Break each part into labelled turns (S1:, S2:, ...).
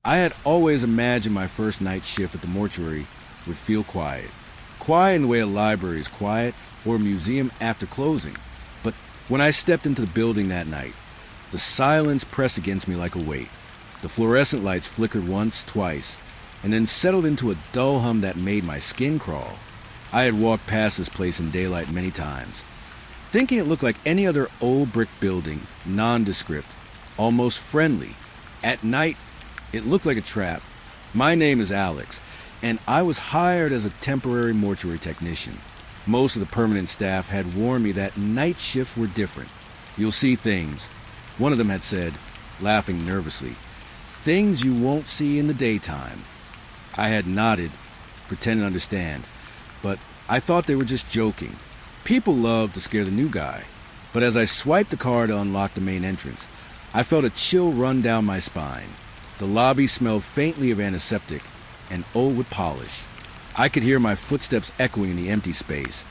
S1: I had always imagined my first night shift at the mortuary would feel quiet. Quiet in the way a library is quiet or a museum after closing. But when I stepped into the building that night, the silence pressed against me like a weight. The fluorescent lights flickered once, twice, and then settled into a dull hum that made my skin crawl. I had walked past this place in daylight many times, thinking it looked like any other old brick building, nondescript, almost friendly. At night, it looked like a trap. My name is Alex, and I was hired as a temporary mortuary technician. Most of the permanent staff had warned me that night shifts were different. You'll see things, one of them had said, laughing nervously. Things you won't see in the daytime. I had nodded, pretending to understand, but I thought they were just joking. People love to scare the new guy, but as I swiped the card to unlock the main entrance, I felt a chill run down my spine. The lobby smelled faintly of antiseptic and old with polish. I could hear my footsteps echoing in the empty space,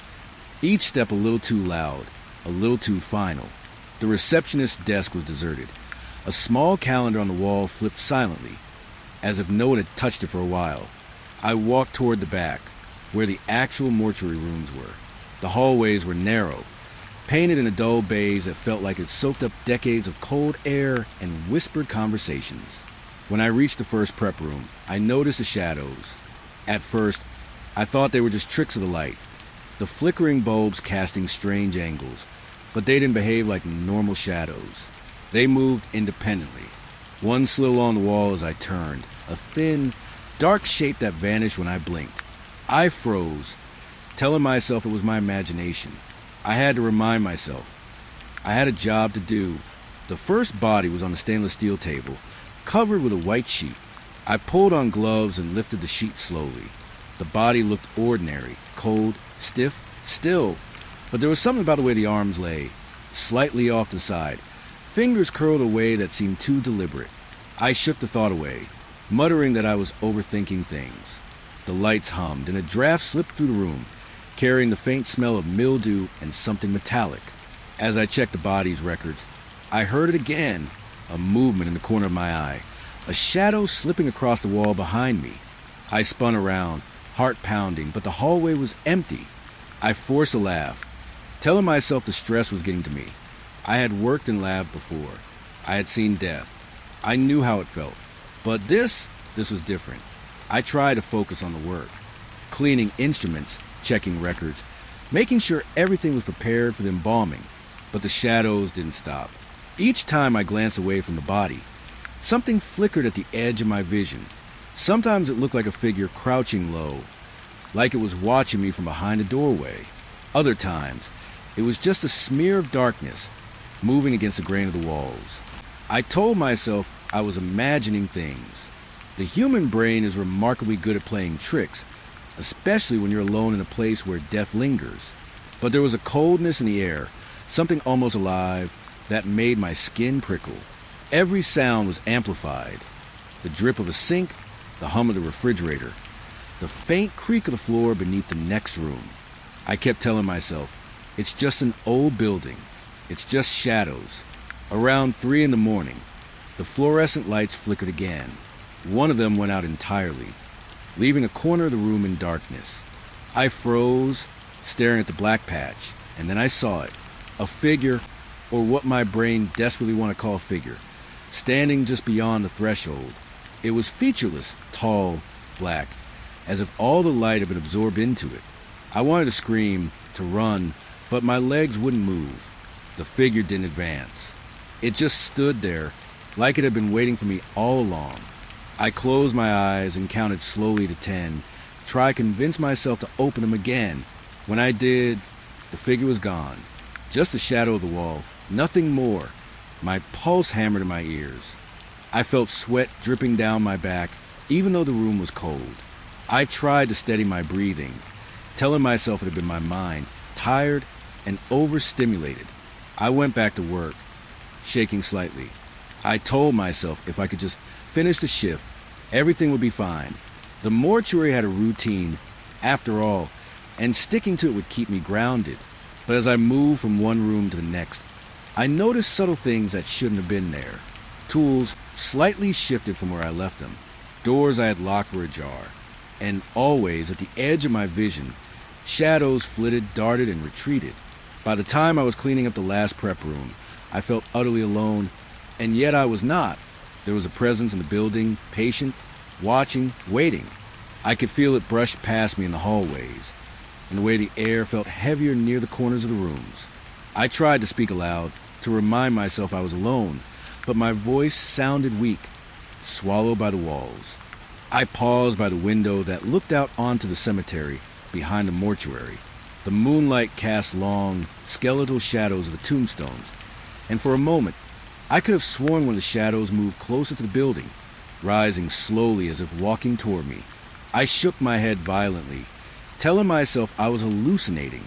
S1: each step a little too loud, a little too final. The receptionist's desk was deserted. A small calendar on the wall flipped silently, as if no one had touched it for a while. I walked toward the back, where the actual mortuary rooms were. The hallways were narrow, painted in a dull beige that felt like it soaked up decades of cold air and whispered conversations. When I reached the first prep room, I noticed the shadows. At first, I thought they were just tricks of the light, the flickering bulbs casting strange angles, but they didn't behave like normal shadows. They moved independently. One slid along the wall as I turned, a thin, dark shape that vanished when I blinked. I froze, telling myself it was my imagination. I had to remind myself. I had a job to do. The first body was on a stainless steel table, covered with a white sheet. I pulled on gloves and lifted the sheet slowly. The body looked ordinary, cold, stiff, still, but there was something about the way the arms lay, slightly off the side, fingers curled away that seemed too deliberate. I shook the thought away, muttering that I was overthinking things. The lights hummed, and a draft slipped through the room, carrying the faint smell of mildew and something metallic. As I checked the body's records, I heard it again, a movement in the corner of my eye, a shadow slipping across the wall behind me. I spun around, heart pounding, but the hallway was empty. I forced a laugh, telling myself the stress was getting to me. I had worked in lab before. I had seen death. I knew how it felt. But this was different. I tried to focus on the work, cleaning instruments, checking records, making sure everything was prepared for the embalming, but the shadows didn't stop. Each time I glanced away from the body, something flickered at the edge of my vision. Sometimes it looked like a figure crouching low, like it was watching me from behind a doorway. Other times, it was just a smear of darkness, moving against the grain of the walls. I told myself I was imagining things. The human brain is remarkably good at playing tricks, especially when you're alone in a place where death lingers. But there was a coldness in the air, something almost alive, that made my skin prickle. Every sound was amplified. The drip of a sink, the hum of the refrigerator, the faint creak of the floor beneath the next room. I kept telling myself, it's just an old building. It's just shadows. Around 3 in the morning, the fluorescent lights flickered again. One of them went out entirely, leaving a corner of the room in darkness. I froze, staring at the black patch, and then I saw it. A figure, or what my brain desperately want to call a figure, standing just beyond the threshold. It was featureless, tall, black, as if all the light had been absorbed into it. I wanted to scream, to run, but my legs wouldn't move. The figure didn't advance. It just stood there, like it had been waiting for me all along. I closed my eyes and counted slowly to 10, tried to convince myself to open them again. When I did, the figure was gone. Just the shadow of the wall, nothing more. My pulse hammered in my ears. I felt sweat dripping down my back, even though the room was cold. I tried to steady my breathing, telling myself it had been my mind, tired and overstimulated. I went back to work, shaking slightly. I told myself if I could just finish the shift, everything would be fine. The mortuary had a routine, after all, and sticking to it would keep me grounded. But as I moved from one room to the next, I noticed subtle things that shouldn't have been there. Tools, slightly shifted from where I left them. Doors I had locked were ajar, and always at the edge of my vision, shadows flitted, darted, and retreated. By the time I was cleaning up the last prep room, I felt utterly alone, and yet I was not. There was a presence in the building, patient, watching, waiting. I could feel it brush past me in the hallways, and the way the air felt heavier near the corners of the rooms. I tried to speak aloud, to remind myself I was alone, but my voice sounded weak, swallowed by the walls. I paused by the window that looked out onto the cemetery behind the mortuary. The moonlight cast long, skeletal shadows of the tombstones, and for a moment, I could have sworn one of the shadows moved closer to the building, rising slowly as if walking toward me. I shook my head violently, telling myself I was hallucinating.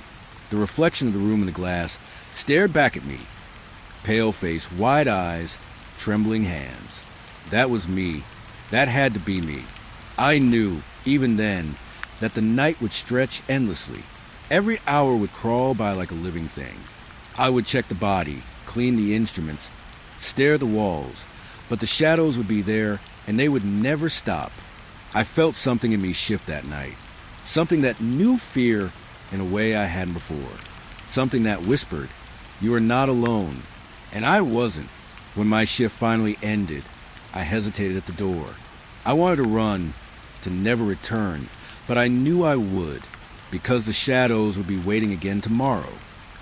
S1: The reflection of the room in the glass stared back at me. Pale face, wide eyes, trembling hands. That was me. That had to be me. I knew, even then, that the night would stretch endlessly. Every hour would crawl by like a living thing. I would check the body, clean the instruments, stare at the walls, but the shadows would be there and they would never stop. I felt something in me shift that night. Something that knew fear in a way I hadn't before. Something that whispered, "You are not alone." And I wasn't. When my shift finally ended, I hesitated at the door. I wanted to run, to never return, but I knew I would, because the shadows would be waiting again tomorrow,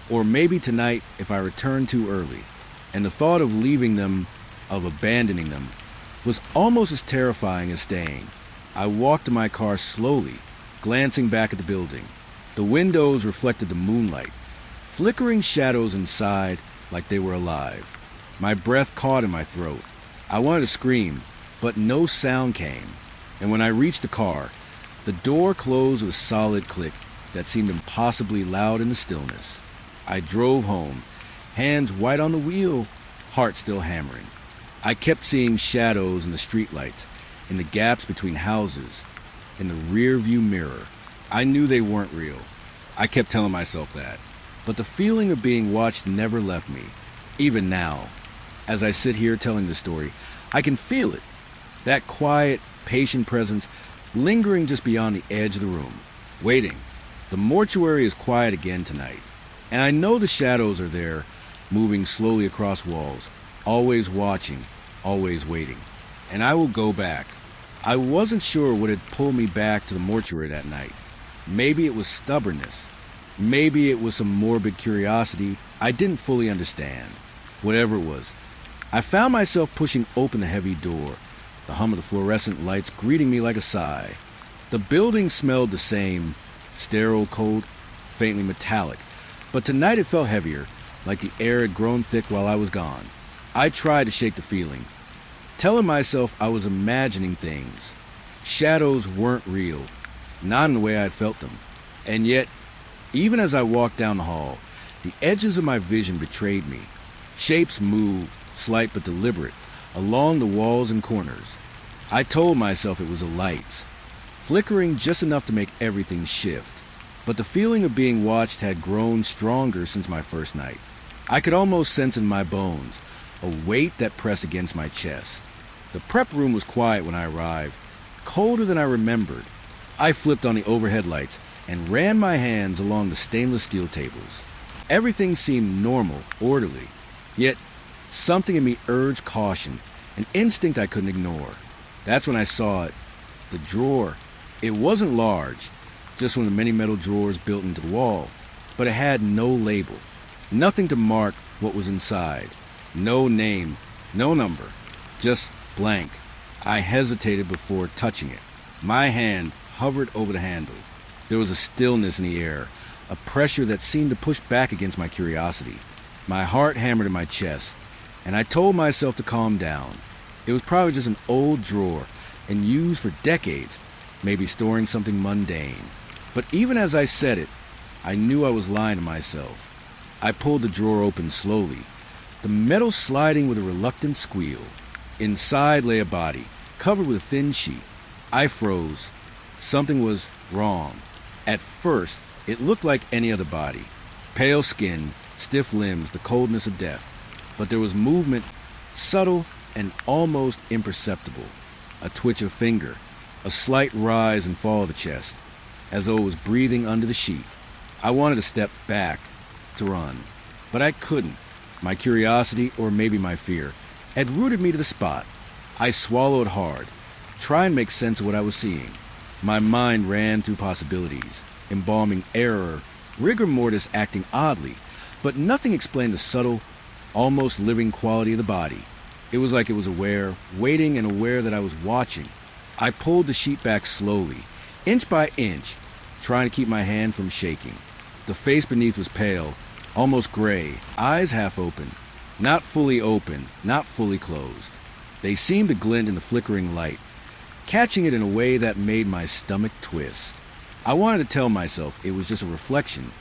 S1: or maybe tonight if I returned too early. And the thought of leaving them, of abandoning them, was almost as terrifying as staying. I walked to my car slowly, glancing back at the building. The windows reflected the moonlight, flickering shadows inside like they were alive. My breath caught in my throat. I wanted to scream, but no sound came. And when I reached the car, the door closed with a solid click that seemed impossibly loud in the stillness. I drove home, hands white on the wheel, heart still hammering. I kept seeing shadows in the streetlights, in the gaps between houses, in the rear view mirror. I knew they weren't real. I kept telling myself that. But the feeling of being watched never left me. Even now, as I sit here telling this story, I can feel it. That quiet, patient presence lingering just beyond the edge of the room, waiting. The mortuary is quiet again tonight, and I know the shadows are there, moving slowly across walls, always watching, always waiting. And I will go back. I wasn't sure what had pulled me back to the mortuary that night. Maybe it was stubbornness. Maybe it was some morbid curiosity I didn't fully understand. Whatever it was, I found myself pushing open the heavy door, the hum of the fluorescent lights greeting me like a sigh. The building smelled the same, sterile, cold, faintly metallic, but tonight it felt heavier, like the air had grown thick while I was gone. I tried to shake the feeling, telling myself I was imagining things. Shadows weren't real, not in the way I had felt them. And yet, even as I walked down the hall, the edges of my vision betrayed me. Shapes moved, slight but deliberate, along the walls and corners. I told myself it was the lights, flickering just enough to make everything shift. But the feeling of being watched had grown stronger since my first night. I could almost sense in my bones a weight that pressed against my chest. The prep room was quiet when I arrived, colder than I remembered. I flipped on the overhead lights and ran my hands along the stainless steel tables. Everything seemed normal, orderly, yet something in me urged caution, an instinct I couldn't ignore. That's when I saw it, the drawer. It wasn't large, just one of the many metal drawers built into the wall, but it had no label, nothing to mark what was inside, no name, no number, just blank. I hesitated before touching it. My hand hovered over the handle. There was a stillness in the air, a pressure that seemed to push back against my curiosity. My heart hammered in my chest, and I told myself to calm down. It was probably just an old drawer, and used for decades, maybe storing something mundane. But even as I said it, I knew I was lying to myself. I pulled the drawer open slowly, the metal sliding with a reluctant squeal. Inside lay a body, covered with a thin sheet. I froze. Something was wrong. At first, it looked like any other body. Pale skin, stiff limbs, the coldness of death. But there was movement, subtle and almost imperceptible. A twitch of finger, a slight rise and fall of the chest, as though it was breathing under the sheet. I wanted to step back, to run, but I couldn't. My curiosity, or maybe my fear, had rooted me to the spot. I swallowed hard, trying to make sense of what I was seeing. My mind ran through possibilities, embalming error, rigor mortis acting oddly, but nothing explained the subtle, almost living quality of the body. It was like it was aware, waiting and aware that I was watching. I pulled the sheet back slowly, inch by inch, trying to keep my hand from shaking. The face beneath was pale, almost gray, eyes half open, not fully open, not fully closed. They seemed to glint in the flickering light, catching it in a way that made my stomach twist. I wanted to tell myself it was just a reflection,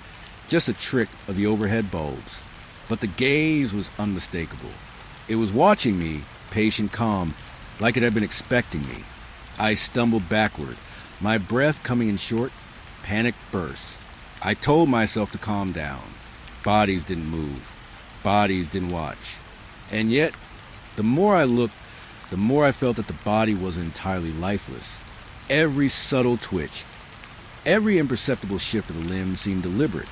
S1: just a trick of the overhead bulbs. But the gaze was unmistakable. It was watching me, patient, calm, like it had been expecting me. I stumbled backward, my breath coming in short, panicked bursts. I told myself to calm down. Bodies didn't move. Bodies didn't watch. And yet, the more I looked, the more I felt that the body wasn't entirely lifeless. Every subtle twitch, every imperceptible shift of the limb seemed deliberate,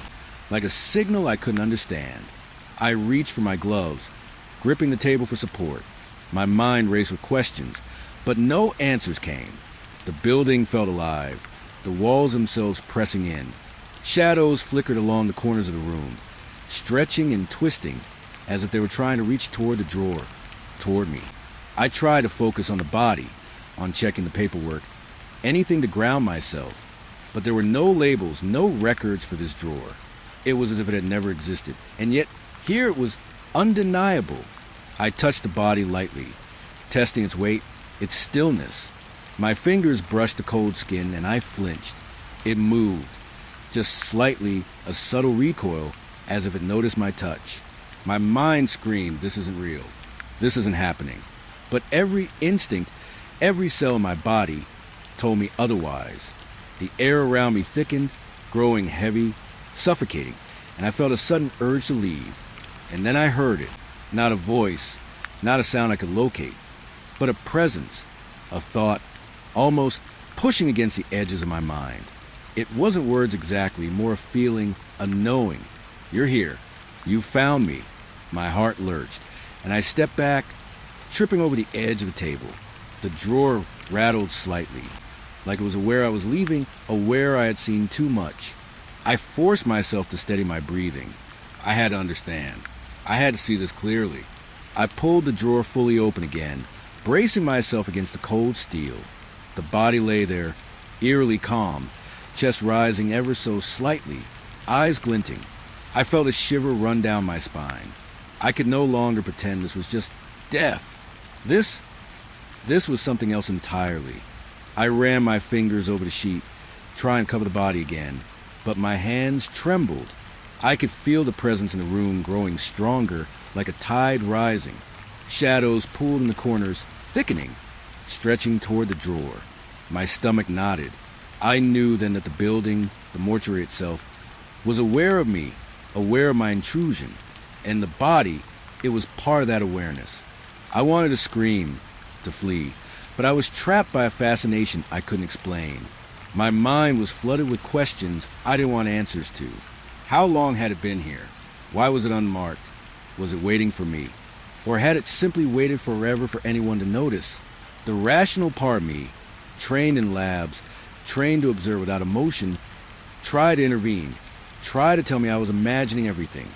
S1: like a signal I couldn't understand. I reached for my gloves, gripping the table for support. My mind raced with questions, but no answers came. The building felt alive, the walls themselves pressing in. Shadows flickered along the corners of the room, stretching and twisting as if they were trying to reach toward the drawer, toward me. I tried to focus on the body, on checking the paperwork, anything to ground myself, but there were no labels, no records for this drawer. It was as if it had never existed, and yet here it was undeniable. I touched the body lightly, testing its weight, its stillness. My fingers brushed the cold skin, and I flinched. It moved, just slightly, a subtle recoil, as if it noticed my touch. My mind screamed, this isn't real. This isn't happening. But every instinct, every cell in my body told me otherwise. The air around me thickened, growing heavy, suffocating, and I felt a sudden urge to leave. And then I heard it. Not a voice, not a sound I could locate, but a presence, a thought, almost pushing against the edges of my mind. It wasn't words exactly, more a feeling, a knowing. You're here. You found me. My heart lurched, and I stepped back, tripping over the edge of the table. The drawer rattled slightly, like it was aware I was leaving, aware I had seen too much. I forced myself to steady my breathing. I had to understand. I had to see this clearly. I pulled the drawer fully open again, bracing myself against the cold steel. The body lay there, eerily calm, chest rising ever so slightly, eyes glinting. I felt a shiver run down my spine. I could no longer pretend this was just death. This was something else entirely. I ran my fingers over the sheet, trying to cover the body again, but my hands trembled. I could feel the presence in the room growing stronger, like a tide rising. Shadows pooled in the corners, thickening, stretching toward the drawer. My stomach knotted. I knew then that the building, the mortuary itself, was aware of me, aware of my intrusion, and the body, it was part of that awareness. I wanted to scream, to flee, but I was trapped by a fascination I couldn't explain. My mind was flooded with questions I didn't want answers to. How long had it been here? Why was it unmarked? Was it waiting for me? Or had it simply waited forever for anyone to notice? The rational part of me, trained in labs, trained to observe without emotion, tried to intervene, tried to tell me I was imagining everything,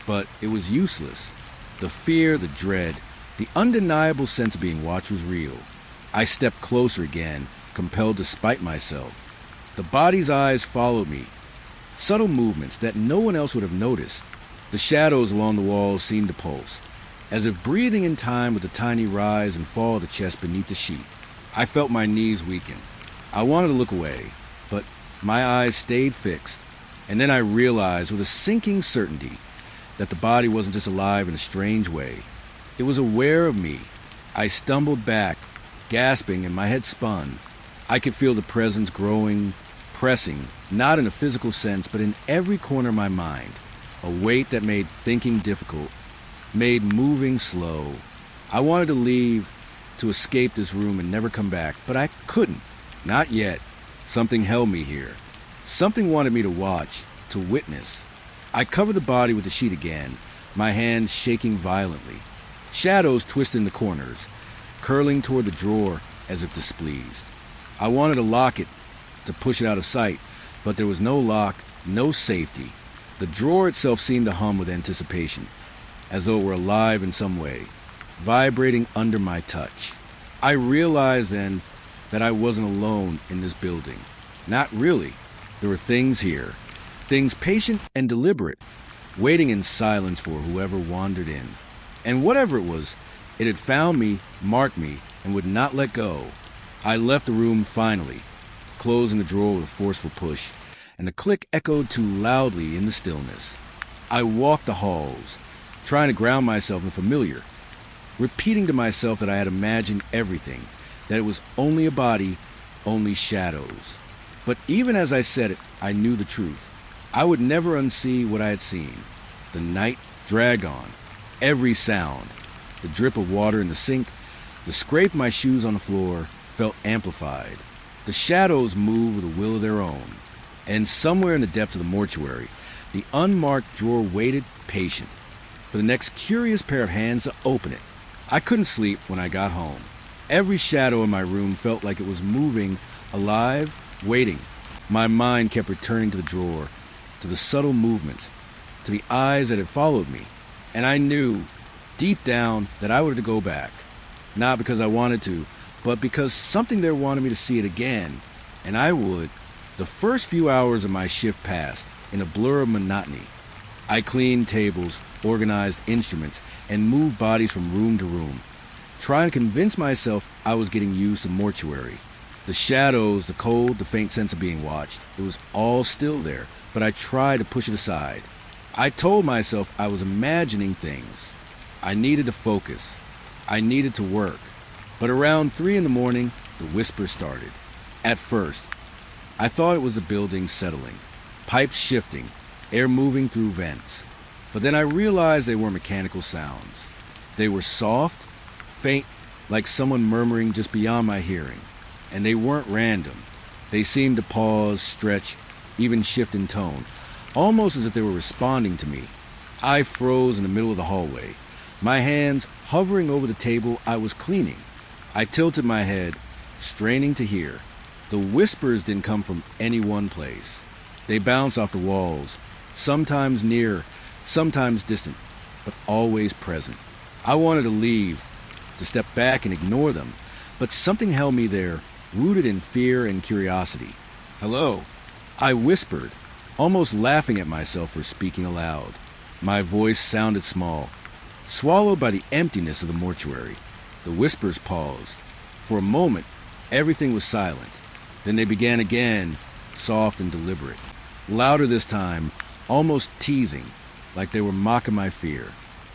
S1: but it was useless. The fear, the dread, the undeniable sense of being watched was real. I stepped closer again, compelled to spite myself. The body's eyes followed me, subtle movements that no one else would have noticed. The shadows along the walls seemed to pulse, as if breathing in time with the tiny rise and fall of the chest beneath the sheet. I felt my knees weaken. I wanted to look away, but my eyes stayed fixed, and then I realized with a sinking certainty that the body wasn't just alive in a strange way. It was aware of me. I stumbled back, gasping, and my head spun. I could feel the presence growing, pressing, not in a physical sense, but in every corner of my mind. A weight that made thinking difficult, made moving slow. I wanted to leave, to escape this room and never come back, but I couldn't. Not yet. Something held me here. Something wanted me to watch, to witness. I covered the body with the sheet again, my hands shaking violently. Shadows twisted in the corners, curling toward the drawer as if displeased. I wanted to lock it, to push it out of sight, but there was no lock, no safety. The drawer itself seemed to hum with anticipation, as though it were alive in some way, vibrating under my touch. I realized then that I wasn't alone in this building. Not really. There were things here, things patient and deliberate, waiting in silence for whoever wandered in. And whatever it was, it had found me, marked me, and would not let go. I left the room finally, closing the drawer with a forceful push, and the click echoed too loudly in the stillness. I walked the halls, trying to ground myself in familiar, repeating to myself that I had imagined everything, that it was only a body, only shadows. But even as I said it, I knew the truth. I would never unsee what I had seen. The night dragged on. Every sound, the drip of water in the sink, the scrape of my shoes on the floor, felt amplified. The shadows moved with a will of their own. And somewhere in the depths of the mortuary, the unmarked drawer waited, patient, for the next curious pair of hands to open it. I couldn't sleep when I got home. Every shadow in my room felt like it was moving, alive, waiting. My mind kept returning to the drawer, to the subtle movements, to the eyes that had followed me. And I knew, deep down, that I wanted to go back. Not because I wanted to, but because something there wanted me to see it again. And I would. The first few hours of my shift passed in a blur of monotony. I cleaned tables, organized instruments, and moved bodies from room to room, trying to convince myself I was getting used to mortuary. The shadows, the cold, the faint sense of being watched, it was all still there, but I tried to push it aside. I told myself I was imagining things. I needed to focus. I needed to work. But around 3 in the morning, the whisper started. At first, I thought it was the building settling, pipes shifting, air moving through vents. But then I realized they were mechanical sounds. They were soft, faint, like someone murmuring just beyond my hearing. And they weren't random. They seemed to pause, stretch, even shift in tone, almost as if they were responding to me. I froze in the middle of the hallway, my hands hovering over the table I was cleaning. I tilted my head, straining to hear. The whispers didn't come from any one place. They bounced off the walls, sometimes near, sometimes distant, but always present. I wanted to leave, to step back and ignore them, but something held me there, rooted in fear and curiosity. "Hello," I whispered, almost laughing at myself for speaking aloud. My voice sounded small, swallowed by the emptiness of the mortuary. The whispers paused. For a moment, everything was silent. Then they began again, soft and deliberate. Louder this time, almost teasing, like they were mocking my fear.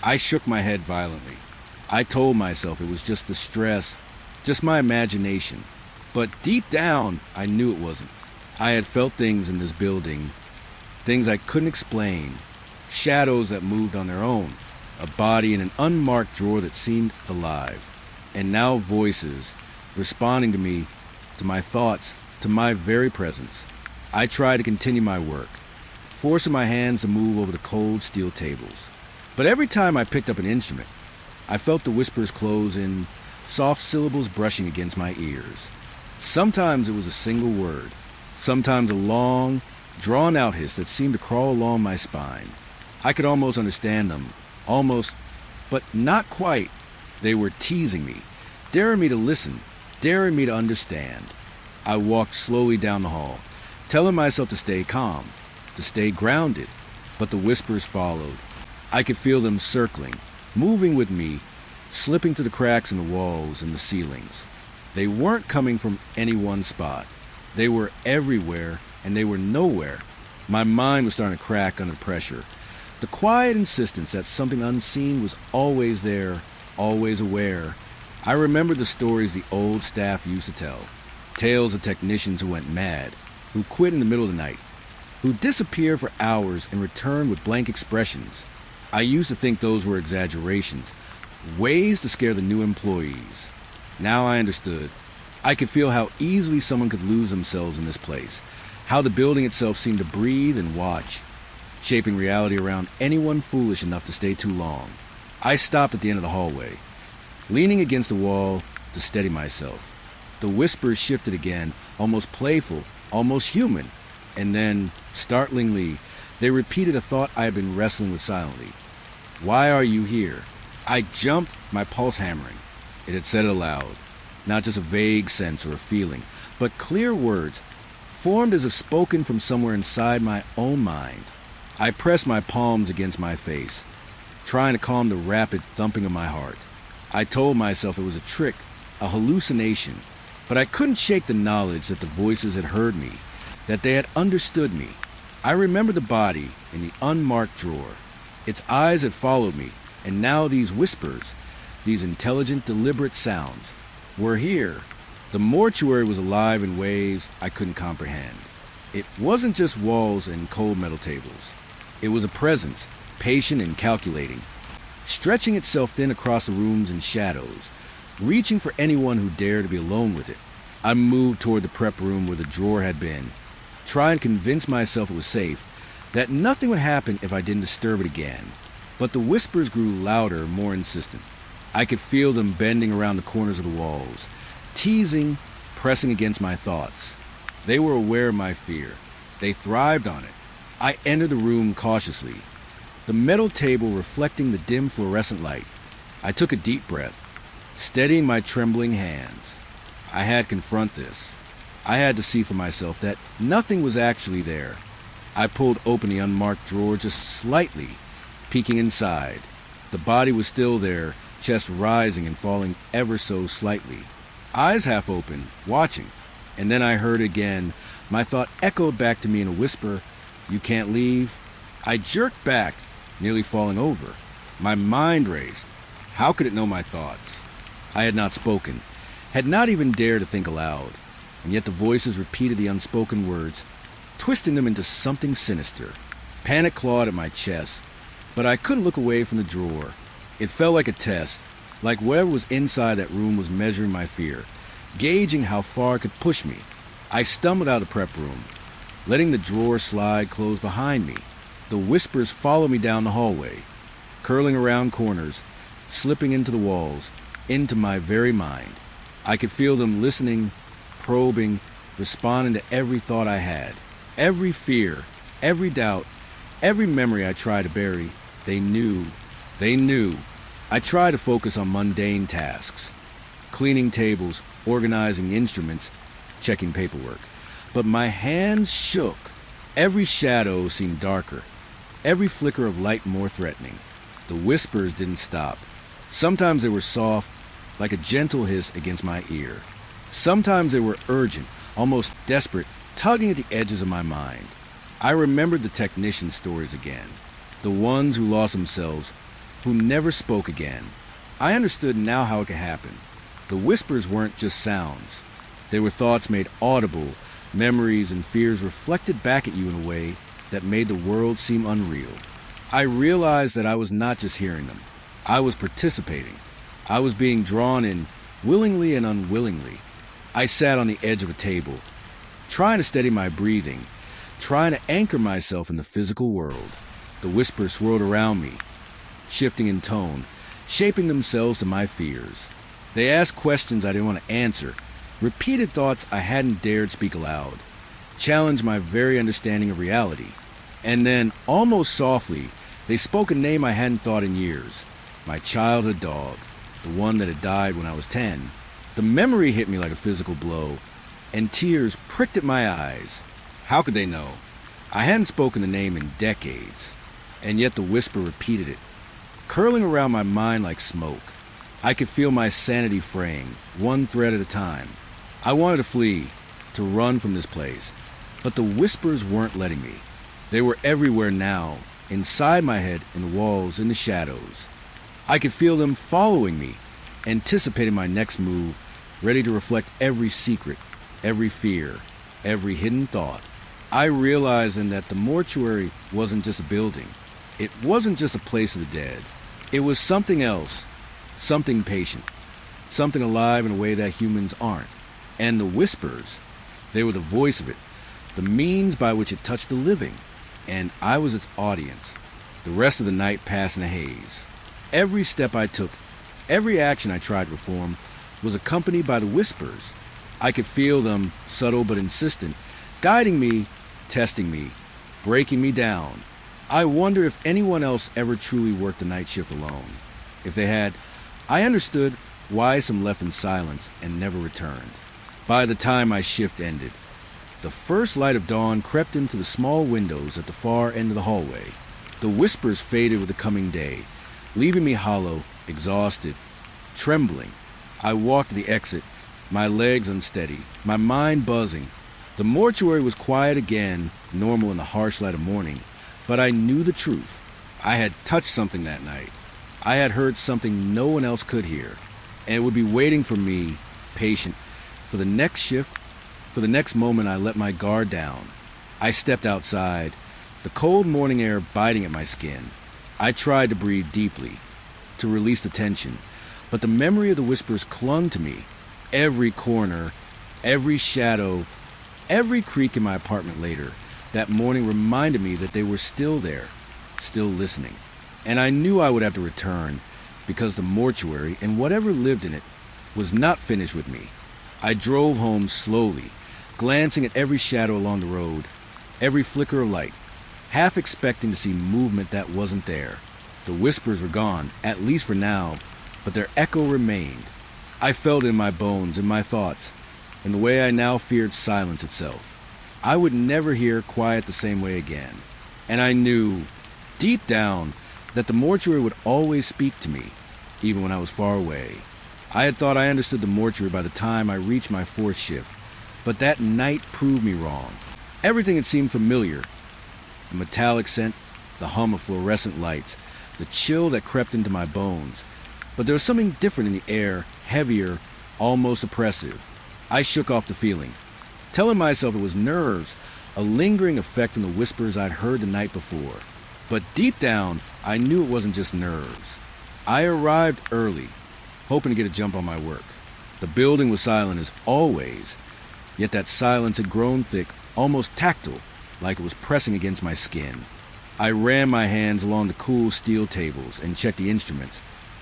S1: I shook my head violently. I told myself it was just the stress, just my imagination. But deep down, I knew it wasn't. I had felt things in this building, things I couldn't explain, shadows that moved on their own, a body in an unmarked drawer that seemed alive, and now voices responding to me, to my thoughts, to my very presence. I tried to continue my work, forcing my hands to move over the cold steel tables. But every time I picked up an instrument, I felt the whispers close in, soft syllables brushing against my ears. Sometimes it was a single word, sometimes a long, drawn-out hiss that seemed to crawl along my spine. I could almost understand them, almost, but not quite. They were teasing me, daring me to listen, daring me to understand. I walked slowly down the hall, telling myself to stay calm, to stay grounded, but the whispers followed. I could feel them circling, moving with me, slipping through the cracks in the walls and the ceilings. They weren't coming from any one spot. They were everywhere, and they were nowhere. My mind was starting to crack under pressure. The quiet insistence that something unseen was always there, always aware. I remembered the stories the old staff used to tell. Tales of technicians who went mad, who quit in the middle of the night, who disappeared for hours and returned with blank expressions. I used to think those were exaggerations, ways to scare the new employees. Now I understood. I could feel how easily someone could lose themselves in this place, how the building itself seemed to breathe and watch, shaping reality around anyone foolish enough to stay too long. I stopped at the end of the hallway, leaning against the wall to steady myself. The whispers shifted again, almost playful, almost human, and then, startlingly, they repeated a thought I had been wrestling with silently. Why are you here? I jumped, my pulse hammering. It had said it aloud, not just a vague sense or a feeling, but clear words, formed as if spoken from somewhere inside my own mind. I pressed my palms against my face, trying to calm the rapid thumping of my heart. I told myself it was a trick, a hallucination, but I couldn't shake the knowledge that the voices had heard me, that they had understood me. I remembered the body in the unmarked drawer. Its eyes had followed me, and now these whispers, these intelligent, deliberate sounds, were here. The mortuary was alive in ways I couldn't comprehend. It wasn't just walls and cold metal tables. It was a presence, patient and calculating, stretching itself thin across the rooms and shadows, reaching for anyone who dared to be alone with it. I moved toward the prep room where the drawer had been, trying to convince myself it was safe, that nothing would happen if I didn't disturb it again. But the whispers grew louder, more insistent. I could feel them bending around the corners of the walls, teasing, pressing against my thoughts. They were aware of my fear. They thrived on it. I entered the room cautiously, the metal table reflecting the dim fluorescent light. I took a deep breath, steadying my trembling hands. I had to confront this. I had to see for myself that nothing was actually there. I pulled open the unmarked drawer just slightly, peeking inside. The body was still there, chest rising and falling ever so slightly. Eyes half open, watching. And then I heard again. My thought echoed back to me in a whisper, "You can't leave." I jerked back, nearly falling over. My mind raced. How could it know my thoughts? I had not spoken, had not even dared to think aloud, and yet the voices repeated the unspoken words, twisting them into something sinister. Panic clawed at my chest, but I couldn't look away from the drawer. It felt like a test, like whatever was inside that room was measuring my fear, gauging how far it could push me. I stumbled out of the prep room, letting the drawer slide close behind me. The whispers followed me down the hallway, curling around corners, slipping into the walls, into my very mind. I could feel them listening, probing, responding to every thought I had, every fear, every doubt, every memory I tried to bury. They knew. I tried to focus on mundane tasks, cleaning tables, organizing instruments, checking paperwork. But my hands shook. Every shadow seemed darker, every flicker of light more threatening. The whispers didn't stop. Sometimes they were soft, like a gentle hiss against my ear. Sometimes they were urgent, almost desperate, tugging at the edges of my mind. I remembered the technician stories again, the ones who lost themselves, who never spoke again. I understood now how it could happen. The whispers weren't just sounds. They were thoughts made audible, memories and fears reflected back at you in a way that made the world seem unreal. I realized that I was not just hearing them. I was participating. I was being drawn in, willingly and unwillingly. I sat on the edge of a table, trying to steady my breathing, trying to anchor myself in the physical world. The whispers swirled around me, shifting in tone, shaping themselves to my fears. They asked questions I didn't want to answer, repeated thoughts I hadn't dared speak aloud, challenged my very understanding of reality. And then, almost softly, they spoke a name I hadn't thought in years. My childhood dog, the one that had died when I was 10. The memory hit me like a physical blow, and tears pricked at my eyes. How could they know? I hadn't spoken the name in decades, and yet the whisper repeated it, curling around my mind like smoke. I could feel my sanity fraying, one thread at a time. I wanted to flee, to run from this place, but the whispers weren't letting me. They were everywhere now, inside my head, in the walls, in the shadows. I could feel them following me, anticipating my next move, ready to reflect every secret, every fear, every hidden thought. I realized then that the mortuary wasn't just a building. It wasn't just a place of the dead. It was something else, something patient, something alive in a way that humans aren't. And the whispers, they were the voice of it, the means by which it touched the living, and I was its audience. The rest of the night passed in a haze. Every step I took, every action I tried to perform, was accompanied by the whispers. I could feel them, subtle but insistent, guiding me, testing me, breaking me down. I wonder if anyone else ever truly worked the night shift alone. If they had, I understood why some left in silence and never returned. By the time my shift ended, the first light of dawn crept into the small windows at the far end of the hallway. The whispers faded with the coming day, leaving me hollow, exhausted, trembling. I walked to the exit, my legs unsteady, my mind buzzing. The mortuary was quiet again, normal in the harsh light of morning, but I knew the truth. I had touched something that night. I had heard something no one else could hear, and it would be waiting for me, patient, for the next shift, for the next moment I let my guard down. I stepped outside, the cold morning air biting at my skin. I tried to breathe deeply, to release the tension, but the memory of the whispers clung to me. Every corner, every shadow, every creak in my apartment later, that morning reminded me that they were still there, still listening. And I knew I would have to return, because the mortuary, and whatever lived in it, was not finished with me. I drove home slowly, glancing at every shadow along the road, every flicker of light, half expecting to see movement that wasn't there. The whispers were gone, at least for now, but their echo remained. I felt it in my bones, in my thoughts, in the way I now feared silence itself. I would never hear quiet the same way again. And I knew, deep down, that the mortuary would always speak to me, even when I was far away. I had thought I understood the mortuary by the time I reached my fourth shift, but that night proved me wrong. Everything had seemed familiar. The metallic scent, the hum of fluorescent lights, the chill that crept into my bones. But there was something different in the air, heavier, almost oppressive. I shook off the feeling, telling myself it was nerves, a lingering effect from the whispers I'd heard the night before. But deep down, I knew it wasn't just nerves. I arrived early, hoping to get a jump on my work. The building was silent as always, yet that silence had grown thick, almost tactile, like it was pressing against my skin. I ran my hands along the cool steel tables and checked the instruments,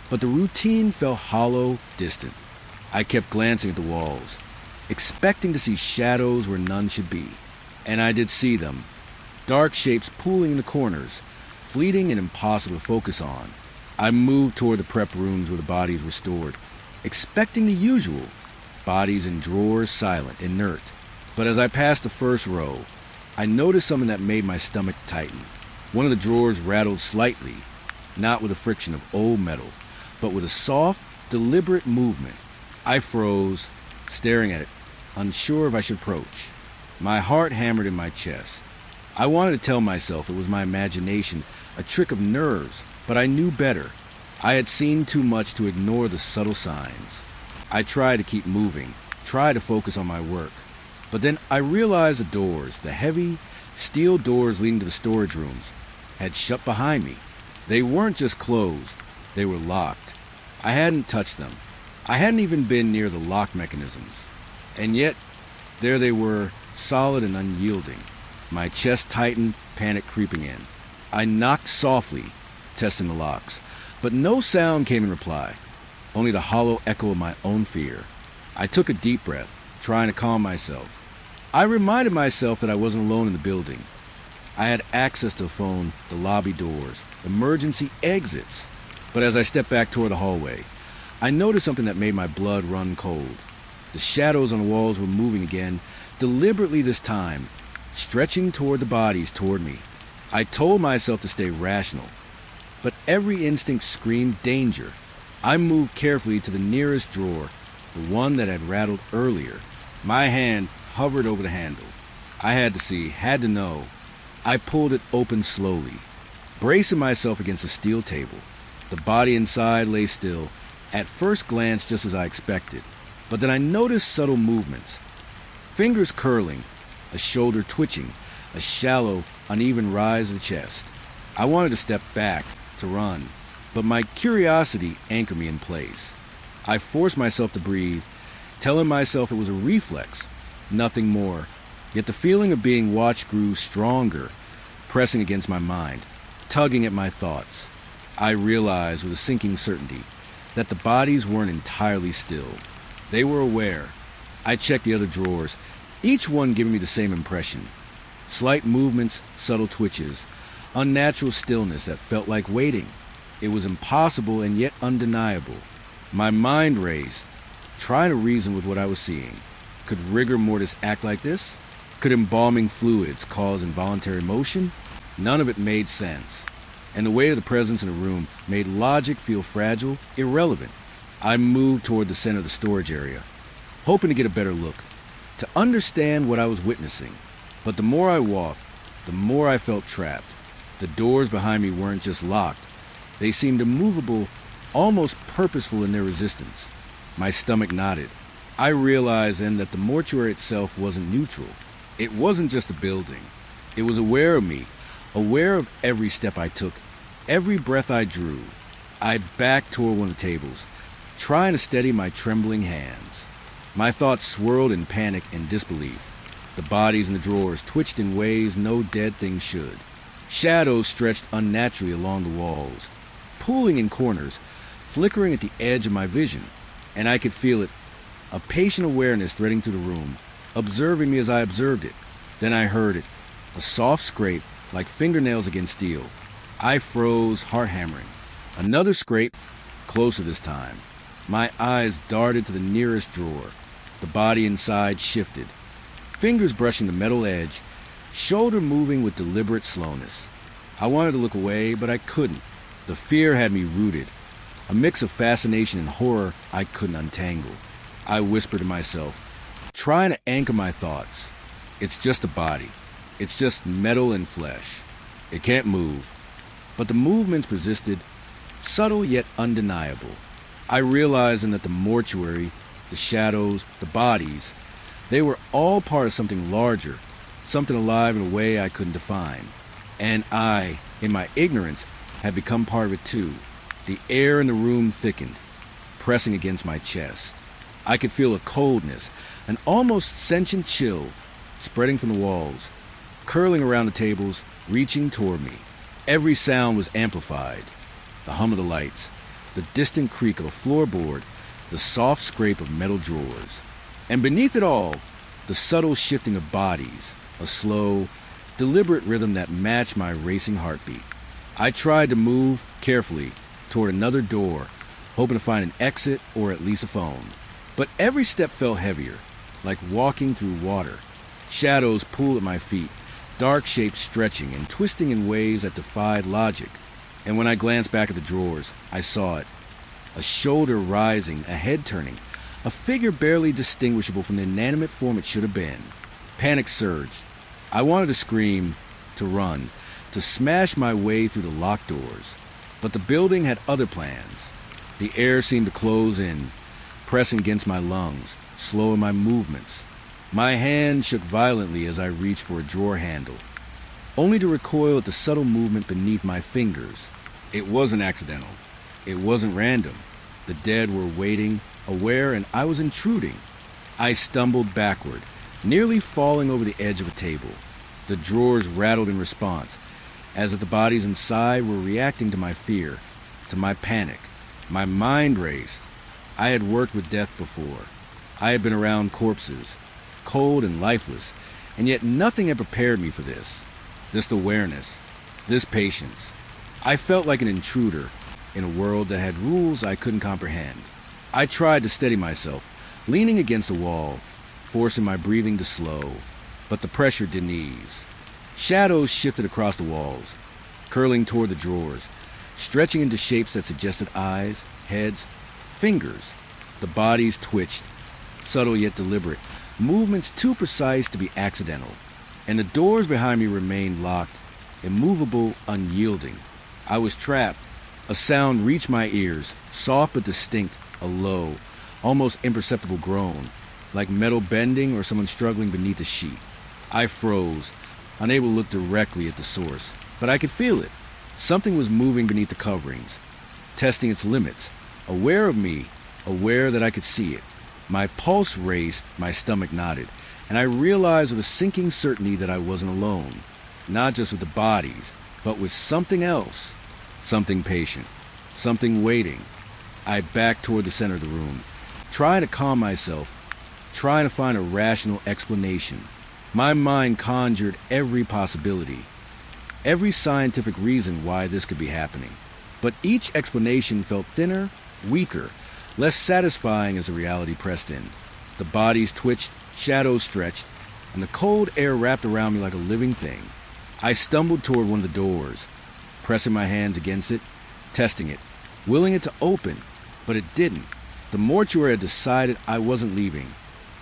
S1: but the routine felt hollow, distant. I kept glancing at the walls, expecting to see shadows where none should be. And I did see them, dark shapes pooling in the corners, fleeting and impossible to focus on. I moved toward the prep rooms where the bodies were stored, expecting the usual, bodies in drawers, silent, inert. But as I passed the first row, I noticed something that made my stomach tighten. One of the drawers rattled slightly, not with the friction of old metal, but with a soft, deliberate movement. I froze, staring at it, unsure if I should approach. My heart hammered in my chest. I wanted to tell myself it was my imagination, a trick of nerves, but I knew better. I had seen too much to ignore the subtle signs. I tried to keep moving, tried to focus on my work. But then I realized the doors, the heavy, steel doors leading to the storage rooms, had shut behind me. They weren't just closed, they were locked. I hadn't touched them. I hadn't even been near the lock mechanisms. And yet, there they were, solid and unyielding. My chest tightened, panic creeping in. I knocked softly, testing the locks, but no sound came in reply, only the hollow echo of my own fear. I took a deep breath, trying to calm myself. I reminded myself that I wasn't alone in the building. I had access to the phone, the lobby doors, emergency exits. But as I stepped back toward the hallway, I noticed something that made my blood run cold. The shadows on the walls were moving again, deliberately this time, stretching toward the bodies toward me. I told myself to stay rational, but every instinct screamed danger. I moved carefully to the nearest drawer, the one that had rattled earlier. My hand hovered over the handle. I had to see, had to know. I pulled it open slowly, bracing myself against the steel table. The body inside lay still, at first glance just as I expected. But then I noticed subtle movements. Fingers curling, a shoulder twitching, a shallow, uneven rise of the chest. I wanted to step back, to run, but my curiosity anchored me in place. I forced myself to breathe, telling myself it was a reflex, nothing more. Yet the feeling of being watched grew stronger, pressing against my mind, tugging at my thoughts. I realized with a sinking certainty that the bodies weren't entirely still. They were aware. I checked the other drawers, each one giving me the same impression. Slight movements, subtle twitches, unnatural stillness that felt like waiting. It was impossible and yet undeniable. My mind raced, trying to reason with what I was seeing. Could rigor mortis act like this? Could embalming fluids cause involuntary motion? None of it made sense. And the weight of the presence in the room made logic feel fragile, irrelevant. I moved toward the center of the storage area, hoping to get a better look, to understand what I was witnessing. But the more I walked, the more I felt trapped. The doors behind me weren't just locked. They seemed immovable, almost purposeful in their resistance. My stomach knotted. I realized then that the mortuary itself wasn't neutral. It wasn't just a building. It was aware of me, aware of every step I took, every breath I drew. I backed toward one of the tables, trying to steady my trembling hands. My thoughts swirled in panic and disbelief. The bodies in the drawers twitched in ways no dead thing should. Shadows stretched unnaturally along the walls, pooling in corners, flickering at the edge of my vision, and I could feel it, a patient awareness threading through the room, observing me as I observed it. Then I heard it, a soft scrape like fingernails against steel. I froze, heart hammering. Another scrape, closer this time. My eyes darted to the nearest drawer. The body inside shifted, fingers brushing the metal edge, shoulder moving with deliberate slowness. I wanted to look away, but I couldn't. The fear had me rooted, a mix of fascination and horror I couldn't untangle. I whispered to myself, trying to anchor my thoughts. It's just a body. It's just metal and flesh. It can't move. But the movements persisted, subtle yet undeniable. I realized then that the mortuary, the shadows, the bodies, they were all part of something larger, something alive in a way I couldn't define. And I, in my ignorance, had become part of it too. The air in the room thickened, pressing against my chest. I could feel a coldness, an almost sentient chill, spreading from the walls, curling around the tables, reaching toward me. Every sound was amplified. The hum of the lights, the distant creak of a floorboard, the soft scrape of metal drawers. And beneath it all, the subtle shifting of bodies, a slow, deliberate rhythm that matched my racing heartbeat. I tried to move carefully toward another door, hoping to find an exit or at least a phone. But every step felt heavier, like walking through water. Shadows pulled at my feet, dark shapes stretching and twisting in ways that defied logic. And when I glanced back at the drawers, I saw it. A shoulder rising, a head turning, a figure barely distinguishable from the inanimate form it should have been. Panic surged. I wanted to scream, to run, to smash my way through the locked doors. But the building had other plans. The air seemed to close in, pressing against my lungs, slowing my movements. My hand shook violently as I reached for a drawer handle, only to recoil at the subtle movement beneath my fingers. It wasn't accidental. It wasn't random. The dead were waiting, aware, and I was intruding. I stumbled backward, nearly falling over the edge of a table. The drawers rattled in response, as if the bodies inside were reacting to my fear, to my panic. My mind raced. I had worked with death before. I had been around corpses, cold and lifeless, and yet nothing had prepared me for this. This awareness, this patience. I felt like an intruder in a world that had rules I couldn't comprehend. I tried to steady myself, leaning against the wall, forcing my breathing to slow, but the pressure didn't ease. Shadows shifted across the walls, curling toward the drawers, stretching into shapes that suggested eyes, heads, fingers. The bodies twitched, subtle yet deliberate, movements too precise to be accidental. And the doors behind me remained locked, immovable, unyielding. I was trapped. A sound reached my ears, soft but distinct, a low, almost imperceptible groan, like metal bending or someone struggling beneath a sheet. I froze, unable to look directly at the source, but I could feel it. Something was moving beneath the coverings, testing its limits, aware of me, aware that I could see it. My pulse raced, my stomach knotted, and I realized with a sinking certainty that I wasn't alone, not just with the bodies, but with something else, something patient, something waiting. I backed toward the center of the room, trying to calm myself, trying to find a rational explanation. My mind conjured every possibility, every scientific reason why this could be happening. But each explanation felt thinner, weaker, less satisfying as the reality pressed in. The bodies twitched, shadows stretched, and the cold air wrapped around me like a living thing. I stumbled toward one of the doors, pressing my hands against it, testing it, willing it to open, but it didn't. The mortuary had decided I wasn't leaving.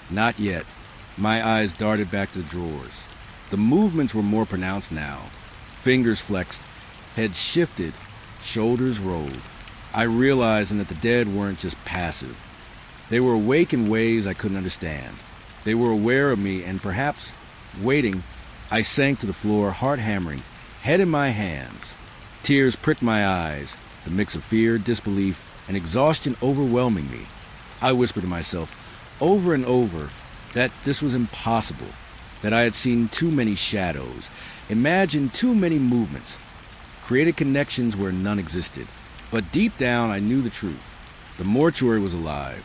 S1: Not yet. My eyes darted back to the drawers. The movements were more pronounced now. Fingers flexed, heads shifted, shoulders rolled. I realized that the dead weren't just passive. They were awake in ways I couldn't understand. They were aware of me and perhaps waiting. I sank to the floor, heart hammering, head in my hands. Tears pricked my eyes, the mix of fear, disbelief, and exhaustion overwhelming me. I whispered to myself over and over that this was impossible, that I had seen too many shadows, imagined too many movements, created connections where none existed. But deep down, I knew the truth. The mortuary was alive,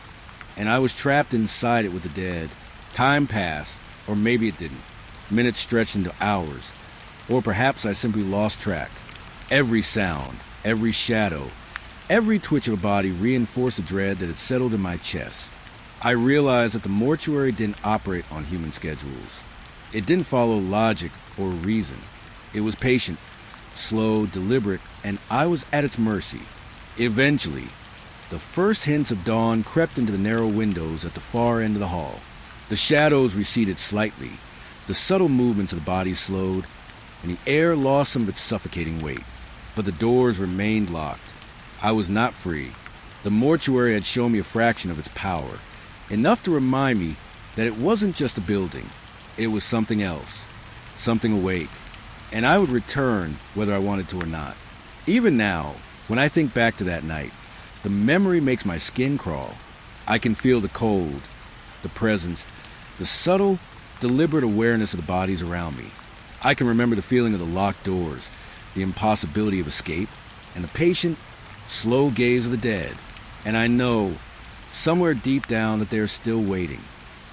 S1: and I was trapped inside it with the dead. Time passed, or maybe it didn't. Minutes stretched into hours, or perhaps I simply lost track. Every sound, every shadow, every twitch of a body reinforced the dread that had settled in my chest. I realized that the mortuary didn't operate on human schedules. It didn't follow logic or reason. It was patient, slow, deliberate, and I was at its mercy. Eventually, the first hints of dawn crept into the narrow windows at the far end of the hall. The shadows receded slightly, the subtle movements of the bodies slowed, and the air lost some of its suffocating weight. But the doors remained locked. I was not free. The mortuary had shown me a fraction of its power, enough to remind me that it wasn't just a building. It was something else, something awake, and I would return whether I wanted to or not. Even now, when I think back to that night, the memory makes my skin crawl. I can feel the cold, the presence, the subtle, deliberate awareness of the bodies around me. I can remember the feeling of the locked doors, the impossibility of escape, and the patient, slow gaze of the dead. And I know, somewhere deep down, that they're still waiting.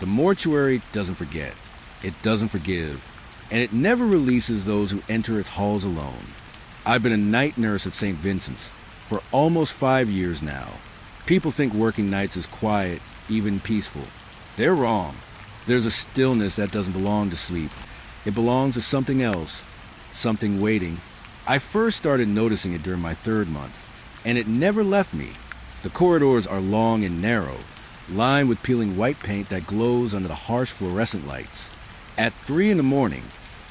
S1: The mortuary doesn't forget. It doesn't forgive. And it never releases those who enter its halls alone. I've been a night nurse at St. Vincent's for almost 5 years now. People think working nights is quiet, even peaceful. They're wrong. There's a stillness that doesn't belong to sleep. It belongs to something else, something waiting. I first started noticing it during my 3rd month, and it never left me. The corridors are long and narrow, lined with peeling white paint that glows under the harsh fluorescent lights. At 3 in the morning,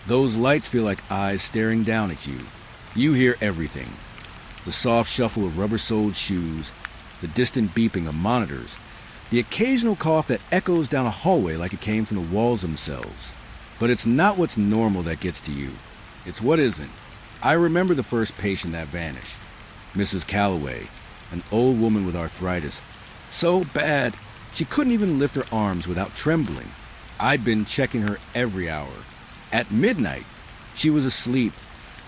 S1: those lights feel like eyes staring down at you. You hear everything. The soft shuffle of rubber-soled shoes, the distant beeping of monitors, the occasional cough that echoes down a hallway like it came from the walls themselves. But it's not what's normal that gets to you. It's what isn't. I remember the first patient that vanished. Mrs. Calloway, an old woman with arthritis. So bad, she couldn't even lift her arms without trembling. I'd been checking her every hour. At midnight, she was asleep,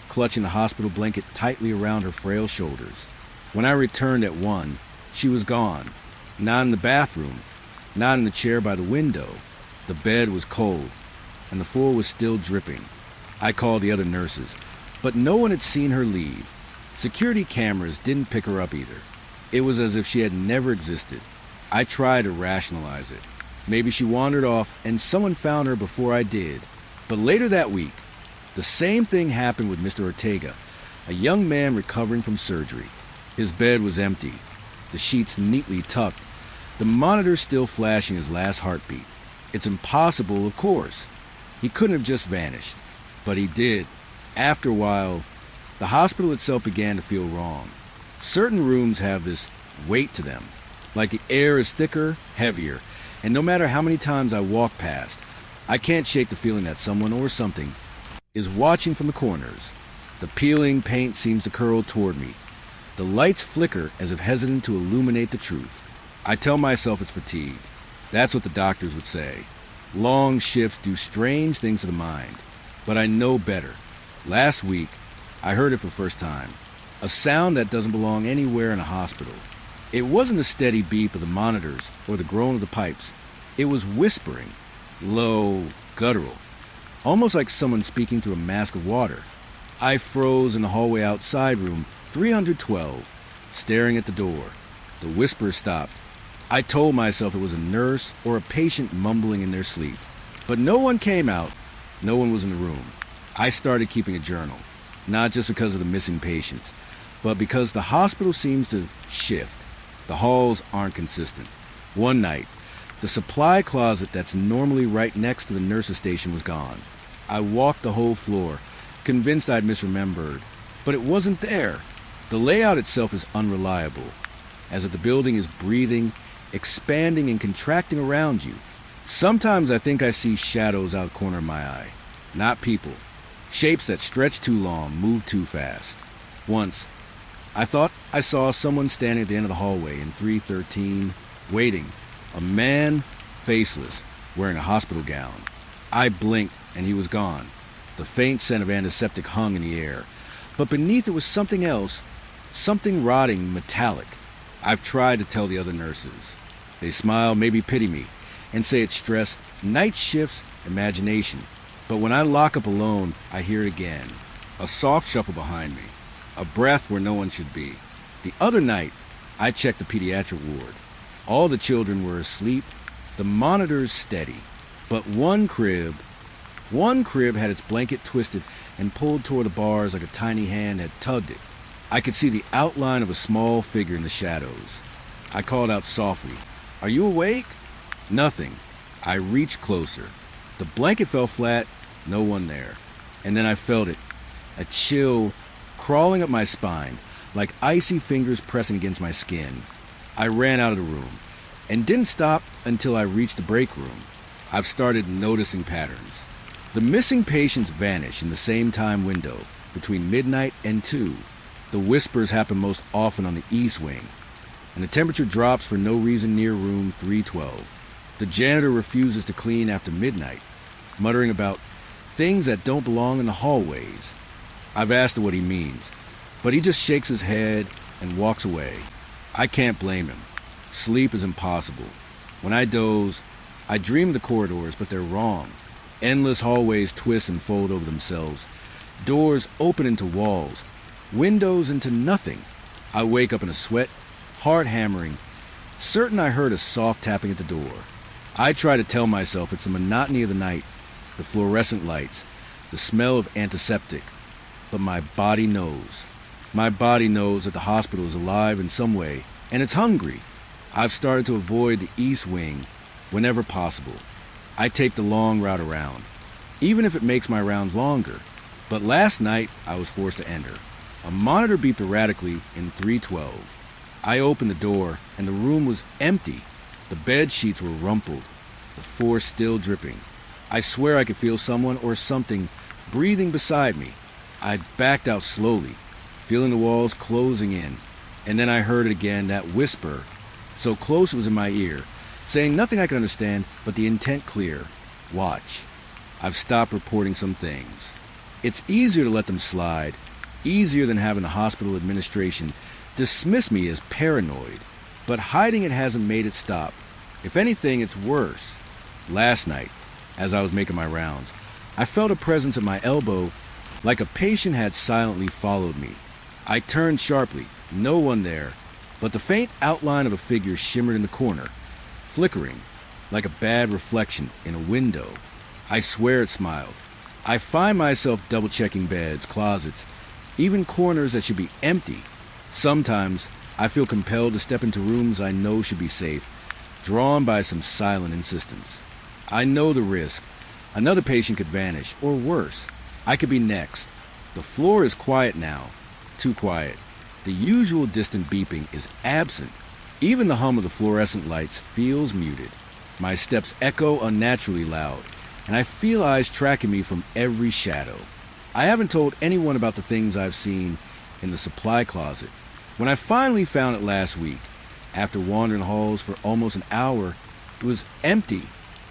S1: clutching the hospital blanket tightly around her frail shoulders. When I returned at 1, she was gone. Not in the bathroom, not in the chair by the window. The bed was cold, and the floor was still dripping. I called the other nurses, but no one had seen her leave. Security cameras didn't pick her up either. It was as if she had never existed. I tried to rationalize it. Maybe she wandered off and someone found her before I did. But later that week, the same thing happened with Mr. Ortega, a young man recovering from surgery. His bed was empty, the sheets neatly tucked, the monitor still flashing his last heartbeat. It's impossible, of course. He couldn't have just vanished. But he did. After a while, the hospital itself began to feel wrong. Certain rooms have this weight to them, like the air is thicker, heavier, and no matter how many times I walk past, I can't shake the feeling that someone or something is watching from the corners. The peeling paint seems to curl toward me, The lights flicker as if hesitant to illuminate the truth. I tell myself it's fatigue. That's what the doctors would say. Long shifts do strange things to the mind. But I know better. Last week, I heard it for the first time. A sound that doesn't belong anywhere in a hospital. It wasn't the steady beep of the monitors or the groan of the pipes. It was whispering, low, guttural, almost like someone speaking through a mask of water. I froze in the hallway outside room 312, staring at the door. The whisper stopped. I told myself it was a nurse or a patient mumbling in their sleep. But no one came out. No one was in the room. I started keeping a journal, not just because of the missing patients, but because the hospital seems to shift. The halls aren't consistent. One night, the supply closet that's normally right next to the nurse's station was gone. I walked the whole floor, convinced I'd misremembered, but it wasn't there. The layout itself is unreliable, as if the building is breathing, expanding and contracting around you. Sometimes I think I see shadows out the corner of my eye, not people. Shapes that stretch too long, move too fast. Once, I thought I saw someone standing at the end of the hallway in 313, waiting. A man, faceless, wearing a hospital gown. I blinked and he was gone. The faint scent of antiseptic hung in the air. But beneath it was something else, something rotting, metallic. I've tried to tell the other nurses. They smile, maybe pity me, and say it's stress, night shifts, imagination. But when I lock up alone, I hear it again. A soft shuffle behind me. A breath where no one should be. The other night, I checked the pediatric ward. All the children were asleep, the monitors steady. But one crib had its blanket twisted and pulled toward the bars like a tiny hand had tugged it. I could see the outline of a small figure in the shadows. I called out softly, "Are you awake?" Nothing. I reached closer. The blanket fell flat, no one there. And then I felt it, a chill crawling up my spine, like icy fingers pressing against my skin. I ran out of the room, and didn't stop until I reached the break room. I've started noticing patterns. The missing patients vanish in the same time window, between midnight and 2. The whispers happen most often on the east wing, and the temperature drops for no reason near room 312. The janitor refuses to clean after midnight, muttering about things that don't belong in the hallways. I've asked him what he means, but he just shakes his head and walks away. I can't blame him. Sleep is impossible. When I doze, I dream the corridors, but they're wrong. Endless hallways twist and fold over themselves. Doors open into walls. Windows into nothing. I wake up in a sweat, heart hammering, certain I heard a soft tapping at the door. I try to tell myself it's the monotony of the night, the fluorescent lights, the smell of antiseptic. But my body knows. My body knows that the hospital is alive in some way, and it's hungry. I've started to avoid the east wing whenever possible. I take the long route around, even if it makes my rounds longer. But last night, I was forced to enter. A monitor beeped erratically in 312. I opened the door, and the room was empty. The bed sheets were rumpled, the floor still dripping. I swear I could feel someone or something breathing beside me. I backed out slowly, feeling the walls closing in, and then I heard it again, that whisper, so close it was in my ear, saying nothing I could understand, but the intent clear. Watch. I've stopped reporting some things. It's easier to let them slide, easier than having the hospital administration dismiss me as paranoid, but hiding it hasn't made it stop. If anything, it's worse. Last night, as I was making my rounds, I felt a presence at my elbow, like a patient had silently followed me. I turned sharply, no one there, but the faint outline of a figure shimmered in the corner, flickering, like a bad reflection in a window. I swear it smiled. I find myself double-checking beds, closets, even corners that should be empty. Sometimes I feel compelled to step into rooms I know should be safe, drawn by some silent insistence. I know the risk. Another patient could vanish, or worse, I could be next. The floor is quiet now, too quiet. The usual distant beeping is absent. Even the hum of the fluorescent lights feels muted. My steps echo unnaturally loud, and I feel eyes tracking me from every shadow. I haven't told anyone about the things I've seen in the supply closet. When I finally found it last week, after wandering the halls for almost an hour, it was empty,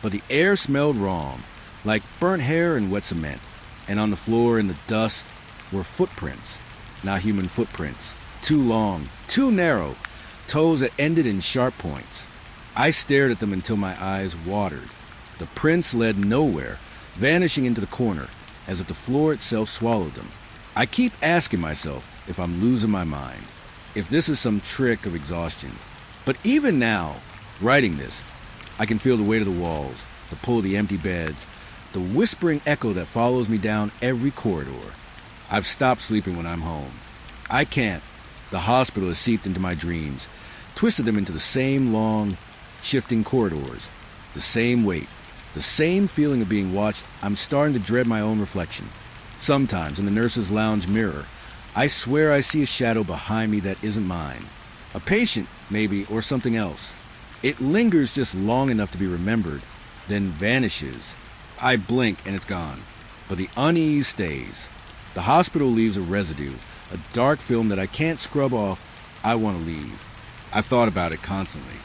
S1: but the air smelled wrong, like burnt hair and wet cement, and on the floor in the dust were footprints, not human footprints, too long, too narrow, toes that ended in sharp points. I stared at them until my eyes watered. The prints led nowhere, vanishing into the corner, as if the floor itself swallowed them. I keep asking myself if I'm losing my mind, if this is some trick of exhaustion. But even now, writing this, I can feel the weight of the walls, the pull of the empty beds, the whispering echo that follows me down every corridor. I've stopped sleeping when I'm home. I can't. The hospital has seeped into my dreams, twisted them into the same long, shifting corridors, the same weight, the same feeling of being watched. I'm starting to dread my own reflection. Sometimes, in the nurse's lounge mirror, I swear I see a shadow behind me that isn't mine. A patient, maybe, or something else. It lingers just long enough to be remembered, then vanishes. I blink and it's gone. But the unease stays. The hospital leaves a residue, a dark film that I can't scrub off. I want to leave. I've thought about it constantly.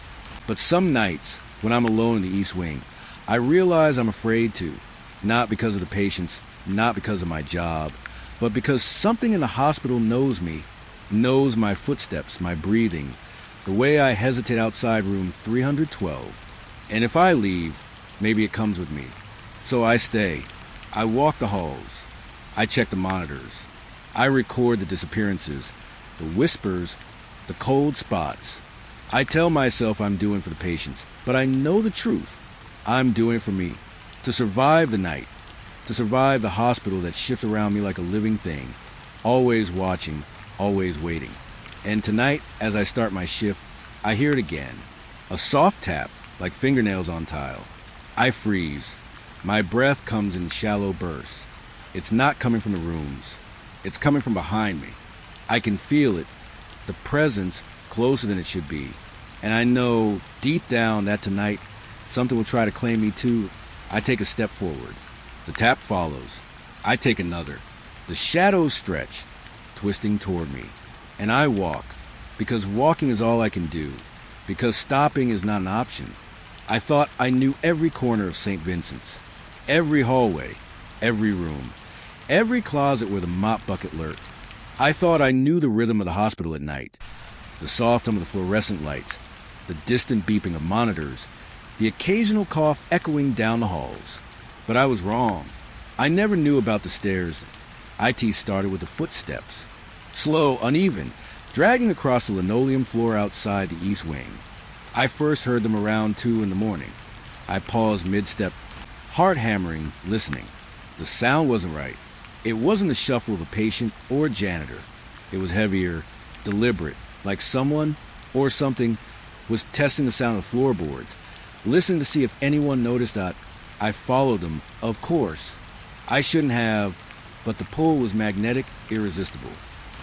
S1: But some nights, when I'm alone in the East Wing, I realize I'm afraid to. Not because of the patients, not because of my job, but because something in the hospital knows me, knows my footsteps, my breathing, the way I hesitate outside room 312. And if I leave, maybe it comes with me. So I stay. I walk the halls. I check the monitors. I record the disappearances, the whispers, the cold spots. I tell myself I'm doing for the patients, but I know the truth. I'm doing it for me, to survive the night, to survive the hospital that shifts around me like a living thing, always watching, always waiting. And tonight, as I start my shift, I hear it again, a soft tap like fingernails on tile. I freeze. My breath comes in shallow bursts. It's not coming from the rooms. It's coming from behind me. I can feel it, the presence closer than it should be. And I know deep down that tonight something will try to claim me too. I take a step forward. The tap follows. I take another. The shadows stretch, twisting toward me. And I walk, because walking is all I can do, because stopping is not an option. I thought I knew every corner of St. Vincent's, every hallway, every room, every closet where the mop bucket lurked. I thought I knew the rhythm of the hospital at night, the soft hum of the fluorescent lights, the distant beeping of monitors, the occasional cough echoing down the halls. But I was wrong. I never knew about the stairs. IT started with the footsteps, slow, uneven, dragging across the linoleum floor outside the East Wing. I first heard them around 2 in the morning. I paused mid-step, heart hammering, listening. The sound wasn't right. It wasn't the shuffle of a patient or a janitor. It was heavier, deliberate, like someone or something was testing the sound of floorboards, listening to see if anyone noticed that. I followed them, of course. I shouldn't have, but the pull was magnetic, irresistible.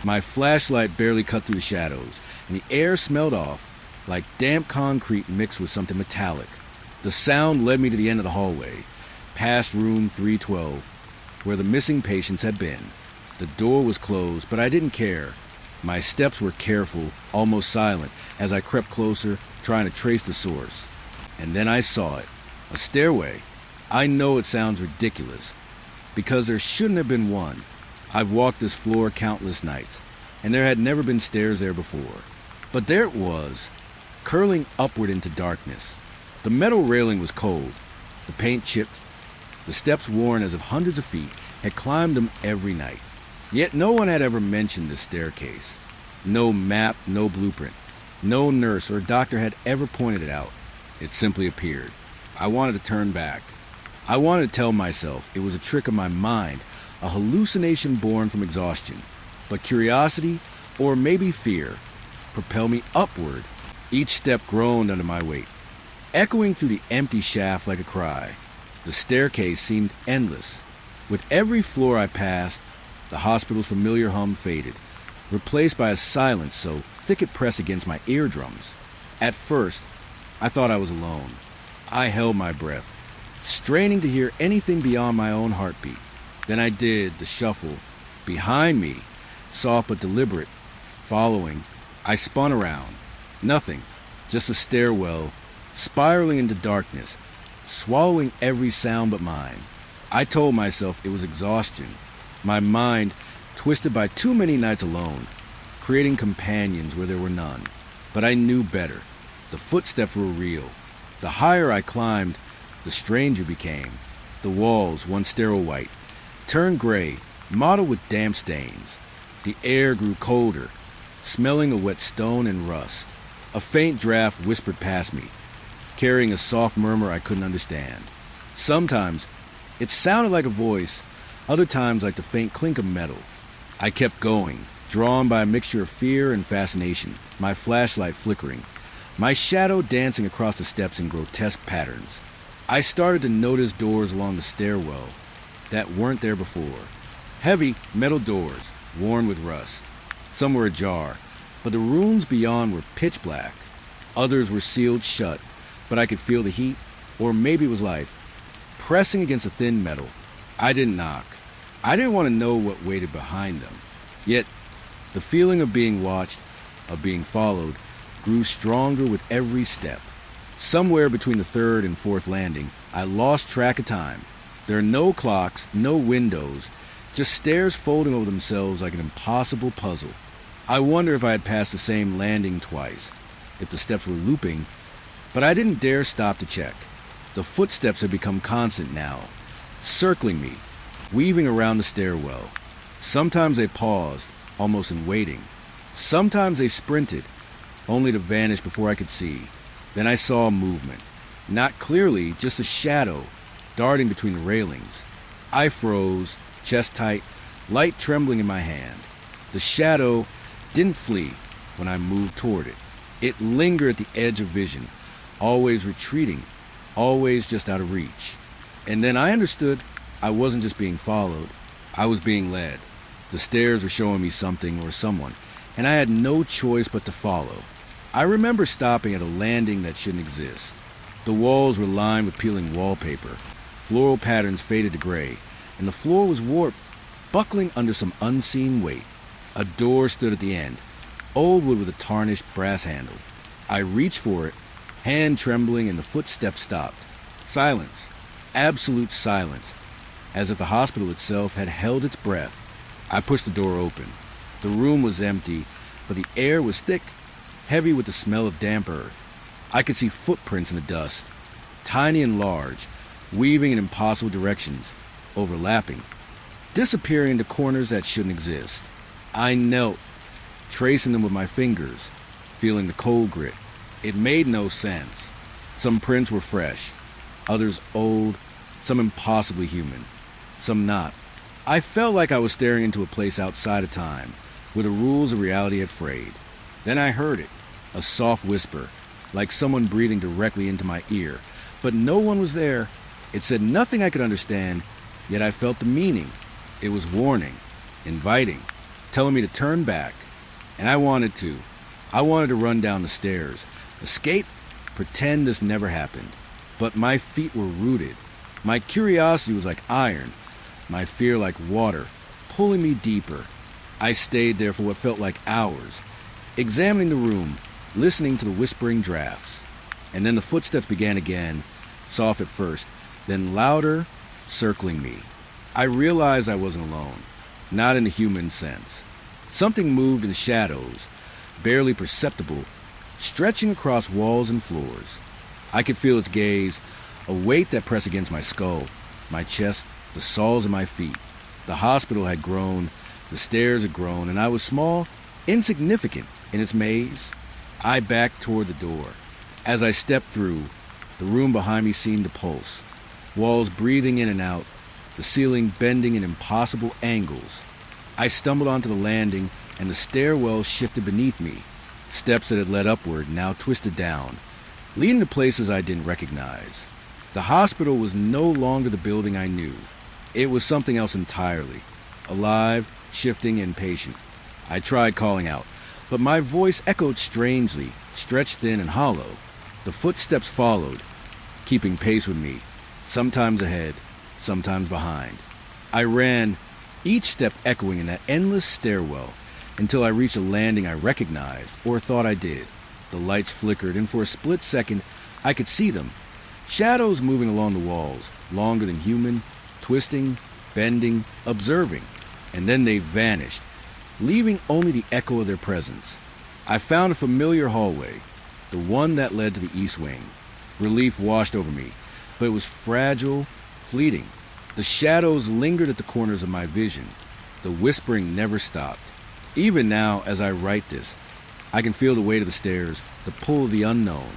S1: My flashlight barely cut through the shadows, and the air smelled off like damp concrete mixed with something metallic. The sound led me to the end of the hallway, past room 312, where the missing patients had been. The door was closed, but I didn't care. My steps were careful, almost silent, as I crept closer, trying to trace the source. And then I saw it. A stairway. I know it sounds ridiculous, because there shouldn't have been one. I've walked this floor countless nights, and there had never been stairs there before. But there it was, curling upward into darkness. The metal railing was cold, the paint chipped, the steps worn as if hundreds of feet had climbed them every night. Yet no one had ever mentioned this staircase. No map, no blueprint. No nurse or doctor had ever pointed it out. It simply appeared. I wanted to turn back. I wanted to tell myself it was a trick of my mind, a hallucination born from exhaustion. But curiosity, or maybe fear, propelled me upward. Each step groaned under my weight, echoing through the empty shaft like a cry. The staircase seemed endless. With every floor I passed, the hospital's familiar hum faded, replaced by a silence so thick it pressed against my eardrums. At first, I thought I was alone. I held my breath, straining to hear anything beyond my own heartbeat. Then I did, the shuffle. Behind me, soft but deliberate, following. I spun around. Nothing. Just a stairwell, spiraling into darkness, swallowing every sound but mine. I told myself it was exhaustion. My mind, twisted by too many nights alone, creating companions where there were none. But I knew better. The footsteps were real. The higher I climbed, the stranger became. The walls, once sterile white, turned gray, mottled with damp stains. The air grew colder, smelling of wet stone and rust. A faint draft whispered past me, carrying a soft murmur I couldn't understand. Sometimes it sounded like a voice, other times like the faint clink of metal. I kept going, drawn by a mixture of fear and fascination, my flashlight flickering, my shadow dancing across the steps in grotesque patterns. I started to notice doors along the stairwell that weren't there before. Heavy metal doors, worn with rust. Some were ajar, but the rooms beyond were pitch black. Others were sealed shut, but I could feel the heat, or maybe it was life, pressing against the thin metal. I didn't knock. I didn't want to know what waited behind them. Yet, the feeling of being watched, of being followed, grew stronger with every step. Somewhere between the third and fourth landing, I lost track of time. There are no clocks, no windows, just stairs folding over themselves like an impossible puzzle. I wonder if I had passed the same landing twice, if the steps were looping, but I didn't dare stop to check. The footsteps had become constant now, circling me, weaving around the stairwell. Sometimes they paused, almost in waiting. Sometimes they sprinted, only to vanish before I could see. Then I saw movement. Not clearly, just a shadow, darting between the railings. I froze, chest tight, light trembling in my hand. The shadow didn't flee when I moved toward it. It lingered at the edge of vision, always retreating, always just out of reach. And then I understood I wasn't just being followed, I was being led. The stairs were showing me something or someone, and I had no choice but to follow. I remember stopping at a landing that shouldn't exist. The walls were lined with peeling wallpaper, floral patterns faded to gray, and the floor was warped, buckling under some unseen weight. A door stood at the end, old wood with a tarnished brass handle. I reached for it, hand trembling, and the footsteps stopped. Silence, absolute silence, as if the hospital itself had held its breath. I pushed the door open. The room was empty, but the air was thick, heavy with the smell of damp earth. I could see footprints in the dust, tiny and large, weaving in impossible directions, overlapping, disappearing into corners that shouldn't exist. I knelt, tracing them with my fingers, feeling the cold grit. It made no sense. Some prints were fresh, others old, some impossibly human, some not. I felt like I was staring into a place outside of time, where the rules of reality had frayed. Then I heard it, a soft whisper, like someone breathing directly into my ear. But no one was there. It said nothing I could understand, yet I felt the meaning. It was warning, inviting, telling me to turn back. And I wanted to. I wanted to run down the stairs, escape, pretend this never happened. But my feet were rooted. My curiosity was like iron, my fear like water, pulling me deeper. I stayed there for what felt like hours, examining the room, listening to the whispering drafts. And then the footsteps began again, soft at first, then louder, circling me. I realized I wasn't alone, not in a human sense. Something moved in the shadows, barely perceptible, stretching across walls and floors. I could feel its gaze, a weight that pressed against my skull, my chest, the soles of my feet. The hospital had grown, the stairs had grown, and I was small, insignificant in its maze. I backed toward the door. As I stepped through, the room behind me seemed to pulse, walls breathing in and out, the ceiling bending in impossible angles. I stumbled onto the landing, and the stairwell shifted beneath me. Steps that had led upward now twisted down, leading to places I didn't recognize. The hospital was no longer the building I knew. It was something else entirely, alive, shifting, and patient. I tried calling out, but my voice echoed strangely, stretched thin and hollow. The footsteps followed, keeping pace with me, sometimes ahead, sometimes behind. I ran, each step echoing in that endless stairwell, until I reached a landing I recognized, or thought I did. The lights flickered, and for a split second, I could see them. Shadows moving along the walls, longer than human, twisting, bending, observing. And then they vanished, leaving only the echo of their presence. I found a familiar hallway, the one that led to the east wing. Relief washed over me, but it was fragile, fleeting. The shadows lingered at the corners of my vision. The whispering never stopped. Even now, as I write this, I can feel the weight of the stairs, the pull of the unknown.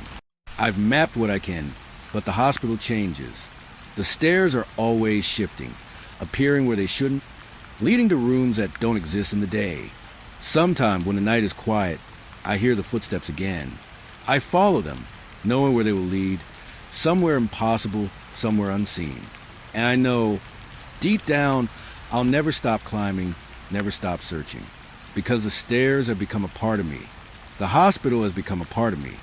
S1: I've mapped what I can, but the hospital changes. The stairs are always shifting, appearing where they shouldn't, leading to rooms that don't exist in the day. Sometime, when the night is quiet, I hear the footsteps again. I follow them, knowing where they will lead, somewhere impossible, somewhere unseen. And I know, deep down, I'll never stop climbing, never stop searching, because the stairs have become a part of me. The hospital has become a part of me,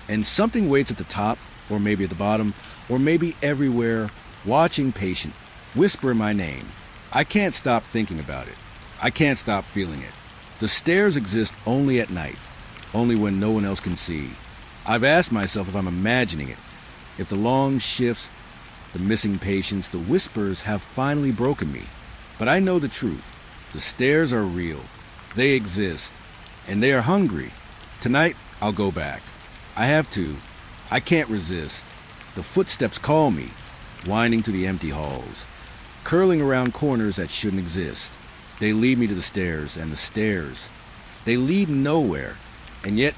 S1: and something waits at the top, or maybe at the bottom, or maybe everywhere, watching patient, whisper my name. I can't stop thinking about it. I can't stop feeling it. The stairs exist only at night, only when no one else can see. I've asked myself if I'm imagining it, if the long shifts, the missing patients, the whispers have finally broken me. But I know the truth. The stairs are real. They exist. And they are hungry. Tonight, I'll go back. I have to. I can't resist. The footsteps call me, winding to the empty halls, curling around corners that shouldn't exist. They lead me to the stairs, and the stairs, they lead nowhere. And yet,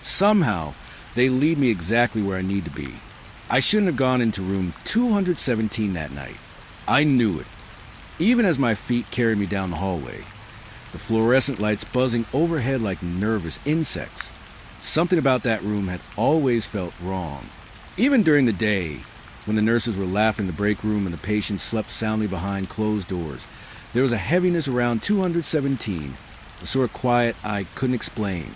S1: somehow, they lead me exactly where I need to be. I shouldn't have gone into room 217 that night. I knew it, even as my feet carried me down the hallway, the fluorescent lights buzzing overhead like nervous insects. Something about that room had always felt wrong. Even during the day, when the nurses were laughing in the break room and the patients slept soundly behind closed doors, there was a heaviness around 217, a sort of quiet I couldn't explain.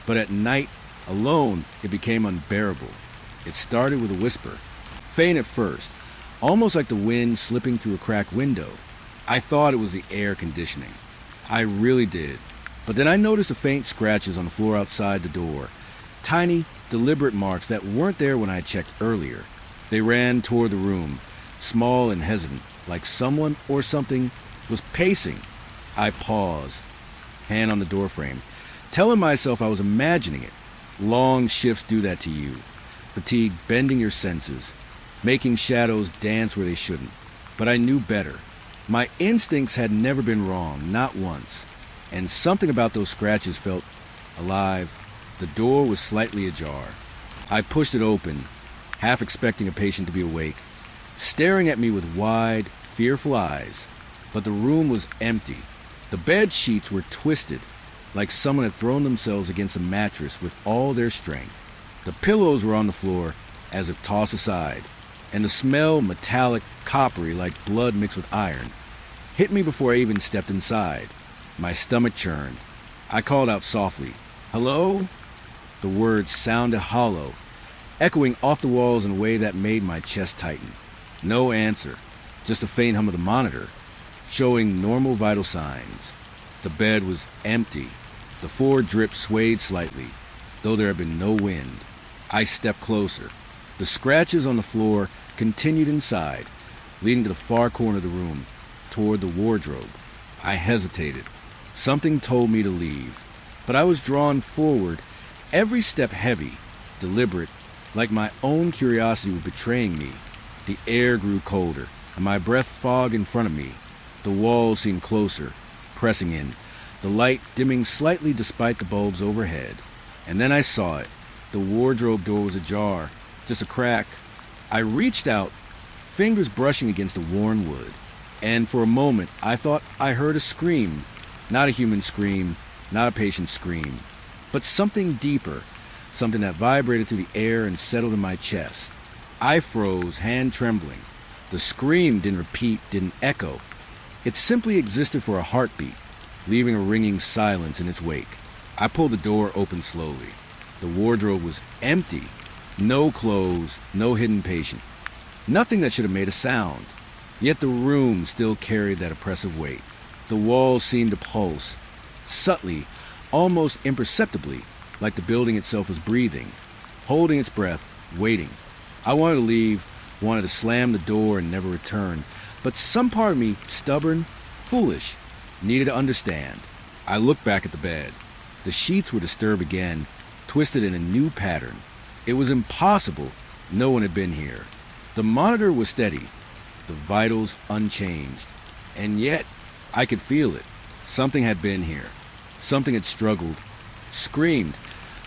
S1: But at night, alone, it became unbearable. It started with a whisper, faint at first, almost like the wind slipping through a cracked window. I thought it was the air conditioning. I really did. But then I noticed the faint scratches on the floor outside the door, tiny, deliberate marks that weren't there when I had checked earlier. They ran toward the room, small and hesitant, like someone or something was pacing. I paused, hand on the doorframe, telling myself I was imagining it. Long shifts do that to you. Fatigue bending your senses, making shadows dance where they shouldn't. But I knew better. My instincts had never been wrong, not once. And something about those scratches felt alive. The door was slightly ajar. I pushed it open, half expecting a patient to be awake, staring at me with wide, fearful eyes. But the room was empty. The bed sheets were twisted, like someone had thrown themselves against a mattress with all their strength. The pillows were on the floor, as if tossed aside, and the smell, metallic, coppery, like blood mixed with iron, hit me before I even stepped inside. My stomach churned. I called out softly, "Hello?" The words sounded hollow, echoing off the walls in a way that made my chest tighten. No answer, just a faint hum of the monitor, showing normal vital signs. The bed was empty. The floor drip swayed slightly, though there had been no wind. I stepped closer. The scratches on the floor continued inside, leading to the far corner of the room, toward the wardrobe. I hesitated. Something told me to leave, but I was drawn forward, every step heavy, deliberate, like my own curiosity was betraying me. The air grew colder, and my breath fogged in front of me. The walls seemed closer, pressing in, the light dimming slightly despite the bulbs overhead. And then I saw it. The wardrobe door was ajar, just a crack. I reached out, fingers brushing against the worn wood, and for a moment I thought I heard a scream. Not a human scream, not a patient's scream, but something deeper, something that vibrated through the air and settled in my chest. I froze, hand trembling. The scream didn't repeat, didn't echo. It simply existed for a heartbeat, leaving a ringing silence in its wake. I pulled the door open slowly. The wardrobe was empty. No clothes, no hidden patient. Nothing that should have made a sound. Yet the room still carried that oppressive weight. The walls seemed to pulse, subtly, almost imperceptibly, like the building itself was breathing, holding its breath, waiting. I wanted to leave, wanted to slam the door and never return, but some part of me, stubborn, foolish, needed to understand. I looked back at the bed. The sheets were disturbed again, twisted in a new pattern. It was impossible no one had been here. The monitor was steady, the vitals unchanged, and yet I could feel it. Something had been here. Something had struggled, screamed,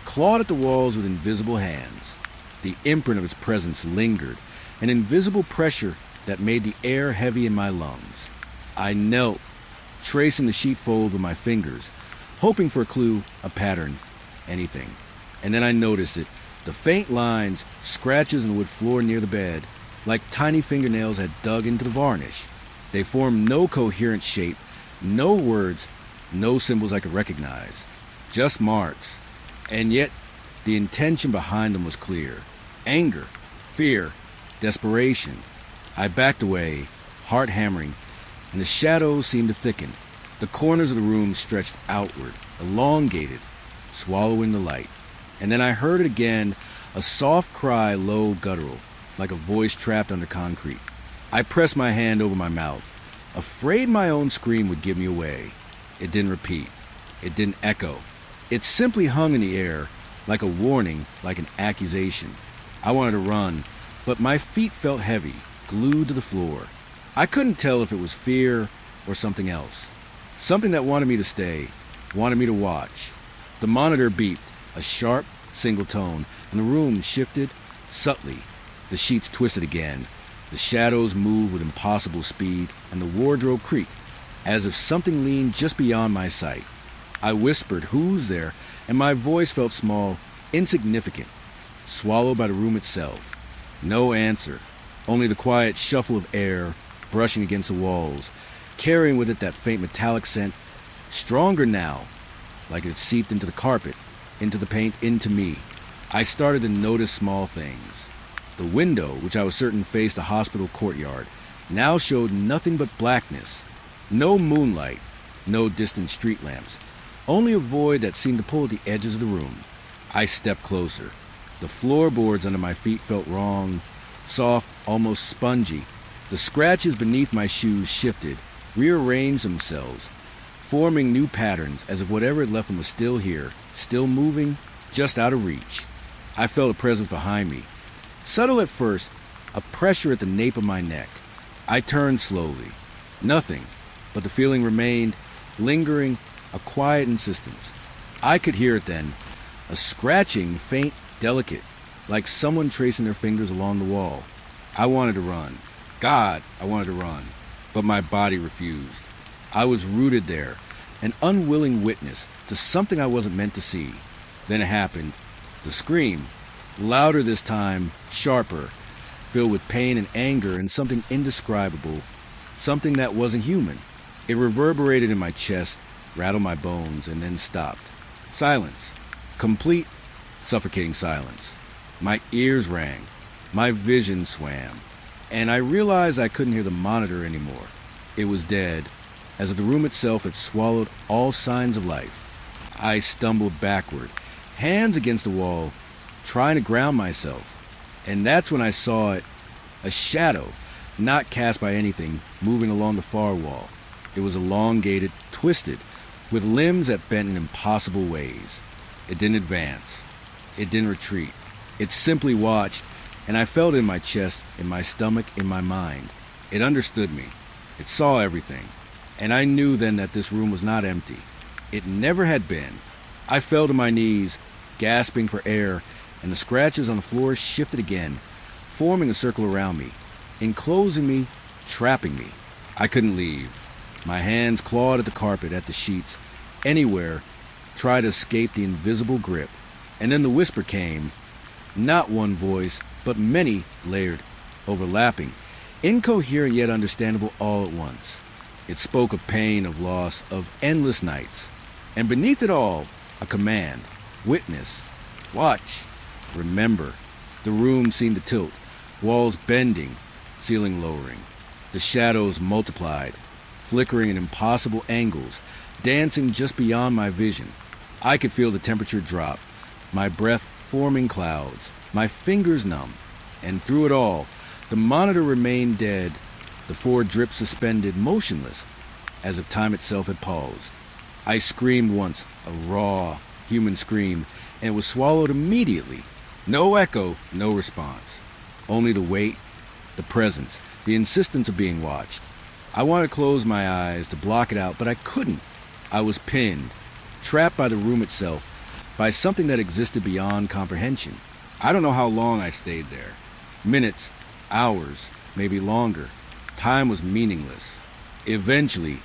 S1: clawed at the walls with invisible hands. The imprint of its presence lingered, an invisible pressure that made the air heavy in my lungs. I knelt, tracing the sheetfold with my fingers, hoping for a clue, a pattern, anything. And then I noticed it, the faint lines, scratches in the wood floor near the bed, like tiny fingernails had dug into the varnish. They formed no coherent shape, no words, no symbols I could recognize, just marks. And yet, the intention behind them was clear. Anger, fear, desperation. I backed away, heart hammering, and the shadows seemed to thicken. The corners of the room stretched outward, elongated, swallowing the light. And then I heard it again, a soft cry, low, guttural, like a voice trapped under concrete. I pressed my hand over my mouth, afraid my own scream would give me away. It didn't repeat. It didn't echo. It simply hung in the air, like a warning, like an accusation. I wanted to run, but my feet felt heavy, glued to the floor. I couldn't tell if it was fear or something else. Something that wanted me to stay, wanted me to watch. The monitor beeped, a sharp, single tone, and the room shifted subtly. The sheets twisted again. The shadows moved with impossible speed, and the wardrobe creaked, as if something leaned just beyond my sight. I whispered, "Who's there?" and my voice felt small, insignificant, swallowed by the room itself. No answer, only the quiet shuffle of air brushing against the walls, carrying with it that faint metallic scent, stronger now, like it had seeped into the carpet, into the paint, into me. I started to notice small things. The window, which I was certain faced the hospital courtyard, now showed nothing but blackness. No moonlight, no distant street lamps, only a void that seemed to pull at the edges of the room. I stepped closer. The floorboards under my feet felt wrong, soft, almost spongy. The scratches beneath my shoes shifted, rearranged themselves, forming new patterns as if whatever had left them was still here, still moving, just out of reach. I felt a presence behind me. Subtle at first, a pressure at the nape of my neck. I turned slowly. Nothing, but the feeling remained, lingering, a quiet insistence. I could hear it then, a scratching, faint, delicate, like someone tracing their fingers along the wall. I wanted to run. God, I wanted to run. But my body refused. I was rooted there, an unwilling witness to something I wasn't meant to see. Then it happened. The scream, louder this time, sharper, filled with pain and anger and something indescribable, something that wasn't human. It reverberated in my chest, rattled my bones, and then stopped. Silence. Complete, suffocating silence. My ears rang. My vision swam. And I realized I couldn't hear the monitor anymore. It was dead, as if the room itself had swallowed all signs of life. I stumbled backward, hands against the wall, trying to ground myself. And that's when I saw it, a shadow, not cast by anything, moving along the far wall. It was elongated, twisted, with limbs that bent in impossible ways. It didn't advance. It didn't retreat. It simply watched, and I felt it in my chest, in my stomach, in my mind. It understood me. It saw everything. And I knew then that this room was not empty. It never had been. I fell to my knees, gasping for air, and the scratches on the floor shifted again, forming a circle around me, enclosing me, trapping me. I couldn't leave. My hands clawed at the carpet, at the sheets, anywhere, tried to escape the invisible grip. And then the whisper came, not one voice, but many layered, overlapping, incoherent yet understandable all at once. It spoke of pain, of loss, of endless nights. And beneath it all, a command, witness, watch, remember. The room seemed to tilt, walls bending, ceiling lowering. The shadows multiplied, flickering in impossible angles, dancing just beyond my vision. I could feel the temperature drop, my breath forming clouds, my fingers numb. And through it all, the monitor remained dead, the 4 drips suspended, motionless, as if time itself had paused. I screamed once, a raw, human scream, and it was swallowed immediately. No echo, no response. Only the weight, the presence, the insistence of being watched. I wanted to close my eyes, to block it out, but I couldn't. I was pinned, trapped by the room itself, by something that existed beyond comprehension. I don't know how long I stayed there. Minutes, hours, maybe longer. Time was meaningless. Eventually,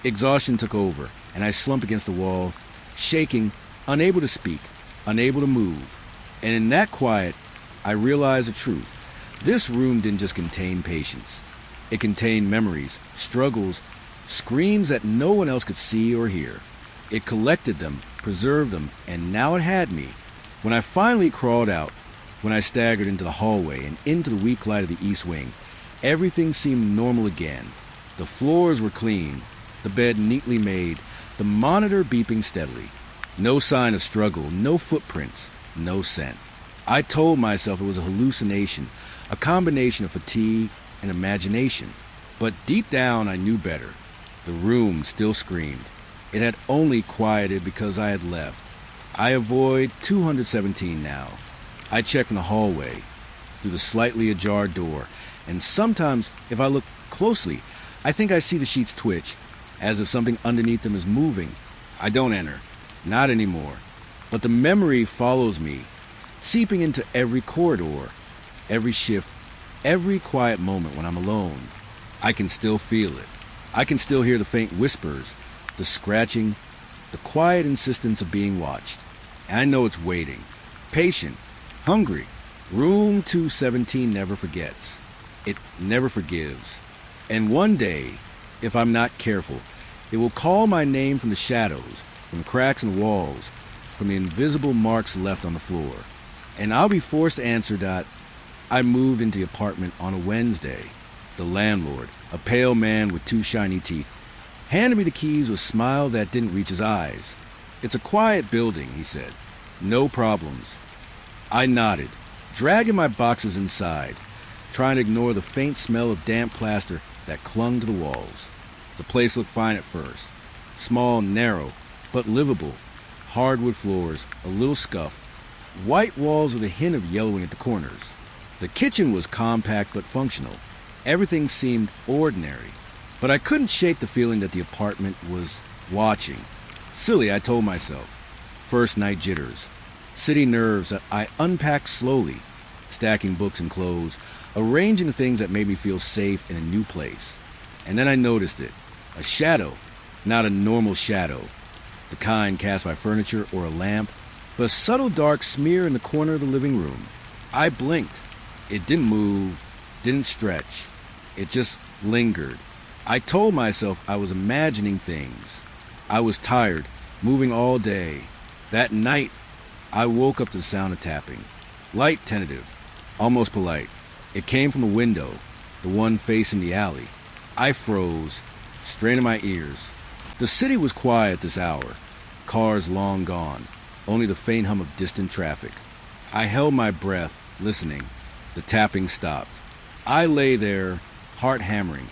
S1: exhaustion took over, and I slumped against the wall, shaking, unable to speak, unable to move. And in that quiet, I realized the truth. This room didn't just contain patients. It contained memories, struggles, screams that no one else could see or hear. It collected them, preserved them, and now it had me. When I finally crawled out, when I staggered into the hallway and into the weak light of the east wing, everything seemed normal again. The floors were clean, the bed neatly made, the monitor beeping steadily. No sign of struggle, no footprints, no scent. I told myself it was a hallucination, a combination of fatigue and imagination. But deep down I knew better. The room still screamed. It had only quieted because I had left. I avoid 217 now. I check from the hallway, through the slightly ajar door, and sometimes, if I look closely, I think I see the sheets twitch, as if something underneath them is moving. I don't enter. Not anymore. But the memory follows me, seeping into every corridor, every shift, every quiet moment when I'm alone. I can still feel it. I can still hear the faint whispers, the scratching, the quiet insistence of being watched. And I know it's waiting, patient, hungry. Room 217 never forgets. It never forgives. And one day, if I'm not careful, it will call my name from the shadows, from cracks in the walls, from the invisible marks left on the floor. And I'll be forced to answer that I moved into the apartment on a Wednesday. The landlord, a pale man with 2 shiny teeth, handed me the keys with a smile that didn't reach his eyes. "It's a quiet building," he said. "No problems." I nodded, dragging my boxes inside, trying to ignore the faint smell of damp plaster that clung to the walls. The place looked fine at first. Small, narrow, but livable. Hardwood floors, a little scuff, white walls with a hint of yellowing at the corners. The kitchen was compact but functional. Everything seemed ordinary, but I couldn't shake the feeling that the apartment was watching. Silly, I told myself. First night jitters. City nerves that I unpacked slowly, stacking books and clothes, arranging the things that made me feel safe in a new place. And then I noticed it. A shadow. Not a normal shadow, the kind cast by furniture or a lamp, but a subtle dark smear in the corner of the living room. I blinked. It didn't move, didn't stretch. It just lingered. I told myself I was imagining things. I was tired, moving all day. That night, I woke up to the sound of tapping. Light, tentative, almost polite. It came from the window, the one facing the alley. I froze, straining my ears. The city was quiet at this hour. Cars long gone, only the faint hum of distant traffic. I held my breath, listening. The tapping stopped. I lay there, heart hammering,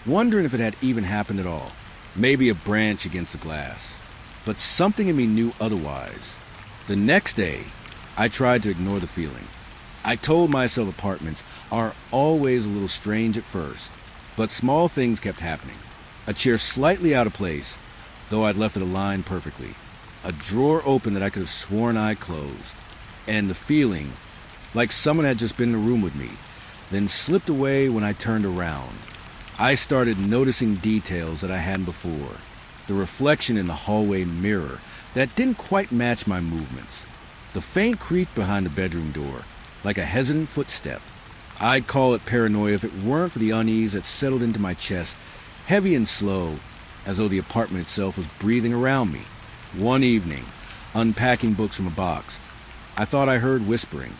S1: wondering if it had even happened at all. Maybe a branch against the glass. But something in me knew otherwise. The next day, I tried to ignore the feeling. I told myself apartments are always a little strange at first, but small things kept happening. A chair slightly out of place, though I'd left it aligned perfectly. A drawer open that I could have sworn I closed. And the feeling, like someone had just been in the room with me, then slipped away when I turned around. I started noticing details that I hadn't before. The reflection in the hallway mirror that didn't quite match my movements. The faint creak behind the bedroom door, like a hesitant footstep. I'd call it paranoia if it weren't for the unease that settled into my chest, heavy and slow, as though the apartment itself was breathing around me. One evening, unpacking books from a box, I thought I heard whispering.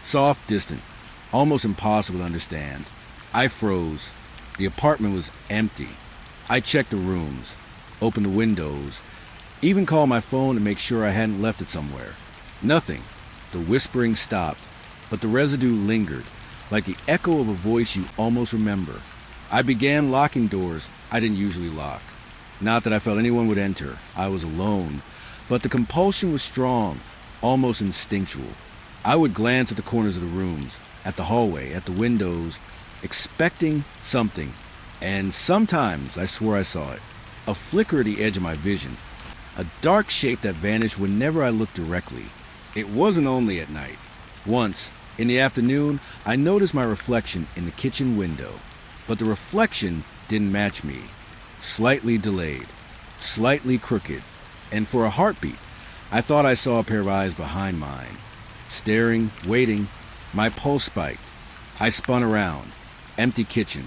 S1: Soft, distant, almost impossible to understand. I froze. The apartment was empty. I checked the rooms, opened the windows, Even called my phone to make sure I hadn't left it somewhere. Nothing. The whispering stopped, but the residue lingered, like the echo of a voice you almost remember. I began locking doors I didn't usually lock. Not that I felt anyone would enter. I was alone. But the compulsion was strong, almost instinctual. I would glance at the corners of the rooms, at the hallway, at the windows, expecting something. And sometimes I swore I saw it. A flicker at the edge of my vision. A dark shape that vanished whenever I looked directly. It wasn't only at night. Once, in the afternoon, I noticed my reflection in the kitchen window. But the reflection didn't match me. Slightly delayed, slightly crooked, and for a heartbeat, I thought I saw a pair of eyes behind mine. Staring, waiting, my pulse spiked. I spun around. Empty kitchen.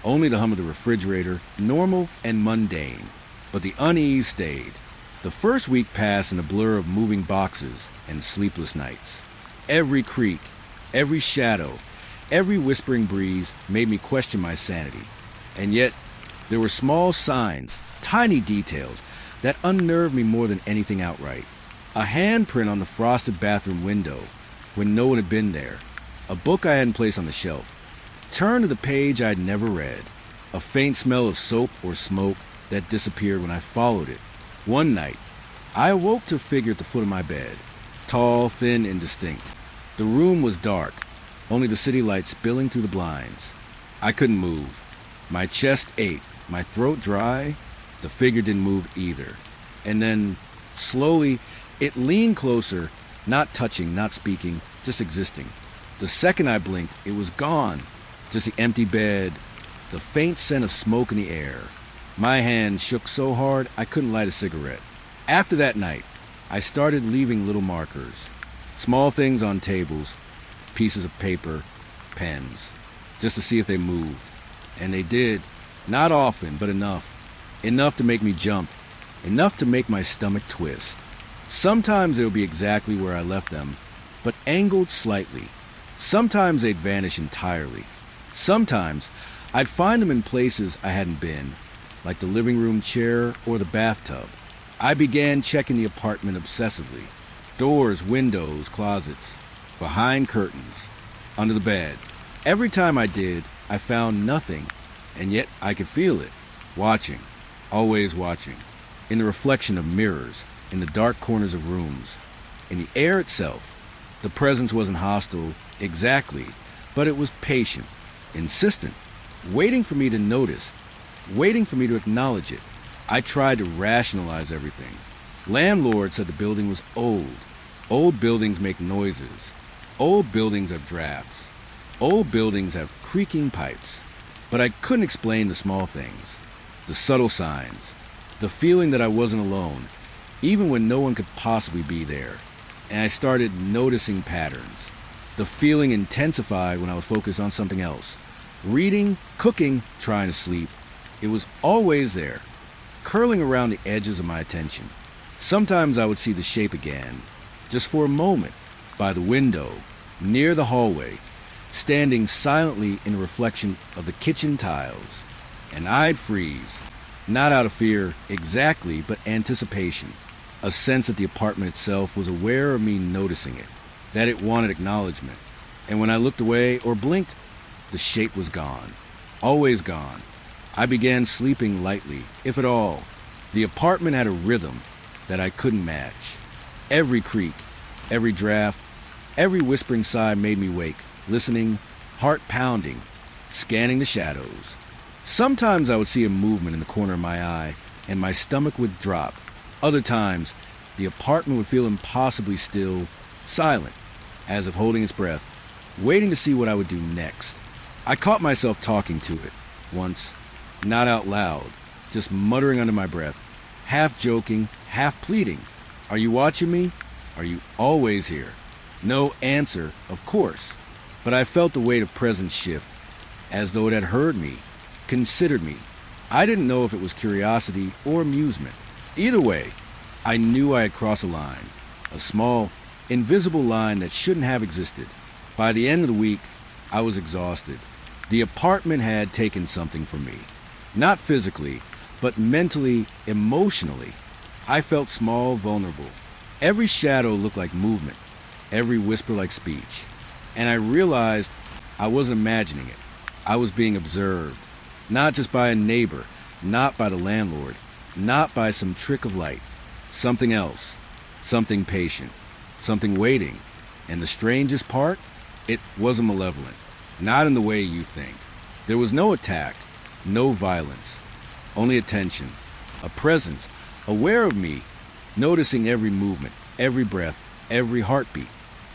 S1: Only the hum of the refrigerator, normal and mundane. But the unease stayed. The first week passed in a blur of moving boxes and sleepless nights. Every creak, every shadow, every whispering breeze made me question my sanity. And yet, there were small signs, tiny details, that unnerved me more than anything outright. A handprint on the frosted bathroom window when no one had been there. A book I hadn't placed on the shelf. Turned to the page I'd never read. A faint smell of soap or smoke that disappeared when I followed it. One night, I awoke to a figure at the foot of my bed. Tall, thin, indistinct. The room was dark, only the city light spilling through the blinds. I couldn't move. My chest ached, my throat dry. The figure didn't move either. And then, slowly, it leaned closer, not touching, not speaking, just existing. The second I blinked, it was gone. Just the empty bed, the faint scent of smoke in the air. My hand shook so hard I couldn't light a cigarette. After that night, I started leaving little markers. Small things on tables, pieces of paper, pens, just to see if they moved. And they did. Not often, but enough. Enough to make me jump. Enough to make my stomach twist. Sometimes they would be exactly where I left them, but angled slightly. Sometimes they'd vanish entirely. Sometimes I'd find them in places I hadn't been, like the living room chair or the bathtub. I began checking the apartment obsessively. Doors, windows, closets, behind curtains, under the bed. Every time I did, I found nothing, and yet I could feel it. Watching, always watching. In the reflection of mirrors, in the dark corners of rooms, in the air itself. The presence wasn't hostile, exactly, but it was patient, insistent, waiting for me to notice, waiting for me to acknowledge it. I tried to rationalize everything. Landlord said the building was old. Old buildings make noises. Old buildings have drafts. Old buildings have creaking pipes. But I couldn't explain the small things, the subtle signs, the feeling that I wasn't alone, even when no one could possibly be there. And I started noticing patterns. The feeling intensified when I was focused on something else. Reading, cooking, trying to sleep. It was always there, curling around the edges of my attention. Sometimes I would see the shape again, just for a moment, by the window, near the hallway, standing silently in the reflection of the kitchen tiles. And I'd freeze, not out of fear exactly, but anticipation. A sense that the apartment itself was aware of me noticing it, that it wanted acknowledgement. And when I looked away or blinked, the shape was gone, always gone. I began sleeping lightly, if at all. The apartment had a rhythm that I couldn't match. Every creak, every draft, every whispering sigh made me wake, listening, heart pounding, scanning the shadows. Sometimes I would see a movement in the corner of my eye, and my stomach would drop. Other times, the apartment would feel impossibly still, silent, as if holding its breath, waiting to see what I would do next. I caught myself talking to it, once, not out loud, just muttering under my breath, half joking, half pleading. Are you watching me? Are you always here? No answer, of course, but I felt the weight of presence shift, as though it had heard me, considered me. I didn't know if it was curiosity or amusement. Either way, I knew I had crossed a line, a small, invisible line that shouldn't have existed. By the end of the week, I was exhausted. The apartment had taken something from me. Not physically, but mentally, emotionally. I felt small, vulnerable. Every shadow looked like movement, every whisper like speech. And I realized I wasn't imagining it. I was being observed, not just by a neighbor, not by the landlord, not by some trick of light. Something else, something patient, something waiting. And the strangest part, it wasn't malevolent, not in the way you think. There was no attack, no violence, only attention, a presence, aware of me, noticing every movement, every breath, every heartbeat.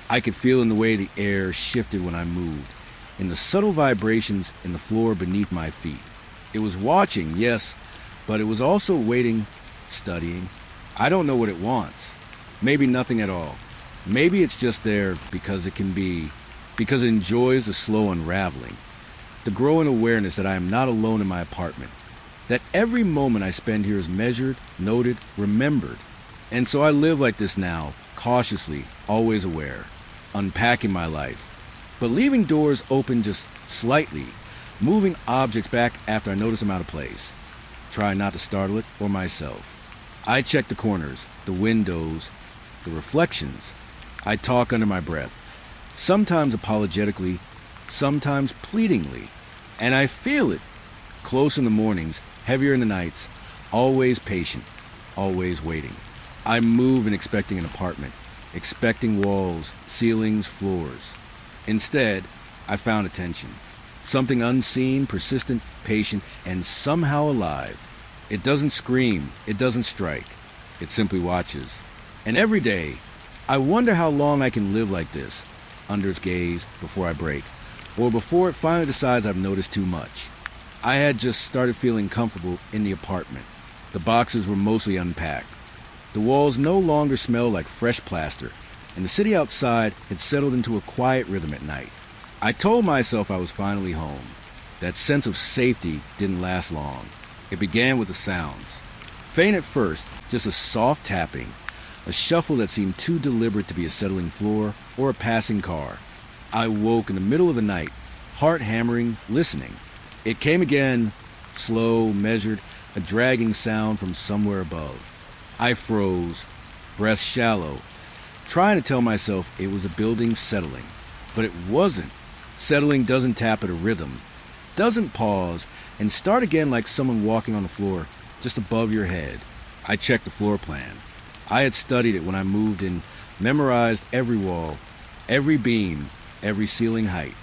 S1: I could feel in the way the air shifted when I moved, in the subtle vibrations in the floor beneath my feet. It was watching, yes, but it was also waiting, studying. I don't know what it wants. Maybe nothing at all. Maybe it's just there because it enjoys the slow unraveling, the growing awareness that I am not alone in my apartment, that every moment I spend here is measured, noted, remembered. And so I live like this now, cautiously, always aware, unpacking my life, but leaving doors open just slightly, moving objects back after I notice them out of place, trying not to startle it or myself. I check the corners, the windows, the reflections. I talk under my breath, sometimes apologetically, sometimes pleadingly, and I feel it, close in the mornings, heavier in the nights, always patient, always waiting. I move in expecting an apartment, expecting walls, ceilings, floors. Instead, I found attention. Something unseen, persistent, patient, and somehow alive. It doesn't scream, it doesn't strike. It simply watches. And every day, I wonder how long I can live like this, under its gaze, before I break, or before it finally decides I've noticed too much. I had just started feeling comfortable in the apartment. The boxes were mostly unpacked. The walls no longer smelled like fresh plaster, and the city outside had settled into a quiet rhythm at night. I told myself I was finally home. That sense of safety didn't last long. It began with the sounds. Faint at first, just a soft tapping, a shuffle that seemed too deliberate to be a settling floor or a passing car. I woke in the middle of the night, heart hammering, listening. It came again, slow, measured, a dragging sound from somewhere above. I froze, breath shallow, trying to tell myself it was a building settling. But it wasn't. Settling doesn't tap at a rhythm, doesn't pause, and start again like someone walking on the floor just above your head. I checked the floor plan. I had studied it when I moved in, memorized every wall, every beam, every ceiling height.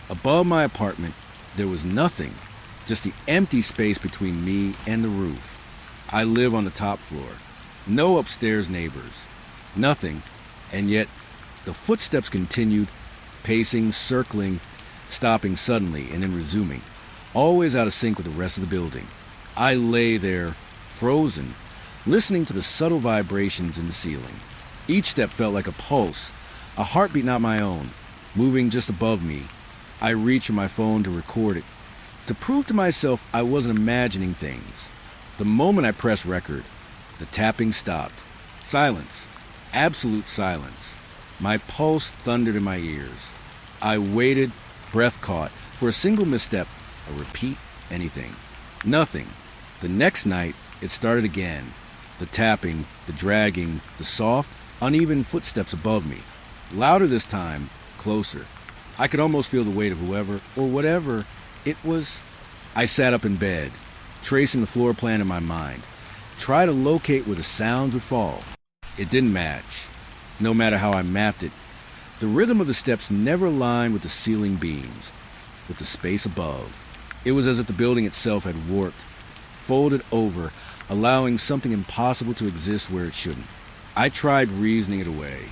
S1: Above my apartment, there was nothing, just the empty space between me and the roof. I live on the top floor. No upstairs neighbors. Nothing, and yet the footsteps continued, pacing, circling, stopping suddenly and then resuming, always out of sync with the rest of the building. I lay there, frozen, listening to the subtle vibrations in the ceiling. Each step felt like a pulse, a heartbeat not my own, moving just above me. I reached for my phone to record it, to prove to myself I wasn't imagining things. The moment I pressed record, the tapping stopped. Silence. Absolute silence. My pulse thundered in my ears. I waited, breath caught, for a single misstep, a repeat, anything. Nothing. The next night, it started again. The tapping, the dragging, the soft, uneven footsteps above me. Louder this time, closer. I could almost feel the weight of whoever, or whatever it was. I sat up in bed, tracing the floor plan in my mind. Try to locate where the sounds would fall. It didn't match. No matter how I mapped it, the rhythm of the steps never aligned with the ceiling beams, with the space above. It was as if the building itself had warped, folded over, allowing something impossible to exist where it shouldn't. I tried reasoning it away.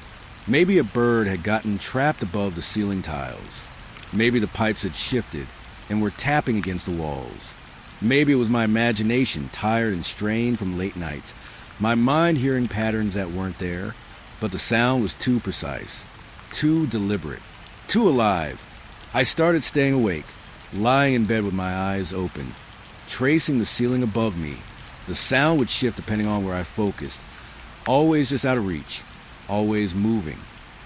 S1: Maybe a bird had gotten trapped above the ceiling tiles. Maybe the pipes had shifted and were tapping against the walls. Maybe it was my imagination, tired and strained from late nights, my mind hearing patterns that weren't there, but the sound was too precise, too deliberate, too alive. I started staying awake, lying in bed with my eyes open, tracing the ceiling above me. The sound would shift depending on where I focused, always just out of reach, always moving.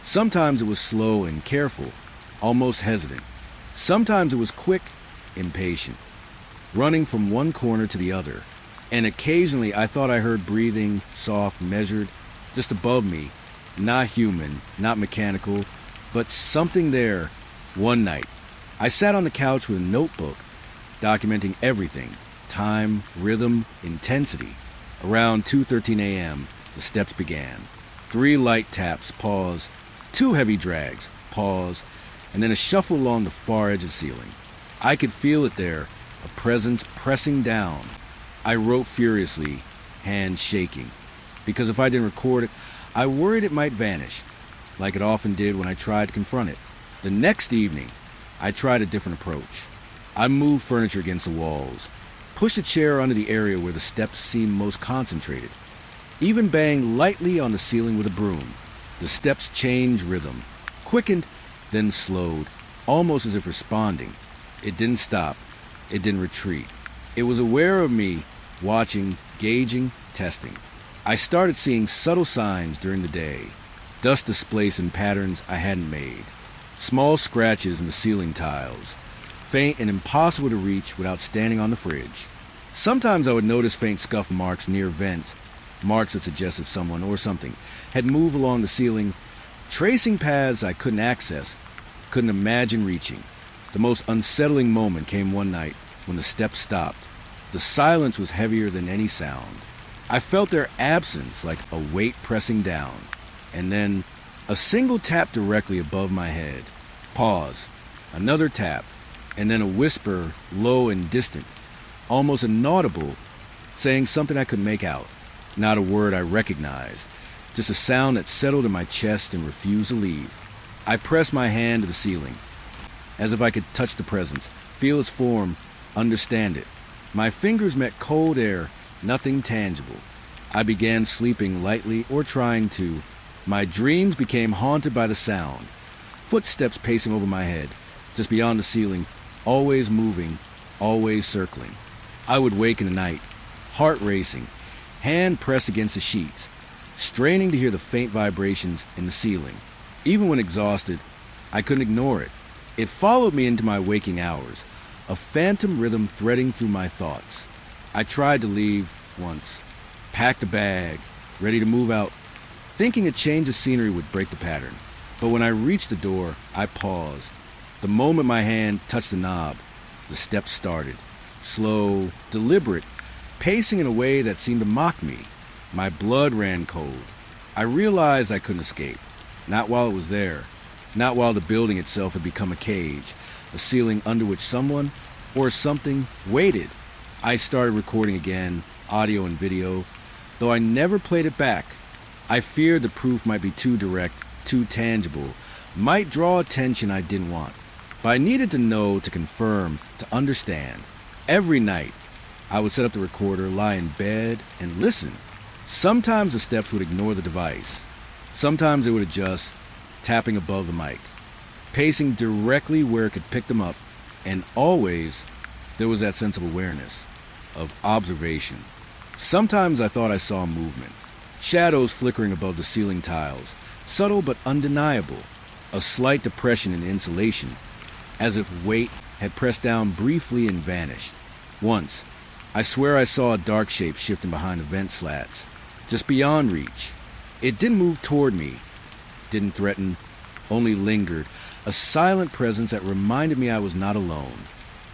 S1: Sometimes it was slow and careful, almost hesitant. Sometimes it was quick, impatient, running from one corner to the other, And occasionally I thought I heard breathing, soft, measured, just above me. Not human, not mechanical, but something there. One night, I sat on the couch with a notebook, documenting everything: time, rhythm, intensity. Around 2:13 a.m., the steps began. 3 light taps, pause. 2 heavy drags, pause. And then a shuffle along the far edge of the ceiling. I could feel it there, a presence pressing down. I wrote furiously, hands shaking, because if I didn't record it, I worried it might vanish, like it often did when I tried to confront it. The next evening, I tried a different approach. I moved furniture against the walls, pushed a chair under the area where the steps seemed most concentrated, even banged lightly on the ceiling with a broom. The steps changed rhythm, quickened, then slowed, almost as if responding. It didn't stop. It didn't retreat. It was aware of me, watching, gauging, testing. I started seeing subtle signs during the day, dust displacing patterns I hadn't made, small scratches in the ceiling tiles, faint and impossible to reach without standing on the fridge. Sometimes I would notice faint scuff marks near vents, marks that suggested someone or something had moved along the ceiling, tracing paths I couldn't access, couldn't imagine reaching. The most unsettling moment came one night when the steps stopped. The silence was heavier than any sound. I felt their absence like a weight pressing down. And then a single tap directly above my head. Pause. Another tap. And then a whisper, low and distant, almost inaudible, saying something I couldn't make out. Not a word I recognized. Just a sound that settled in my chest and refused to leave. I pressed my hand to the ceiling, as if I could touch the presence, feel its form, understand it. My fingers met cold air, nothing tangible. I began sleeping lightly or trying to. My dreams became haunted by the sound. Footsteps pacing over my head, just beyond the ceiling, always moving, always circling. I would wake in the night, heart racing, hand pressed against the sheets, straining to hear the faint vibrations in the ceiling. Even when exhausted, I couldn't ignore it. It followed me into my waking hours, a phantom rhythm threading through my thoughts. I tried to leave once, packed a bag, ready to move out, thinking a change of scenery would break the pattern. But when I reached the door, I paused. The moment my hand touched the knob, the steps started. Slow, deliberate, pacing in a way that seemed to mock me. My blood ran cold. I realized I couldn't escape. Not while it was there. Not while the building itself had become a cage, a ceiling under which someone or something waited. I started recording again, audio and video, though I never played it back. I feared the proof might be too direct, too tangible, might draw attention I didn't want. But I needed to know, to confirm, to understand. Every night, I would set up the recorder, lie in bed, and listen. Sometimes the steps would ignore the device. Sometimes they would adjust, tapping above the mic, pacing directly where it could pick them up, and always there was that sense of awareness, of observation. Sometimes I thought I saw movement, shadows flickering above the ceiling tiles, subtle but undeniable, a slight depression in insulation, as if weight had pressed down briefly and vanished. Once, I swear I saw a dark shape shifting behind the vent slats, just beyond reach. It didn't move toward me, didn't threaten, only lingered, a silent presence that reminded me I was not alone.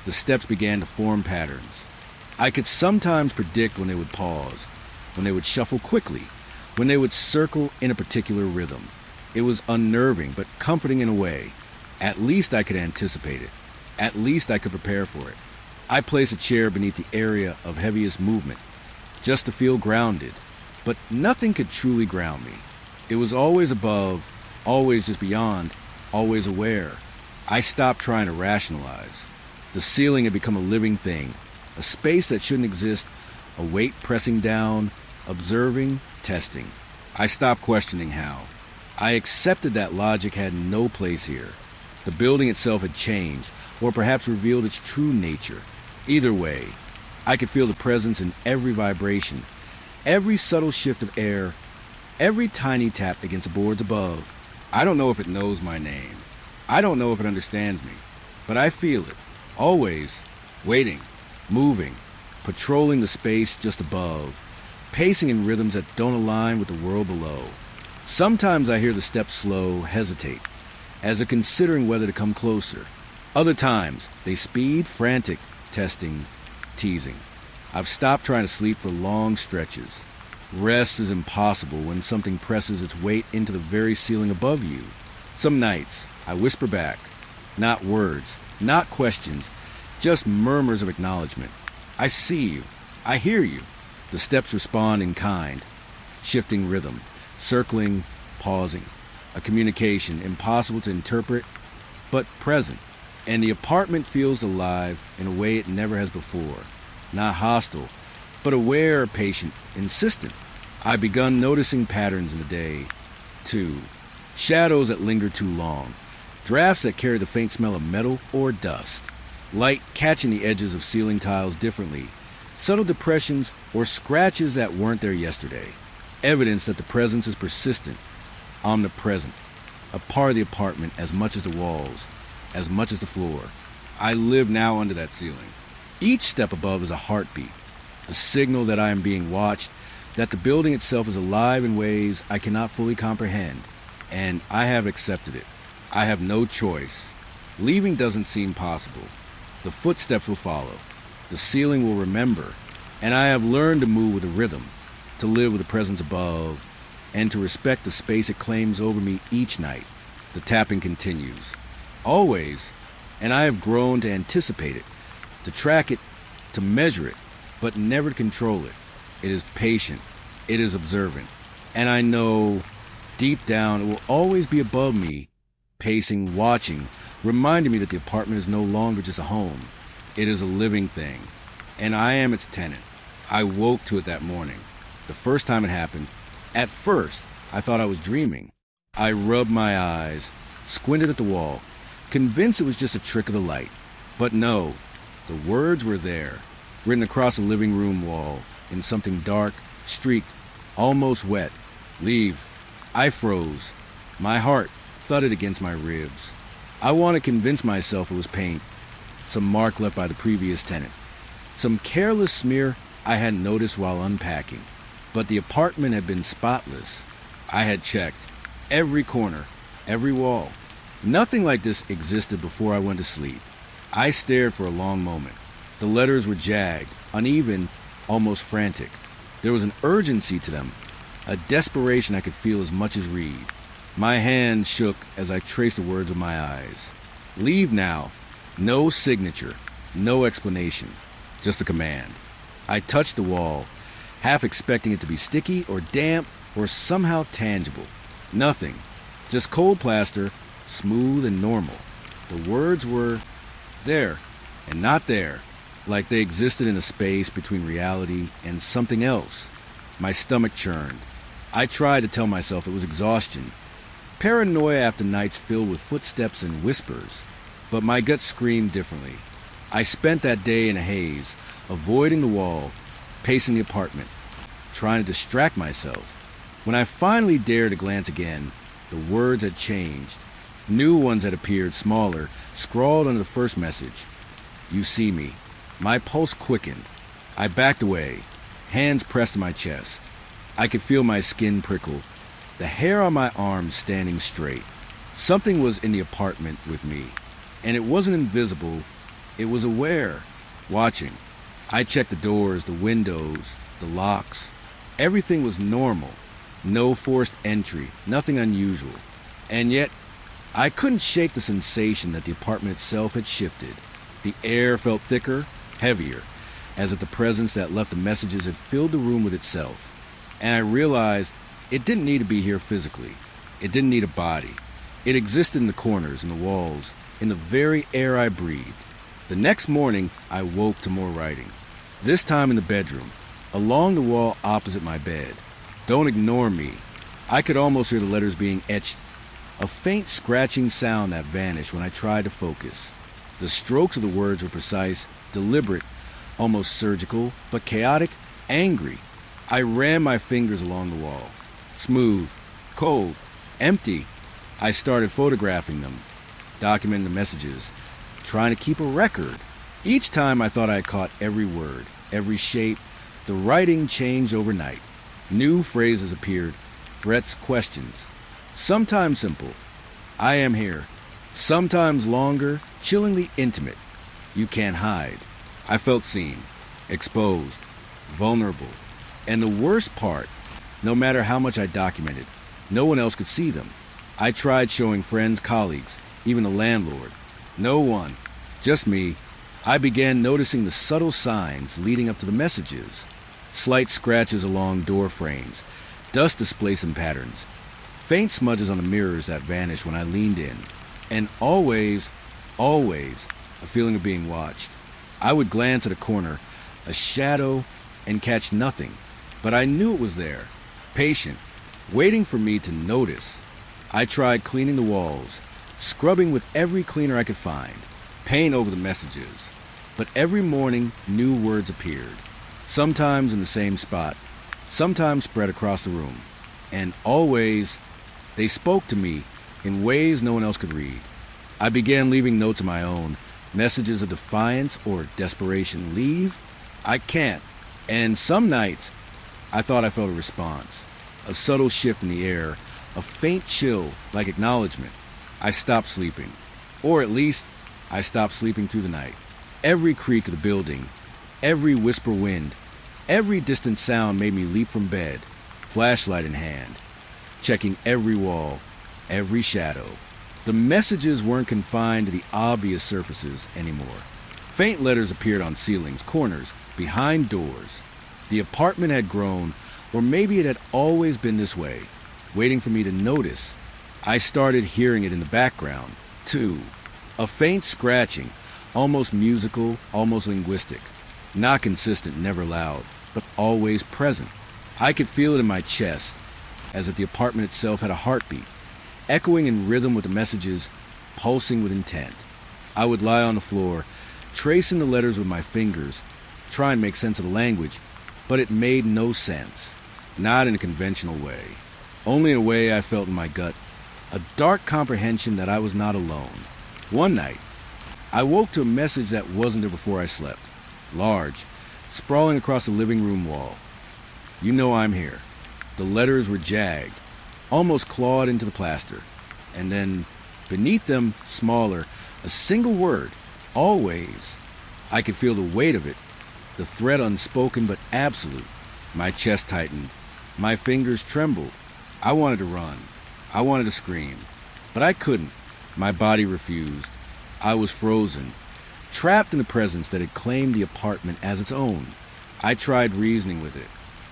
S1: The steps began to form patterns. I could sometimes predict when they would pause, when they would shuffle quickly, when they would circle in a particular rhythm. It was unnerving, but comforting in a way. At least I could anticipate it. At least I could prepare for it. I placed a chair beneath the area of heaviest movement, just to feel grounded. But nothing could truly ground me. It was always above, always just beyond, always aware. I stopped trying to rationalize. The ceiling had become a living thing, a space that shouldn't exist, a weight pressing down, observing, testing. I stopped questioning how. I accepted that logic had no place here. The building itself had changed, or perhaps revealed its true nature. Either way, I could feel the presence in every vibration, every subtle shift of air, every tiny tap against the boards above. I don't know if it knows my name. I don't know if it understands me. But I feel it, always, waiting, moving, patrolling the space just above, pacing in rhythms that don't align with the world below. Sometimes I hear the steps slow, hesitate, as if considering whether to come closer. Other times, they speed, frantic, testing, teasing. I've stopped trying to sleep for long stretches. Rest is impossible when something presses its weight into the very ceiling above you. Some nights, I whisper back, not words, not questions, just murmurs of acknowledgement. I see you. I hear you. The steps respond in kind, shifting rhythm, circling, pausing. A communication impossible to interpret, but present. And the apartment feels alive in a way it never has before. Not hostile, but aware, patient, insistent. I've begun noticing patterns in the day, too. Shadows that linger too long. Drafts that carry the faint smell of metal or dust. Light catching the edges of ceiling tiles differently. Subtle depressions or scratches that weren't there yesterday. Evidence that the presence is persistent, omnipresent. A part of the apartment as much as the walls, as much as the floor. I live now under that ceiling. Each step above is a heartbeat, a signal that I am being watched, that the building itself is alive in ways I cannot fully comprehend, and I have accepted it. I have no choice. Leaving doesn't seem possible. The footsteps will follow. The ceiling will remember, and I have learned to move with a rhythm, to live with the presence above, and to respect the space it claims over me each night. The tapping continues. Always, and I have grown to anticipate it, to track it, to measure it, but never to control it. It is patient, it is observant, and I know deep down it will always be above me, pacing, watching, reminding me that the apartment is no longer just a home. It is a living thing, and I am its tenant. I woke to it that morning. The first time it happened, at first, I thought I was dreaming. I rubbed my eyes, squinted at the wall, convinced it was just a trick of the light. But no, the words were there, written across the living room wall, in something dark, streaked, almost wet. Leave. I froze. My heart thudded against my ribs. I wanted to convince myself it was paint, some mark left by the previous tenant, some careless smear I hadn't noticed while unpacking. But the apartment had been spotless. I had checked every corner, every wall. Nothing like this existed before I went to sleep. I stared for a long moment. The letters were jagged, uneven, almost frantic. There was an urgency to them, a desperation I could feel as much as read. My hand shook as I traced the words with my eyes. Leave now. No signature, no explanation, just a command. I touched the wall, half expecting it to be sticky or damp or somehow tangible. Nothing, just cold plaster, smooth and normal. The words were there and not there, like they existed in a space between reality and something else. My stomach churned. I tried to tell myself it was exhaustion, paranoia after nights filled with footsteps and whispers, but my gut screamed differently. I spent that day in a haze, avoiding the wall, pacing the apartment, trying to distract myself. When I finally dared to glance again, the words had changed. New ones had appeared, smaller, scrawled under the first message. You see me. My pulse quickened. I backed away, hands pressed to my chest. I could feel my skin prickle, the hair on my arms standing straight. Something was in the apartment with me, and it wasn't invisible. It was aware, watching. I checked the doors, the windows, the locks. Everything was normal. No forced entry, nothing unusual. And yet, I couldn't shake the sensation that the apartment itself had shifted. The air felt thicker, heavier, as if the presence that left the messages had filled the room with itself. And I realized it didn't need to be here physically. It didn't need a body. It existed in the corners, in the walls, in the very air I breathed. The next morning, I woke to more writing. This time in the bedroom, along the wall opposite my bed. Don't ignore me. I could almost hear the letters being etched. A faint scratching sound that vanished when I tried to focus. The strokes of the words were precise, deliberate, almost surgical, but chaotic, angry. I ran my fingers along the wall. Smooth, cold, empty. I started photographing them, documenting the messages, trying to keep a record. Each time I thought I had caught every word, every shape. The writing changed overnight. New phrases appeared, threats, questions. Sometimes simple, I am here. Sometimes longer, chillingly intimate. You can't hide. I felt seen, exposed, vulnerable. And the worst part, no matter how much I documented, no one else could see them. I tried showing friends, colleagues, even the landlord. No one, just me. I began noticing the subtle signs leading up to the messages. Slight scratches along door frames, dust displacement patterns, faint smudges on the mirrors that vanished when I leaned in, and always, a feeling of being watched. I would glance at a corner, a shadow, and catch nothing, but I knew it was there, patient, waiting for me to notice. I tried cleaning the walls, scrubbing with every cleaner I could find, paint over the messages, but every morning new words appeared. Sometimes in the same spot, sometimes spread across the room, and always they spoke to me in ways no one else could read. I began leaving notes of my own, messages of defiance or desperation. Leave? I can't. And some nights, I thought I felt a response, a subtle shift in the air, a faint chill like acknowledgement. I stopped sleeping, or at least I stopped sleeping through the night. Every creak of the building, every whisper wind, every distant sound made me leap from bed, flashlight in hand, checking every wall, every shadow. The messages weren't confined to the obvious surfaces anymore. Faint letters appeared on ceilings, corners, behind doors. The apartment had grown, or maybe it had always been this way, waiting for me to notice. I started hearing it in the background, too. A faint scratching, almost musical, almost linguistic. Not consistent, never loud, but always present. I could feel it in my chest, as if the apartment itself had a heartbeat, echoing in rhythm with the messages, pulsing with intent. I would lie on the floor, tracing the letters with my fingers, try and make sense of the language, but it made no sense. Not in a conventional way. Only in a way I felt in my gut. A dark comprehension that I was not alone. One night, I woke to a message that wasn't there before I slept. Large, sprawling across the living room wall. You know I'm here. The letters were jagged, almost clawed into the plaster. And then, beneath them, smaller, a single word, always. I could feel the weight of it, the threat unspoken but absolute. My chest tightened. My fingers trembled. I wanted to run. I wanted to scream. But I couldn't. My body refused. I was frozen, trapped in the presence that had claimed the apartment as its own. I tried reasoning with it.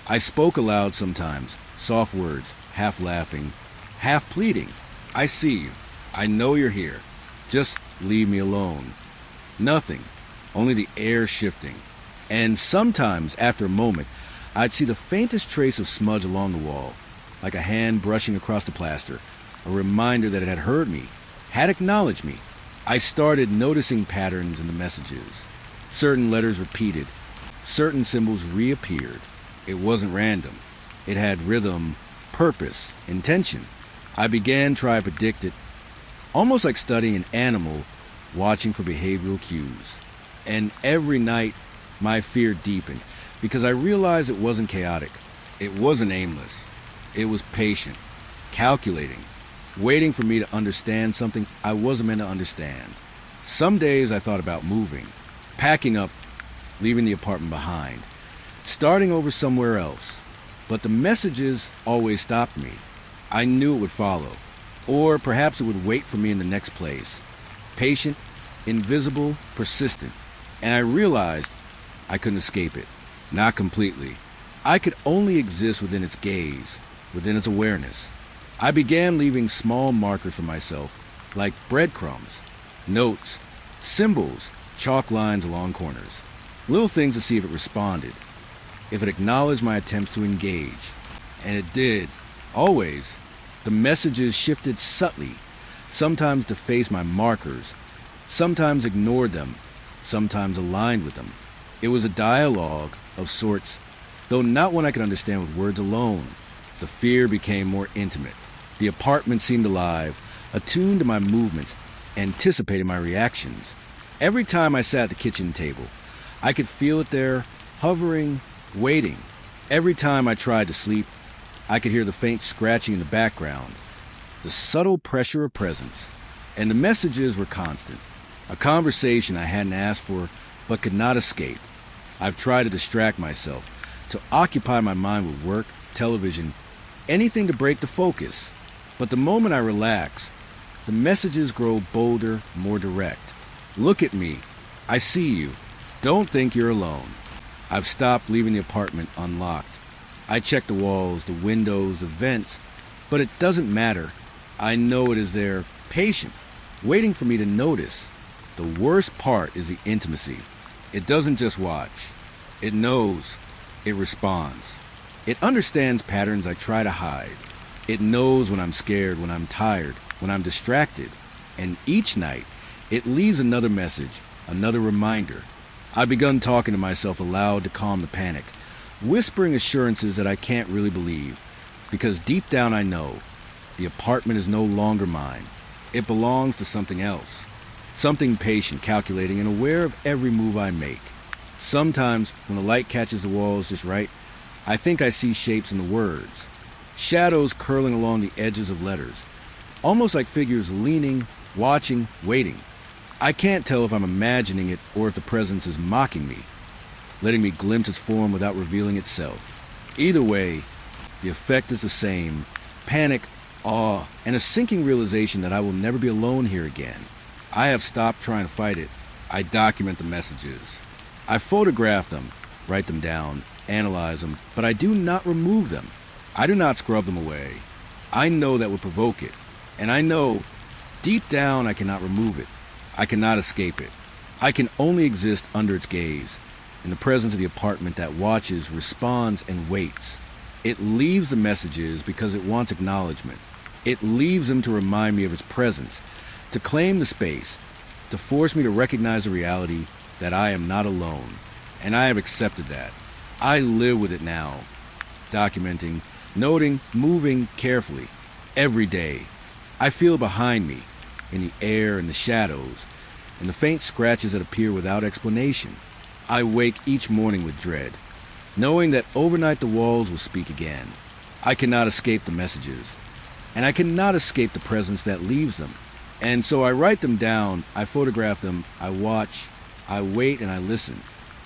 S1: I spoke aloud sometimes, soft words, half laughing, half pleading. I see you. I know you're here. Just leave me alone. Nothing. Only the air shifting. And sometimes, after a moment, I'd see the faintest trace of smudge along the wall, like a hand brushing across the plaster, a reminder that it had heard me, had acknowledged me. I started noticing patterns in the messages. Certain letters repeated. Certain symbols reappeared. It wasn't random. It had rhythm, purpose, intention. I began trying to predict it, almost like studying an animal, watching for behavioral cues. And every night, my fear deepened, because I realized it wasn't chaotic. It wasn't aimless. It was patient, calculating, waiting for me to understand something I wasn't meant to understand. Some days I thought about moving, packing up, leaving the apartment behind, starting over somewhere else. But the messages always stopped me. I knew it would follow, or perhaps it would wait for me in the next place. Patient, invisible, persistent. And I realized I couldn't escape it. Not completely. I could only exist within its gaze, within its awareness. I began leaving small markers for myself, like breadcrumbs, notes, symbols, chalk lines along corners. Little things to see if it responded, if it acknowledged my attempts to engage. And it did. Always. The messages shifted subtly, sometimes defaced my markers, sometimes ignored them, sometimes aligned with them. It was a dialogue of sorts, though not one I could understand with words alone. The fear became more intimate. The apartment seemed alive, attuned to my movements, anticipating my reactions. Every time I sat at the kitchen table, I could feel it there, hovering, waiting. Every time I tried to sleep, I could hear the faint scratching in the background, the subtle pressure of presence, and the messages were constant. A conversation I hadn't asked for but could not escape. I've tried to distract myself, to occupy my mind with work, television, anything to break the focus. But the moment I relax, the messages grow bolder, more direct. Look at me. I see you. Don't think you're alone. I've stopped leaving the apartment unlocked. I check the walls, the windows, the vents, but it doesn't matter. I know it is there, patient, waiting for me to notice. The worst part is the intimacy. It doesn't just watch. It knows. It responds. It understands patterns I try to hide. It knows when I'm scared, when I'm tired, when I'm distracted. And each night, it leaves another message, another reminder. I've begun talking to myself aloud to calm the panic, whispering assurances that I can't really believe, because deep down I know the apartment is no longer mine. It belongs to something else, something patient, calculating, and aware of every move I make. Sometimes, when the light catches the walls just right, I think I see shapes in the words, shadows curling along the edges of letters, almost like figures leaning, watching, waiting. I can't tell if I'm imagining it or if the presence is mocking me, letting me glimpse its form without revealing itself. Either way, the effect is the same: panic, awe, and a sinking realization that I will never be alone here again. I have stopped trying to fight it. I document the messages. I photograph them, write them down, analyze them, but I do not remove them. I do not scrub them away. I know that would provoke it, and I know deep down I cannot remove it. I cannot escape it. I can only exist under its gaze, in the presence of the apartment that watches, responds, and waits. It leaves the messages because it wants acknowledgement. It leaves them to remind me of its presence, to claim the space, to force me to recognize the reality that I am not alone. And I have accepted that. I live with it now, documenting, noting, moving carefully, every day. I feel behind me, in the air and the shadows, and the faint scratches that appear without explanation. I wake each morning with dread, knowing that overnight the walls will speak again. I cannot escape the messages, and I cannot escape the presence that leaves them. And so I write them down, I photograph them, I watch, I wait, and I listen.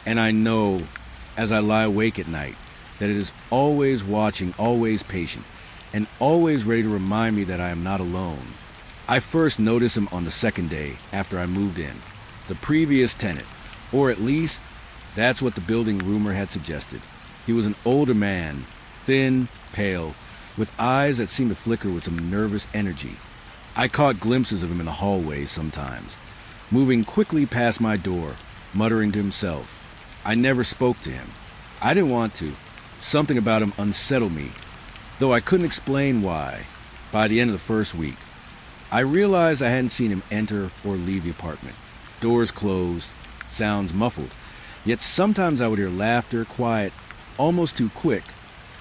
S1: And I know, as I lie awake at night, that it is always watching, always patient, and always ready to remind me that I am not alone. I first noticed him on the second day after I moved in. The previous tenant, or at least that's what the building rumor had suggested. He was an older man, thin, pale, with eyes that seemed to flicker with some nervous energy. I caught glimpses of him in the hallways sometimes, moving quickly past my door, muttering to himself. I never spoke to him. I didn't want to. Something about him unsettled me, though I couldn't explain why. By the end of the first week, I realized I hadn't seen him enter or leave the apartment. Doors closed, sounds muffled, yet sometimes I would hear laughter, quiet, almost too quick,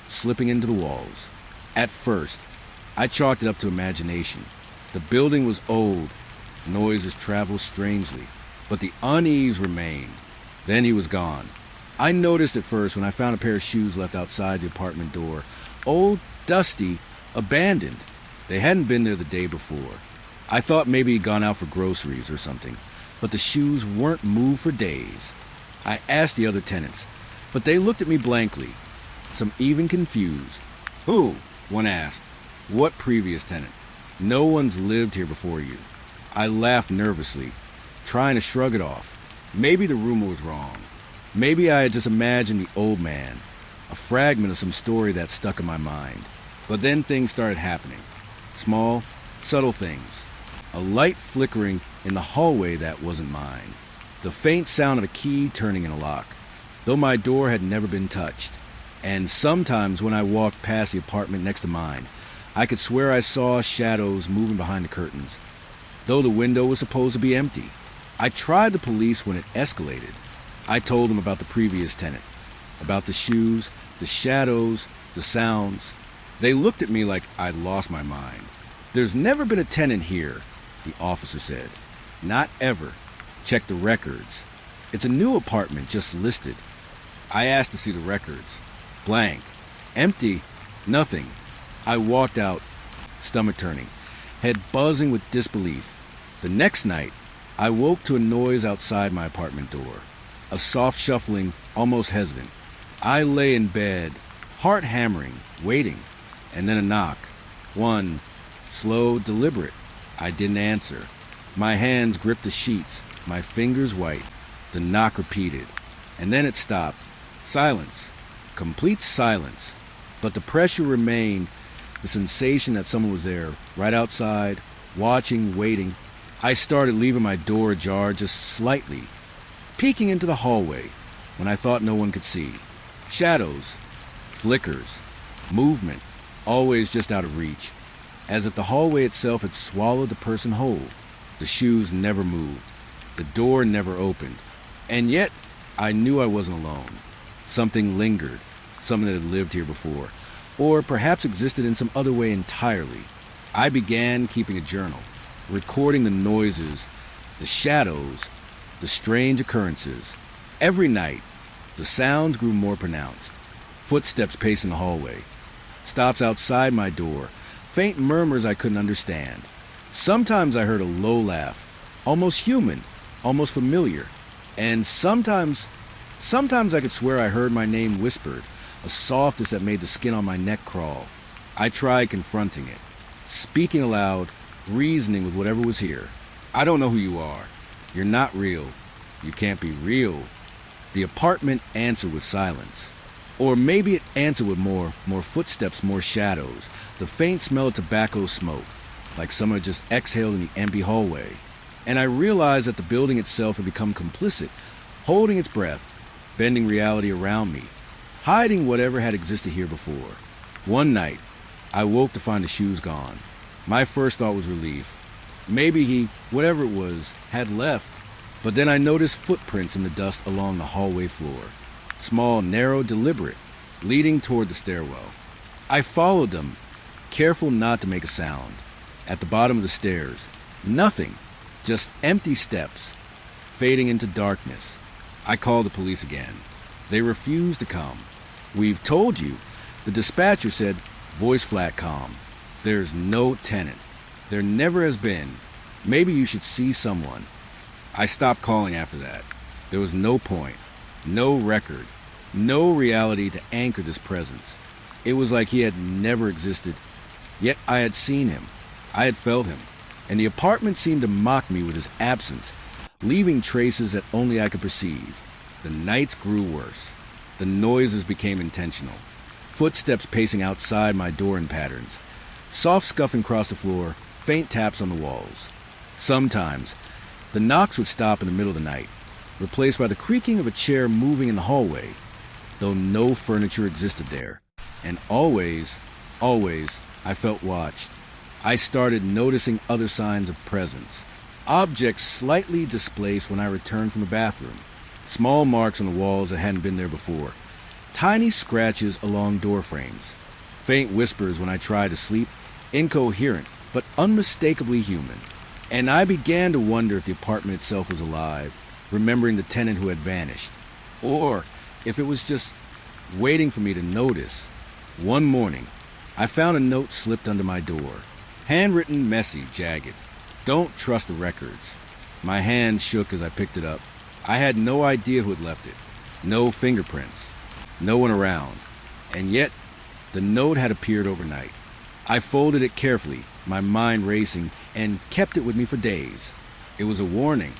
S1: slipping into the walls. At first, I chalked it up to imagination. The building was old, noises traveled strangely, but the unease remained. Then he was gone. I noticed at first when I found a pair of shoes left outside the apartment door, old, dusty, abandoned. They hadn't been there the day before. I thought maybe he'd gone out for groceries or something, but the shoes weren't moved for days. I asked the other tenants, but they looked at me blankly, some even confused. Who? One asked. What previous tenant? No one's lived here before you. I laughed nervously, trying to shrug it off. Maybe the rumor was wrong. Maybe I had just imagined the old man, a fragment of some story that stuck in my mind. But then things started happening. Small, subtle things. A light flickering in the hallway that wasn't mine. The faint sound of a key turning in a lock, though my door had never been touched. And sometimes when I walked past the apartment next to mine, I could swear I saw shadows moving behind the curtains, though the window was supposed to be empty. I tried the police when it escalated. I told them about the previous tenant, about the shoes, the shadows, the sounds. They looked at me like I'd lost my mind. There's never been a tenant here, the officer said. Not ever. Check the records. It's a new apartment just listed. I asked to see the records. Blank. Empty. Nothing. I walked out, stomach turning, head buzzing with disbelief. The next night, I woke to a noise outside my apartment door. A soft shuffling, almost hesitant. I lay in bed, heart hammering, waiting, and then a knock. One, slow, deliberate. I didn't answer. My hands gripped the sheets, my fingers white. The knock repeated, and then it stopped. Silence. Complete silence. But the pressure remained, the sensation that someone was there, right outside, watching, waiting. I started leaving my door ajar just slightly, peeking into the hallway when I thought no one could see. Shadows, flickers, movement, always just out of reach, as if the hallway itself had swallowed the person whole. The shoes never moved. The door never opened. And yet, I knew I wasn't alone. Something lingered, something that had lived here before, or perhaps existed in some other way entirely. I began keeping a journal, recording the noises, the shadows, the strange occurrences. Every night, the sounds grew more pronounced. Footsteps pacing the hallway, stops outside my door, faint murmurs I couldn't understand. Sometimes I heard a low laugh, almost human, almost familiar. And sometimes I could swear I heard my name whispered, a softness that made the skin on my neck crawl. I tried confronting it, speaking aloud, reasoning with whatever was here. I don't know who you are. You're not real. You can't be real. The apartment answered with silence. Or maybe it answered with more footsteps, more shadows, the faint smell of tobacco smoke, like someone had just exhaled in the empty hallway. And I realized that the building itself had become complicit, holding its breath, bending reality around me, hiding whatever had existed here before. One night, I woke to find the shoes gone. My first thought was relief. Maybe he, whatever it was, had left. But then I noticed footprints in the dust along the hallway floor. Small, narrow, deliberate, leading toward the stairwell. I followed them, careful not to make a sound. At the bottom of the stairs, nothing, just empty steps, fading into darkness. I called the police again. They refused to come. We've told you, the dispatcher said, voice flat calm. There's no tenant. There never has been. Maybe you should see someone. I stopped calling after that. There was no point, no record, no reality to anchor this presence. It was like he had never existed. Yet I had seen him. I had felt him. And the apartment seemed to mock me with his absence, leaving traces that only I could perceive. The nights grew worse. The noises became intentional. Footsteps pacing outside my door in patterns. Soft scuffing across the floor, faint taps on the walls. Sometimes, the knocks would stop in the middle of the night, replaced by the creaking of a chair moving in the hallway, though no furniture existed there. And always, I felt watched. I started noticing other signs of presence. Objects slightly displaced when I returned from the bathroom. Small marks on the walls that hadn't been there before. Tiny scratches along door frames. Faint whispers when I tried to sleep, incoherent, but unmistakably human. And I began to wonder if the apartment itself was alive, remembering the tenant who had vanished. Or if it was just waiting for me to notice. One morning, I found a note slipped under my door. Handwritten, messy, jagged. Don't trust the records. My hand shook as I picked it up. I had no idea who had left it. No fingerprints. No one around. And yet, the note had appeared overnight. I folded it carefully, my mind racing, and kept it with me for days. It was a warning,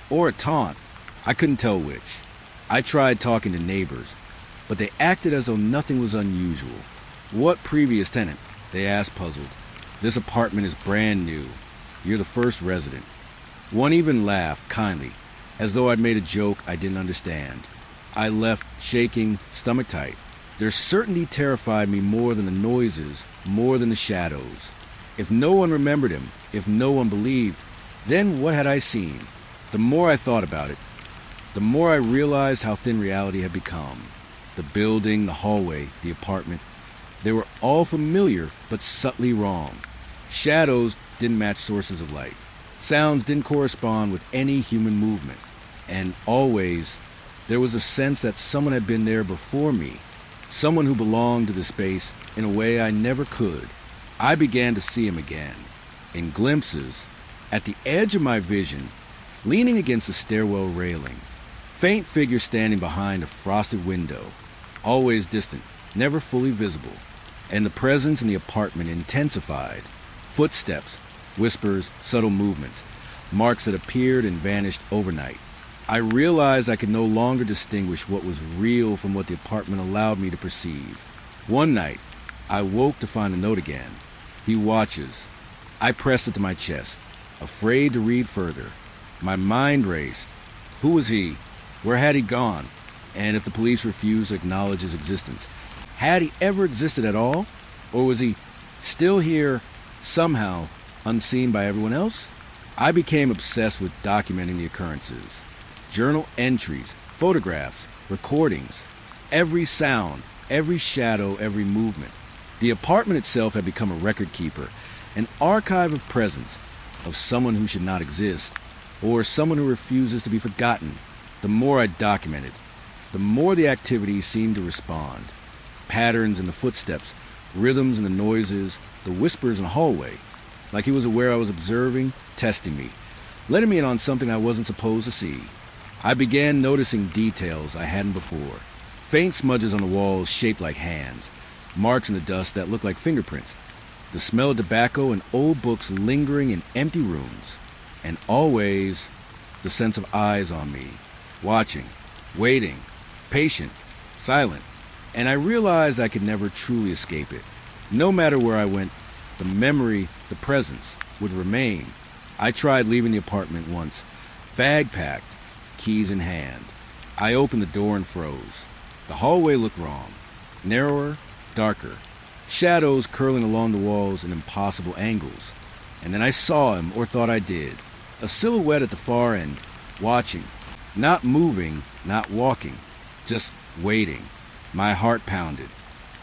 S1: or a taunt. I couldn't tell which. I tried talking to neighbors, but they acted as though nothing was unusual. What previous tenant? They asked, puzzled. This apartment is brand new. You're the first resident. One even laughed, kindly, as though I'd made a joke I didn't understand. I left, shaking, stomach tight. Their certainty terrified me more than the noises, more than the shadows. If no one remembered him, if no one believed, then what had I seen? The more I thought about it, the more I realized how thin reality had become. The building, the hallway, the apartment, they were all familiar but subtly wrong. Shadows didn't match sources of light. Sounds didn't correspond with any human movement. And always There was a sense that someone had been there before me, someone who belonged to the space in a way I never could. I began to see him again, in glimpses, at the edge of my vision, leaning against the stairwell railing. Faint figure standing behind a frosted window, always distant, never fully visible, and the presence in the apartment intensified. Footsteps, whispers, subtle movements, marks that appeared and vanished overnight. I realized I could no longer distinguish what was real from what the apartment allowed me to perceive. One night, I woke to find the note again. He watches. I pressed it to my chest, afraid to read further. My mind raced. Who was he? Where had he gone? And if the police refused to acknowledge his existence, had he ever existed at all? Or was he still here, somehow, unseen by everyone else? I became obsessed with documenting the occurrences. Journal entries, photographs, recordings, every sound, every shadow, every movement. The apartment itself had become a record keeper, an archive of presence, of someone who should not exist, or someone who refuses to be forgotten. The more I documented, the more the activity seemed to respond. Patterns in the footsteps, rhythms in the noises, the whispers in the hallway, like he was aware I was observing, testing me, letting me in on something I wasn't supposed to see. I began noticing details I hadn't before. Faint smudges on the walls shaped like hands, marks in the dust that looked like fingerprints, the smell of tobacco and old books lingering in empty rooms, and always the sense of eyes on me, watching, waiting, patient, silent, and I realized I could never truly escape it. No matter where I went, the memory, the presence, would remain. I tried leaving the apartment once, bag packed, keys in hand. I opened the door and froze. The hallway looked wrong. Narrower, darker, shadows curling along the walls in impossible angles. And then I saw him, or thought I did, a silhouette at the far end, watching, not moving, not walking, just waiting. My heart pounded.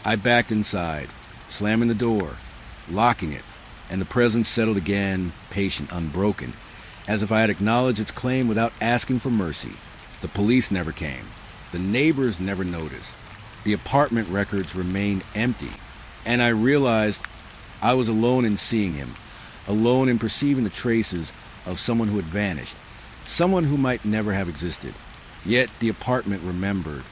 S1: I backed inside, slamming the door, locking it, and the presence settled again, patient, unbroken, as if I had acknowledged its claim without asking for mercy. The police never came. The neighbors never noticed. The apartment records remained empty, and I realized I was alone in seeing him, alone in perceiving the traces of someone who had vanished, someone who might never have existed. Yet the apartment remembered,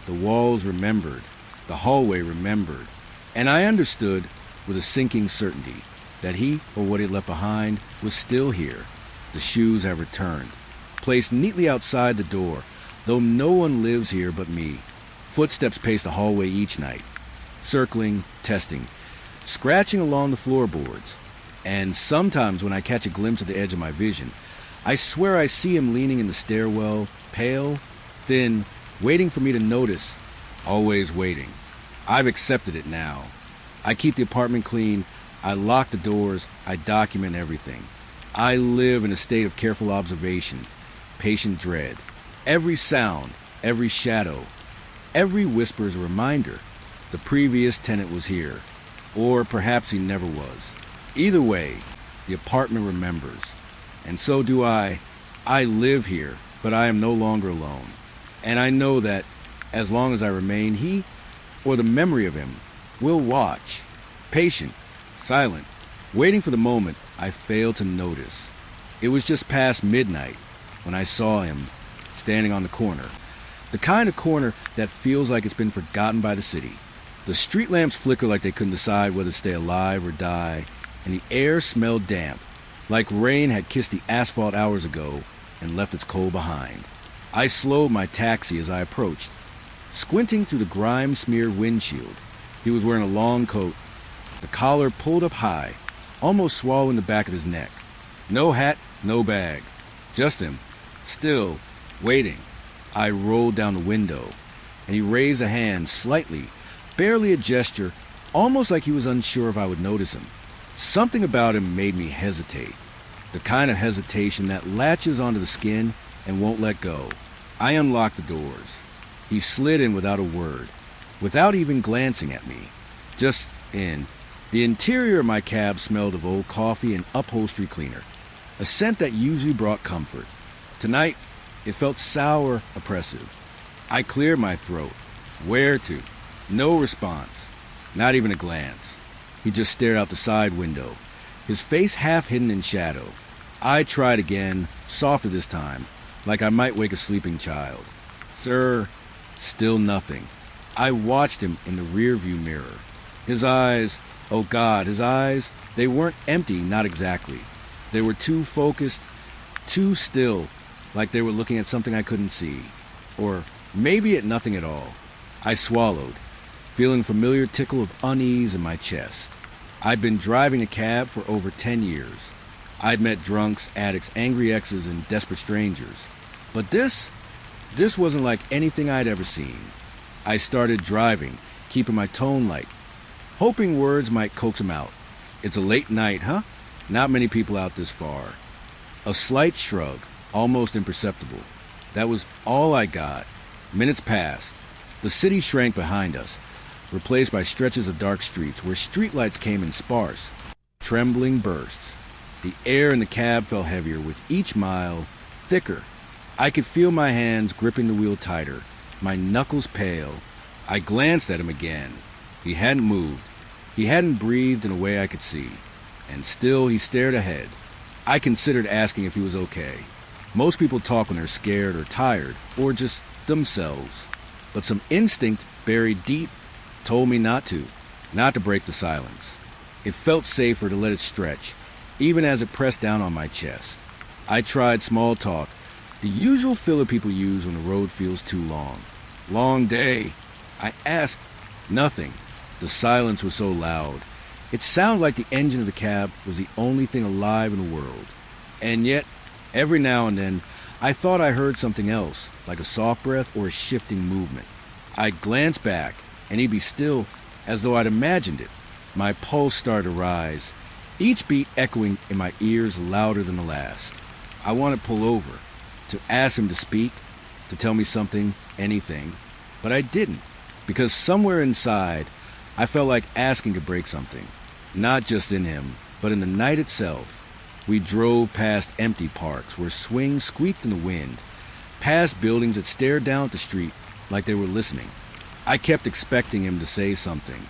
S1: the walls remembered, the hallway remembered, and I understood with a sinking certainty that he, or what he had left behind, was still here. The shoes have returned, placed neatly outside the door, though no one lives here but me. Footsteps pace the hallway each night, circling, testing, scratching along the floorboards. And sometimes when I catch a glimpse of the edge of my vision, I swear I see him leaning in the stairwell, pale, thin, waiting for me to notice, always waiting. I've accepted it now. I keep the apartment clean, I lock the doors, I document everything. I live in a state of careful observation, patient dread. Every sound, every shadow, every whisper is a reminder the previous tenant was here, or perhaps he never was. Either way, the apartment remembers, and so do I. I live here, but I am no longer alone, and I know that as long as I remain, he, or the memory of him, will watch, patient, silent, waiting for the moment I failed to notice. It was just past midnight when I saw him standing on the corner, the kind of corner that feels like it's been forgotten by the city. The street lamps flicker like they couldn't decide whether to stay alive or die, and the air smelled damp, like rain had kissed the asphalt hours ago and left its cold behind. I slowed my taxi as I approached, squinting through the grime-smeared windshield. He was wearing a long coat, the collar pulled up high, almost swallowing the back of his neck. No hat, no bag. Just him, still, waiting. I rolled down the window, and he raised a hand slightly, barely a gesture, almost like he was unsure if I would notice him. Something about him made me hesitate, the kind of hesitation that latches onto the skin and won't let go. I unlocked the doors. He slid in without a word, without even glancing at me, just in. The interior of my cab smelled of old coffee and upholstery cleaner, a scent that usually brought comfort. Tonight, it felt sour, oppressive. I cleared my throat. Where to? No response. Not even a glance. He just stared out the side window, his face half hidden in shadow. I tried again, softer this time, like I might wake a sleeping child. Sir, still nothing. I watched him in the rearview mirror. His eyes, oh God, his eyes, they weren't empty, not exactly. They were too focused, too still, like they were looking at something I couldn't see. Or maybe at nothing at all. I swallowed, feeling a familiar tickle of unease in my chest. I'd been driving a cab for over 10 years. I'd met drunks, addicts, angry exes, and desperate strangers. But this wasn't like anything I'd ever seen. I started driving, keeping my tone light, hoping words might coax him out. It's a late night, huh? Not many people out this far. A slight shrug, almost imperceptible. That was all I got. Minutes passed. The city shrank behind us, replaced by stretches of dark streets where streetlights came in sparse, trembling bursts. The air in the cab felt heavier with each mile, thicker. I could feel my hands gripping the wheel tighter, my knuckles pale. I glanced at him again. He hadn't moved. He hadn't breathed in a way I could see. And still he stared ahead. I considered asking if he was okay. Most people talk when they're scared or tired, or just themselves. But some instinct buried deep told me not to break the silence. It felt safer to let it stretch, even as it pressed down on my chest. I tried small talk, the usual filler people use when the road feels too long. Long day. I asked. Nothing. The silence was so loud. It sounded like the engine of the cab was the only thing alive in the world. And yet, every now and then, I thought I heard something else, like a soft breath or a shifting movement. I'd glance back, and he'd be still, as though I'd imagined it. My pulse started to rise, each beat echoing in my ears louder than the last. I wanted to pull over, to ask him to speak, to tell me something, anything. But I didn't, because somewhere inside, I felt like asking to break something. Not just in him, but in the night itself. We drove past empty parks where swings squeaked in the wind, past buildings that stared down at the street like they were listening. I kept expecting him to say something,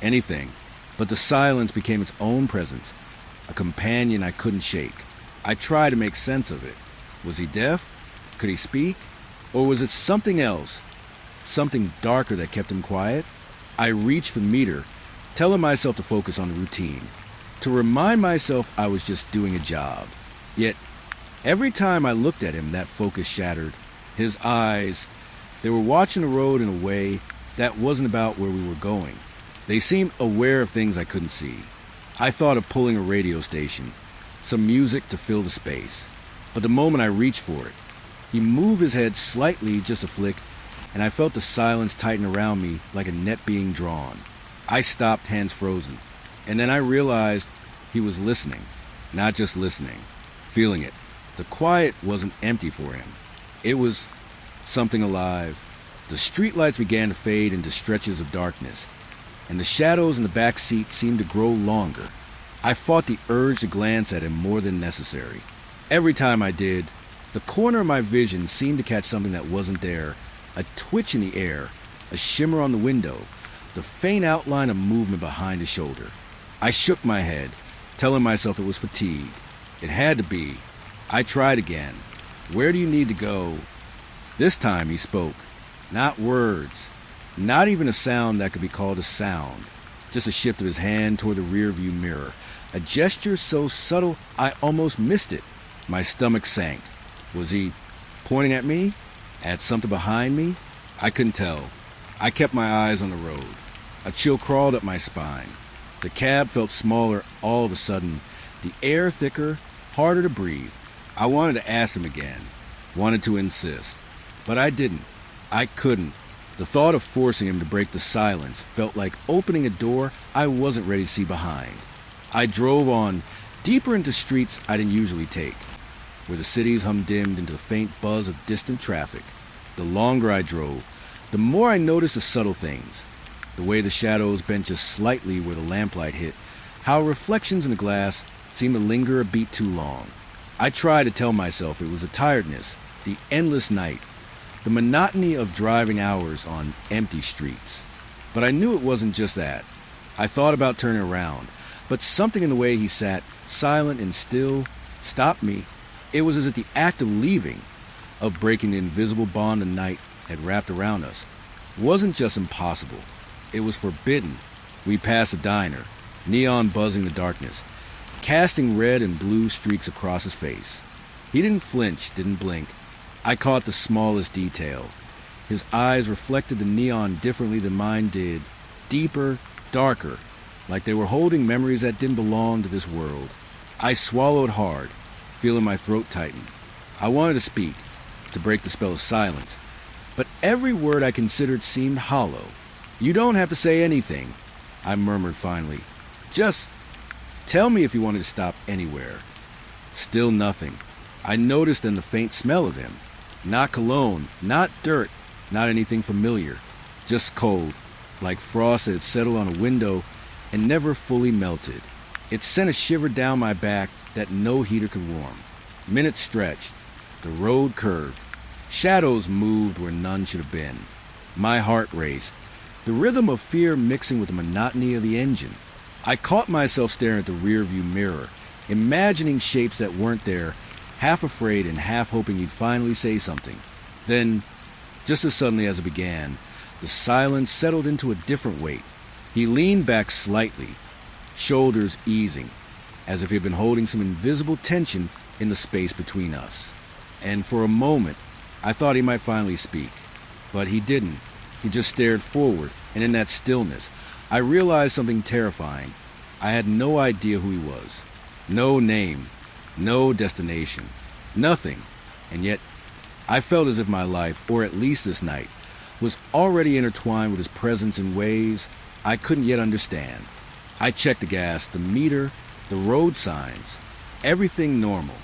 S1: anything, but the silence became its own presence, a companion I couldn't shake. I tried to make sense of it. Was he deaf? Could he speak? Or was it something else, something darker that kept him quiet? I reached for the meter, telling myself to focus on the routine, to remind myself I was just doing a job. Yet, every time I looked at him, that focus shattered. His eyes, they were watching the road in a way that wasn't about where we were going. They seemed aware of things I couldn't see. I thought of pulling a radio station, some music to fill the space. But the moment I reached for it, he moved his head slightly, just a flick, and I felt the silence tighten around me like a net being drawn. I stopped, hands frozen, and then I realized he was listening, not just listening, feeling it. The quiet wasn't empty for him. It was something alive. The streetlights began to fade into stretches of darkness, and the shadows in the back seat seemed to grow longer. I fought the urge to glance at him more than necessary. Every time I did, the corner of my vision seemed to catch something that wasn't there, a twitch in the air, a shimmer on the window, the faint outline of movement behind his shoulder. I shook my head, telling myself it was fatigue. It had to be. I tried again. Where do you need to go? This time he spoke. Not words. Not even a sound that could be called a sound. Just a shift of his hand toward the rearview mirror. A gesture so subtle I almost missed it. My stomach sank. Was he pointing at me? At something behind me? I couldn't tell. I kept my eyes on the road. A chill crawled up my spine. The cab felt smaller all of a sudden. The air thicker, harder to breathe. I wanted to ask him again. Wanted to insist. But I didn't. I couldn't. The thought of forcing him to break the silence felt like opening a door I wasn't ready to see behind. I drove on, deeper into streets I didn't usually take, where the cities humdimed into the faint buzz of distant traffic. The longer I drove, the more I noticed the subtle things. The way the shadows bent just slightly where the lamplight hit, how reflections in the glass seemed to linger a beat too long. I tried to tell myself it was the tiredness, the endless night, The monotony of driving hours on empty streets. But I knew it wasn't just that. I thought about turning around, but something in the way he sat, silent and still, stopped me. It was as if the act of leaving, of breaking the invisible bond the night had wrapped around us, wasn't just impossible. It was forbidden. We passed a diner, neon buzzing the darkness, casting red and blue streaks across his face. He didn't flinch, didn't blink. I caught the smallest detail. His eyes reflected the neon differently than mine did, deeper, darker, like they were holding memories that didn't belong to this world. I swallowed hard, feeling my throat tighten. I wanted to speak, to break the spell of silence, but every word I considered seemed hollow. "You don't have to say anything," I murmured finally. "Just tell me if you wanted to stop anywhere." Still nothing. I noticed then the faint smell of him. Not cologne, not dirt, not anything familiar. Just cold, like frost that had settled on a window and never fully melted. It sent a shiver down my back that no heater could warm. Minutes stretched. The road curved. Shadows moved where none should have been. My heart raced, the rhythm of fear mixing with the monotony of the engine. I caught myself staring at the rearview mirror, imagining shapes that weren't there, half afraid and half hoping he'd finally say something. Then, just as suddenly as it began, the silence settled into a different weight. He leaned back slightly, shoulders easing, as if he'd been holding some invisible tension in the space between us. And for a moment, I thought he might finally speak. But he didn't. He just stared forward, and in that stillness, I realized something terrifying. I had no idea who he was. No name. No destination. Nothing. And yet, I felt as if my life, or at least this night, was already intertwined with his presence in ways I couldn't yet understand. I checked the gas, the meter, the road signs. Everything normal.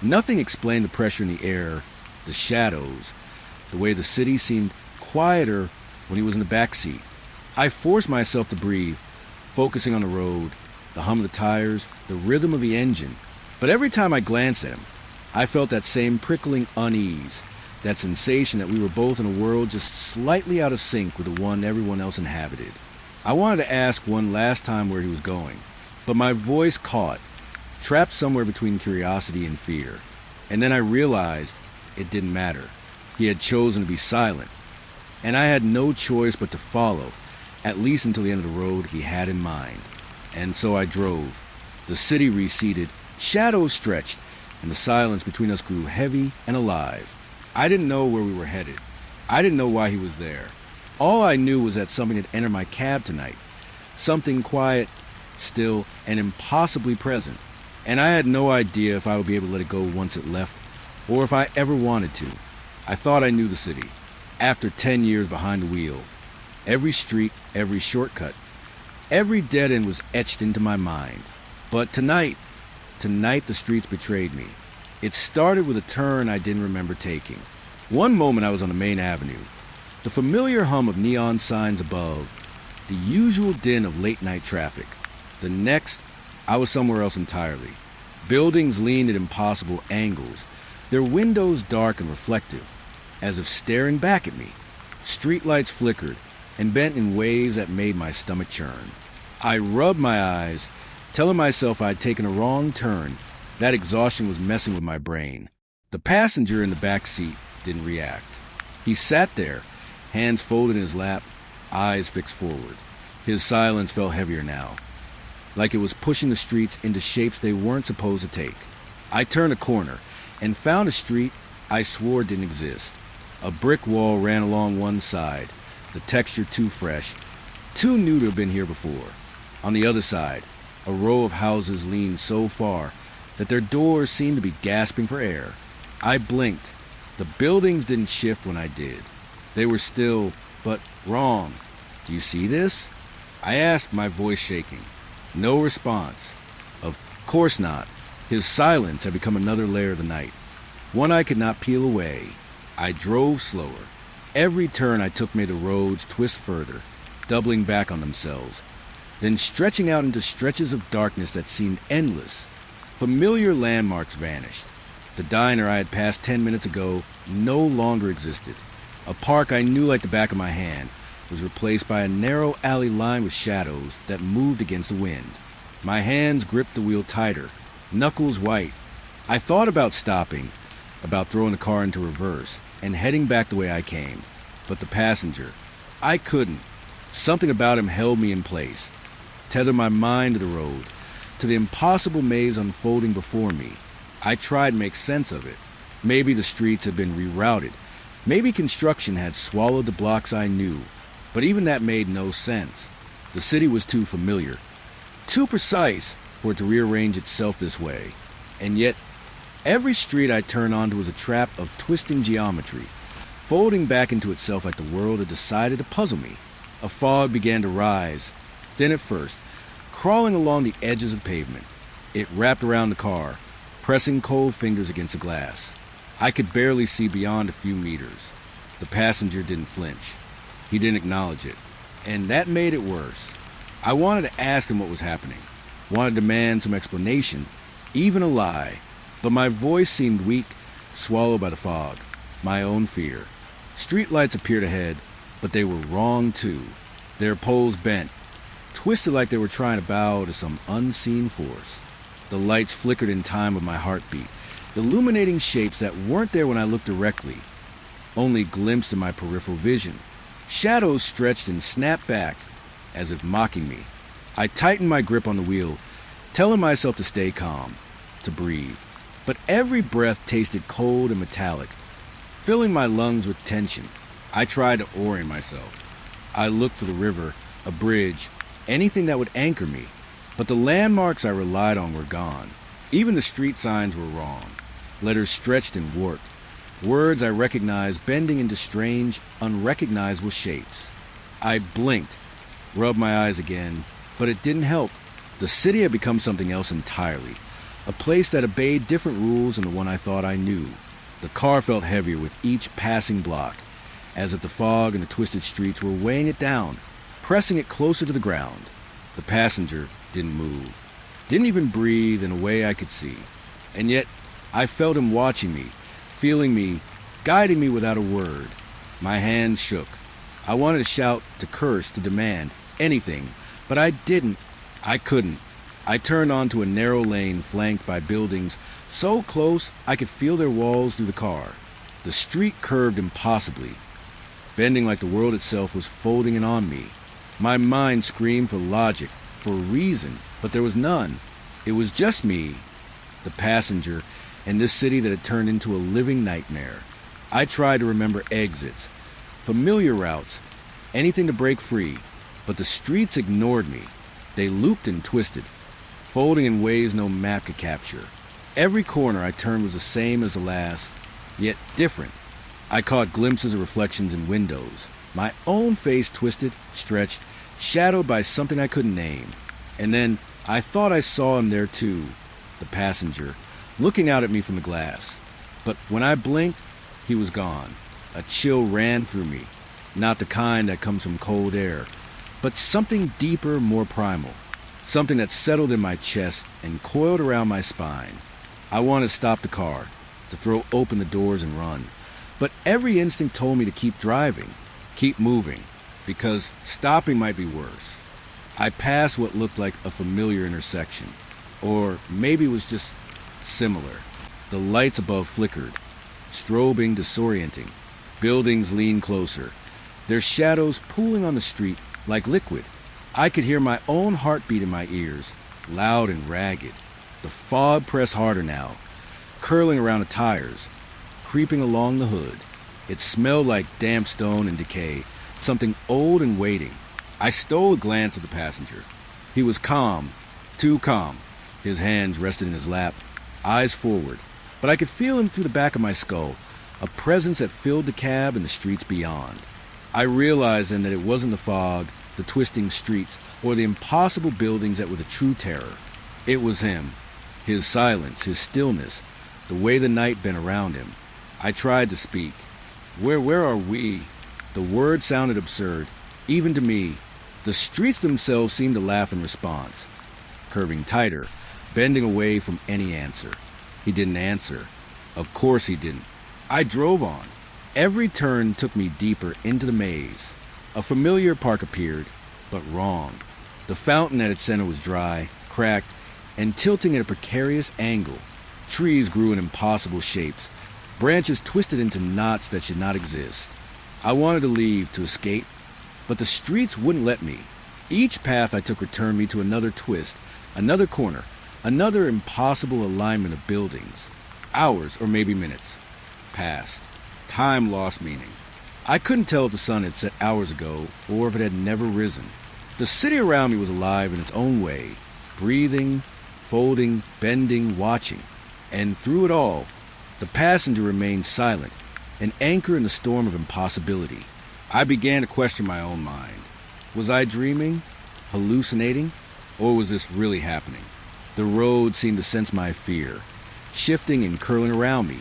S1: Nothing explained the pressure in the air, the shadows, the way the city seemed quieter when he was in the back seat. I forced myself to breathe, focusing on the road, the hum of the tires, the rhythm of the engine. But every time I glanced at him, I felt that same prickling unease, that sensation that we were both in a world just slightly out of sync with the one everyone else inhabited. I wanted to ask one last time where he was going, but my voice caught, trapped somewhere between curiosity and fear. And then I realized it didn't matter. He had chosen to be silent, and I had no choice but to follow, at least until the end of the road he had in mind. And so I drove. The city receded, shadows stretched, and the silence between us grew heavy and alive. I didn't know where we were headed. I didn't know why he was there. All I knew was that something had entered my cab tonight. Something quiet, still, and impossibly present. And I had no idea if I would be able to let it go once it left, or if I ever wanted to. I thought I knew the city, after 10 years behind the wheel. Every street, every shortcut, every dead end was etched into my mind. But tonight the streets betrayed me. It started with a turn I didn't remember taking. One moment I was on the main avenue, the familiar hum of neon signs above, the usual din of late-night traffic. The next, I was somewhere else entirely. Buildings leaned at impossible angles, their windows dark and reflective, as if staring back at me. Streetlights flickered and bent in ways that made my stomach churn. I rubbed my eyes, telling myself I'd taken a wrong turn. That exhaustion was messing with my brain. The passenger in the back seat didn't react. He sat there, hands folded in his lap, eyes fixed forward. His silence felt heavier now, like it was pushing the streets into shapes they weren't supposed to take. I turned a corner and found a street I swore didn't exist. A brick wall ran along one side, the texture too fresh, too new to have been here before. On the other side, a row of houses leaned so far that their doors seemed to be gasping for air. I blinked. The buildings didn't shift when I did. They were still, but wrong. "Do you see this?" I asked, my voice shaking. No response. Of course not. His silence had become another layer of the night, one I could not peel away. I drove slower. Every turn I took made the roads twist further, doubling back on themselves, then stretching out into stretches of darkness that seemed endless. Familiar landmarks vanished. The diner I had passed 10 minutes ago no longer existed. A park I knew like the back of my hand was replaced by a narrow alley lined with shadows that moved against the wind. My hands gripped the wheel tighter, knuckles white. I thought about stopping, about throwing the car into reverse and heading back the way I came. But the passenger, I couldn't. Something about him held me in place, tethered my mind to the road, to the impossible maze unfolding before me. I tried to make sense of it. Maybe the streets had been rerouted. Maybe construction had swallowed the blocks I knew. But even that made no sense. The city was too familiar, too precise for it to rearrange itself this way. And yet, every street I turned onto was a trap of twisting geometry, folding back into itself like the world had decided to puzzle me. A fog began to rise, thin at first, crawling along the edges of pavement. It wrapped around the car, pressing cold fingers against the glass. I could barely see beyond a few meters. The passenger didn't flinch. He didn't acknowledge it. And that made it worse. I wanted to ask him what was happening, wanted to demand some explanation, even a lie. But my voice seemed weak, swallowed by the fog, my own fear. Streetlights appeared ahead, but they were wrong too. Their poles bent, twisted like they were trying to bow to some unseen force. The lights flickered in time with my heartbeat, illuminating shapes that weren't there when I looked directly, only glimpsed in my peripheral vision. Shadows stretched and snapped back, as if mocking me. I tightened my grip on the wheel, telling myself to stay calm, to breathe. But every breath tasted cold and metallic, filling my lungs with tension. I tried to orient myself. I looked for the river, a bridge, anything that would anchor me. But the landmarks I relied on were gone. Even the street signs were wrong. Letters stretched and warped. Words I recognized bending into strange, unrecognizable shapes. I blinked, rubbed my eyes again, but it didn't help. The city had become something else entirely. A place that obeyed different rules than the one I thought I knew. The car felt heavier with each passing block, as if the fog and the twisted streets were weighing it down, pressing it closer to the ground. The passenger didn't move, didn't even breathe in a way I could see. And yet, I felt him watching me, feeling me, guiding me without a word. My hands shook. I wanted to shout, to curse, to demand anything, but I didn't. I couldn't. I turned onto a narrow lane flanked by buildings so close I could feel their walls through the car. The street curved impossibly, bending like the world itself was folding in on me. My mind screamed for logic, for reason, but there was none. It was just me, the passenger, and this city that had turned into a living nightmare. I tried to remember exits, familiar routes, anything to break free, but the streets ignored me. They looped and twisted, folding in ways no map could capture. Every corner I turned was the same as the last, yet different. I caught glimpses of reflections in windows, my own face twisted, stretched, shadowed by something I couldn't name. And then I thought I saw him there too, the passenger, looking out at me from the glass. But when I blinked, he was gone. A chill ran through me, not the kind that comes from cold air, but something deeper, more primal, something that settled in my chest and coiled around my spine. I wanted to stop the car, to throw open the doors and run, but every instinct told me to keep driving, keep moving, because stopping might be worse. I passed what looked like a familiar intersection, or maybe it was just similar. The lights above flickered, strobing, disorienting. Buildings leaned closer, their shadows pooling on the street like liquid. I could hear my own heartbeat in my ears, loud and ragged. The fog pressed harder now, curling around the tires, creeping along the hood. It smelled like damp stone and decay, something old and waiting. I stole a glance at the passenger. He was calm, too calm. His hands rested in his lap, eyes forward. But I could feel him through the back of my skull, a presence that filled the cab and the streets beyond. I realized then that it wasn't the fog, the twisting streets, or the impossible buildings that were the true terror. It was him, his silence, his stillness, the way the night bent around him. I tried to speak. Where are we? The word sounded absurd, even to me. The streets themselves seemed to laugh in response, curving tighter, bending away from any answer. He didn't answer. Of course he didn't. I drove on, Every turn took me deeper into the maze. A familiar park appeared, but wrong. The fountain at its center was dry, cracked, and tilting at a precarious angle. Trees grew in impossible shapes, branches twisted into knots that should not exist. I wanted to leave, to escape, but the streets wouldn't let me. Each path I took returned me to another twist, another corner, another impossible alignment of buildings. Hours, or maybe minutes, passed. Time lost meaning. I couldn't tell if the sun had set hours ago or if it had never risen. The city around me was alive in its own way, breathing, folding, bending, watching. And through it all, the passenger remained silent, an anchor in the storm of impossibility. I began to question my own mind. Was I dreaming, hallucinating, or was this really happening? The road seemed to sense my fear, shifting and curling around me,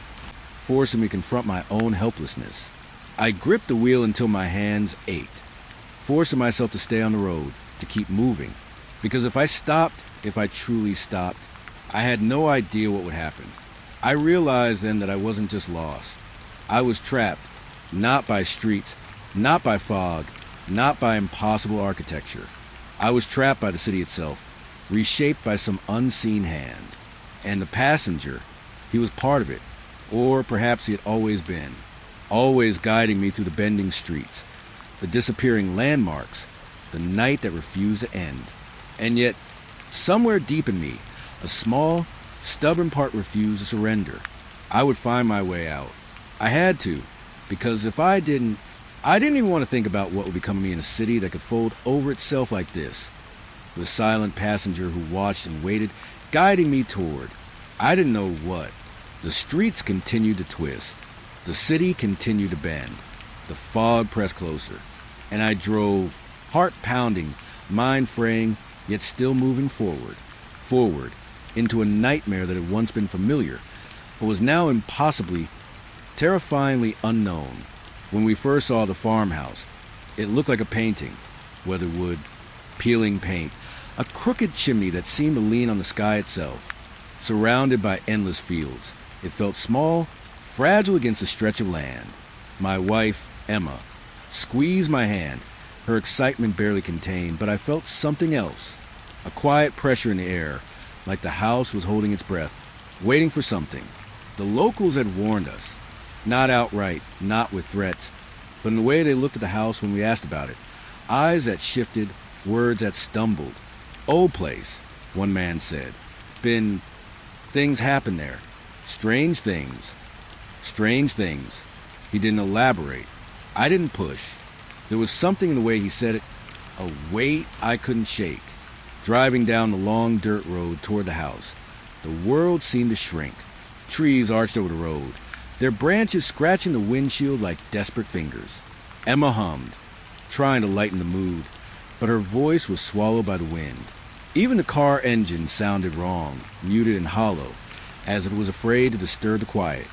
S1: forcing me to confront my own helplessness. I gripped the wheel until my hands ached, forcing myself to stay on the road, to keep moving. Because if I truly stopped, I had no idea what would happen. I realized then that I wasn't just lost. I was trapped, not by streets, not by fog, not by impossible architecture. I was trapped by the city itself, reshaped by some unseen hand. And the passenger, he was part of it, or perhaps he had always been, always guiding me through the bending streets, the disappearing landmarks, the night that refused to end. And yet, somewhere deep in me, a small, stubborn part refused to surrender. I would find my way out. I had to, because if I didn't even want to think about what would become of me in a city that could fold over itself like this. The silent passenger who watched and waited, guiding me toward, I didn't know what. The streets continued to twist. The city continued to bend. The fog pressed closer. And I drove, heart pounding, mind fraying, yet still moving forward, into a nightmare that had once been familiar, but was now impossibly, terrifyingly unknown. When we first saw the farmhouse, it looked like a painting, weathered wood, peeling paint, a crooked chimney that seemed to lean on the sky itself. Surrounded by endless fields, it felt small, fragile against a stretch of land. My wife, Emma, squeezed my hand, her excitement barely contained, but I felt something else, a quiet pressure in the air, like the house was holding its breath, waiting for something. The locals had warned us. Not outright, not with threats, but in the way they looked at the house when we asked about it. Eyes that shifted, words that stumbled. Old place, one man said. Things happen there. Strange things. Strange things. He didn't elaborate. I didn't push. There was something in the way he said it, a weight I couldn't shake. Driving down the long dirt road toward the house, the world seemed to shrink. Trees arched over the road, their branches scratching the windshield like desperate fingers. Emma hummed, trying to lighten the mood, but her voice was swallowed by the wind. Even the car engine sounded wrong, muted and hollow, as if it was afraid to disturb the quiet.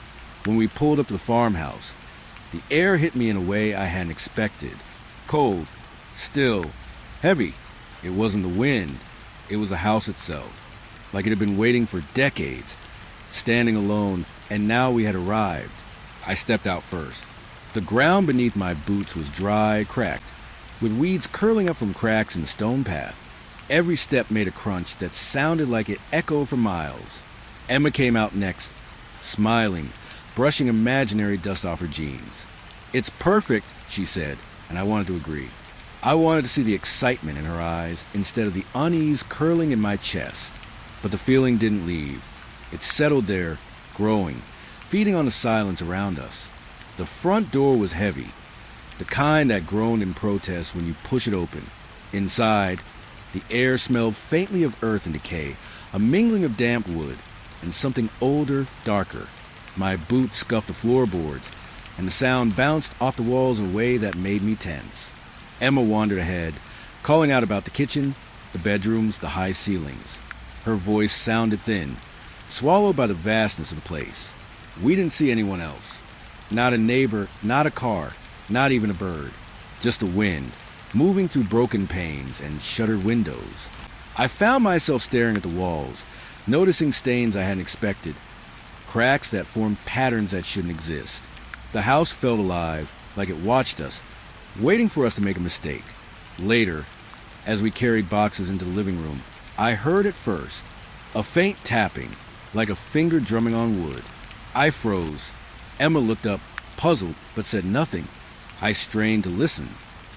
S1: When we pulled up to the farmhouse, the air hit me in a way I hadn't expected. Cold, still, heavy. It wasn't the wind, it was the house itself, like it had been waiting for decades, standing alone, and now we had arrived. I stepped out first. The ground beneath my boots was dry, cracked, with weeds curling up from cracks in the stone path. Every step made a crunch that sounded like it echoed for miles. Emma came out next, smiling, brushing imaginary dust off her jeans. "It's perfect," she said, and I wanted to agree. I wanted to see the excitement in her eyes instead of the unease curling in my chest. But the feeling didn't leave. It settled there, growing, feeding on the silence around us. The front door was heavy, the kind that groaned in protest when you push it open. Inside, the air smelled faintly of earth and decay, a mingling of damp wood, and something older, darker. My boots scuffed the floorboards, and the sound bounced off the walls in a way that made me tense. Emma wandered ahead, calling out about the kitchen, the bedrooms, the high ceilings. Her voice sounded thin, swallowed by the vastness of the place. We didn't see anyone else. Not a neighbor, not a car, not even a bird. Just the wind, moving through broken panes and shuttered windows. I found myself staring at the walls, noticing stains I hadn't expected, cracks that formed patterns that shouldn't exist. The house felt alive, like it watched us, waiting for us to make a mistake. Later, as we carried boxes into the living room, I heard at first a faint tapping, like a finger drumming on wood. I froze. Emma looked up, puzzled, but said nothing. I strained to listen.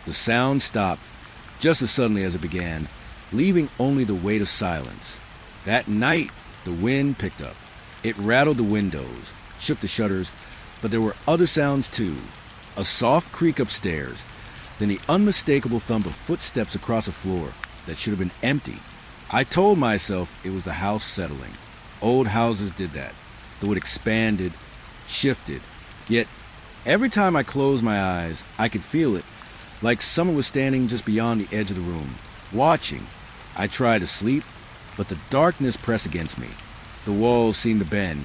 S1: The sound stopped just as suddenly as it began, leaving only the weight of silence. That night, the wind picked up. It rattled the windows, shook the shutters, but there were other sounds too. A soft creak upstairs, then the unmistakable thump of footsteps across a floor that should have been empty. I told myself it was the house settling. Old houses did that. The wood expanded, shifted. Yet, every time I closed my eyes, I could feel it, like someone was standing just beyond the edge of the room, watching. I tried to sleep, but the darkness pressed against me. The walls seemed to bend,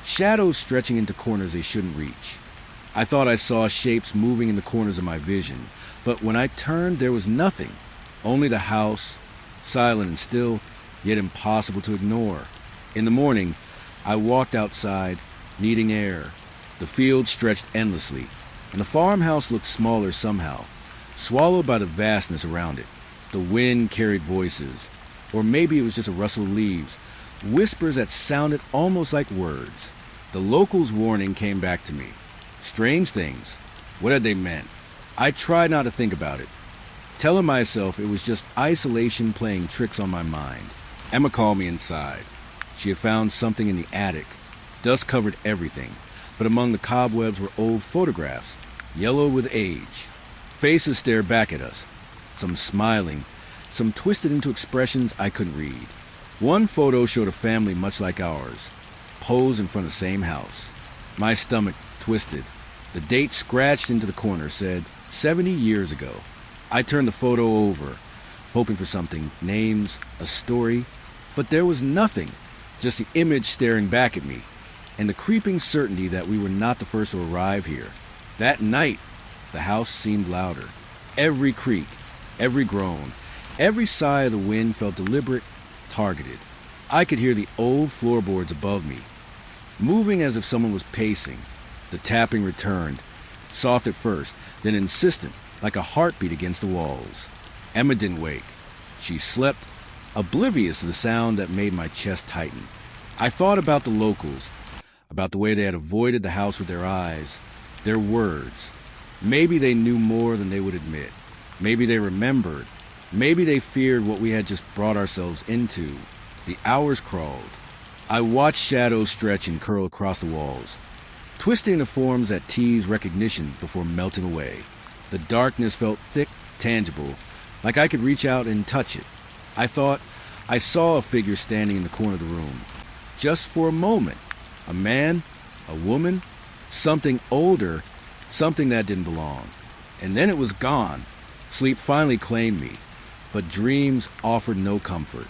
S1: shadows stretching into corners they shouldn't reach. I thought I saw shapes moving in the corners of my vision, but when I turned, there was nothing. Only the house, silent and still, yet impossible to ignore. In the morning, I walked outside, needing air. The field stretched endlessly, and the farmhouse looked smaller somehow, swallowed by the vastness around it. The wind carried voices, or maybe it was just a rustle of leaves, whispers that sounded almost like words. The locals' warning came back to me. Strange things. What had they meant? I tried not to think about it, telling myself it was just isolation playing tricks on my mind. Emma called me inside. She had found something in the attic. Dust covered everything, but among the cobwebs were old photographs, yellow with age. Faces stared back at us, some smiling, some twisted into expressions I couldn't read. One photo showed a family much like ours, posed in front of the same house. My stomach twisted. The date scratched into the corner said 70 years ago. I turned the photo over, hoping for something, names, a story, but there was nothing, just the image staring back at me, and the creeping certainty that we were not the first to arrive here. That night, the house seemed louder. Every creak, every groan, every sigh of the wind felt deliberate, targeted. I could hear the old floorboards above me, moving as if someone was pacing. The tapping returned, soft at first, then insistent, like a heartbeat against the walls. Emma didn't wake. She slept, oblivious to the sound that made my chest tighten. I thought about the locals, about the way they had avoided the house with their eyes, their words. Maybe they knew more than they would admit. Maybe they remembered. Maybe they feared what we had just brought ourselves into. The hours crawled. I watched shadows stretch and curl across the walls, twisting into forms that teased recognition before melting away. The darkness felt thick, tangible, like I could reach out and touch it. I thought I saw a figure standing in the corner of the room. Just for a moment. A man, a woman, something older, something that didn't belong. And then it was gone. Sleep finally claimed me, but dreams offered no comfort.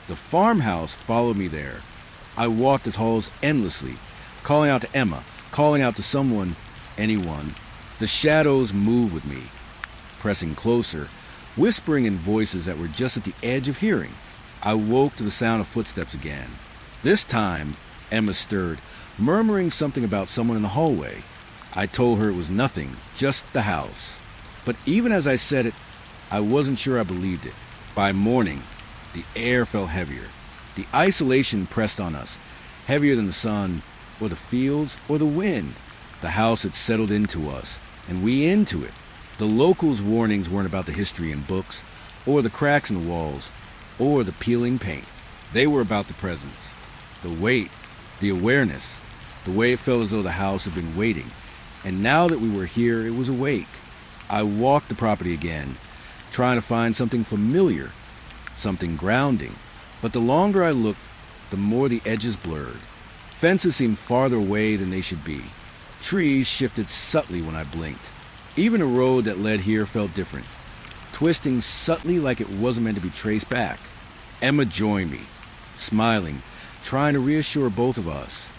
S1: The farmhouse followed me there. I walked its halls endlessly, calling out to Emma, calling out to someone, anyone. The shadows moved with me, pressing closer, whispering in voices that were just at the edge of hearing. I woke to the sound of footsteps again. This time, Emma stirred, murmuring something about someone in the hallway. I told her it was nothing, just the house. But even as I said it, I wasn't sure I believed it. By morning, the air felt heavier. The isolation pressed on us, heavier than the sun, or the fields, or the wind. The house had settled into us, and we into it. The locals' warnings weren't about the history in books, or the cracks in the walls, or the peeling paint. They were about the presence, the weight, the awareness, the way it felt as though the house had been waiting. And now that we were here, it was awake. I walked the property again, trying to find something familiar, something grounding. But the longer I looked, the more the edges blurred. Fences seemed farther away than they should be. Trees shifted subtly when I blinked. Even a road that led here felt different, twisting subtly like it wasn't meant to be traced back. Emma joined me, smiling, trying to reassure both of us.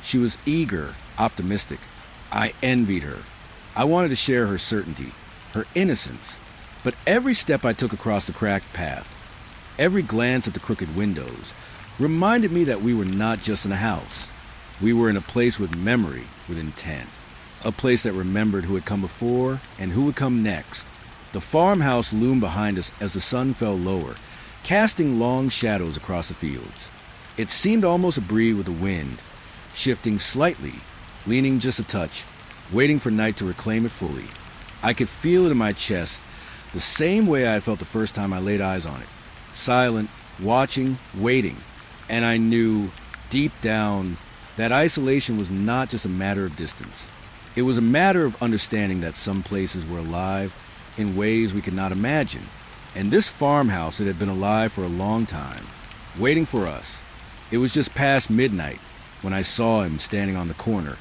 S1: She was eager, optimistic. I envied her. I wanted to share her certainty, her innocence. But every step I took across the cracked path, every glance at the crooked windows, reminded me that we were not just in a house. We were in a place with memory, with intent. a place that remembered who had come before and who would come next. The farmhouse loomed behind us as the sun fell lower, casting long shadows across the fields. It seemed almost to breathe with the wind, shifting slightly, leaning just a touch, waiting for night to reclaim it fully. I could feel it in my chest, the same way I had felt the first time I laid eyes on it. Silent, watching, waiting. And I knew, deep down, that isolation was not just a matter of distance. It was a matter of understanding that some places were alive in ways we could not imagine. And this farmhouse, it had been alive for a long time, waiting for us. It was just past midnight when I saw him standing on the corner,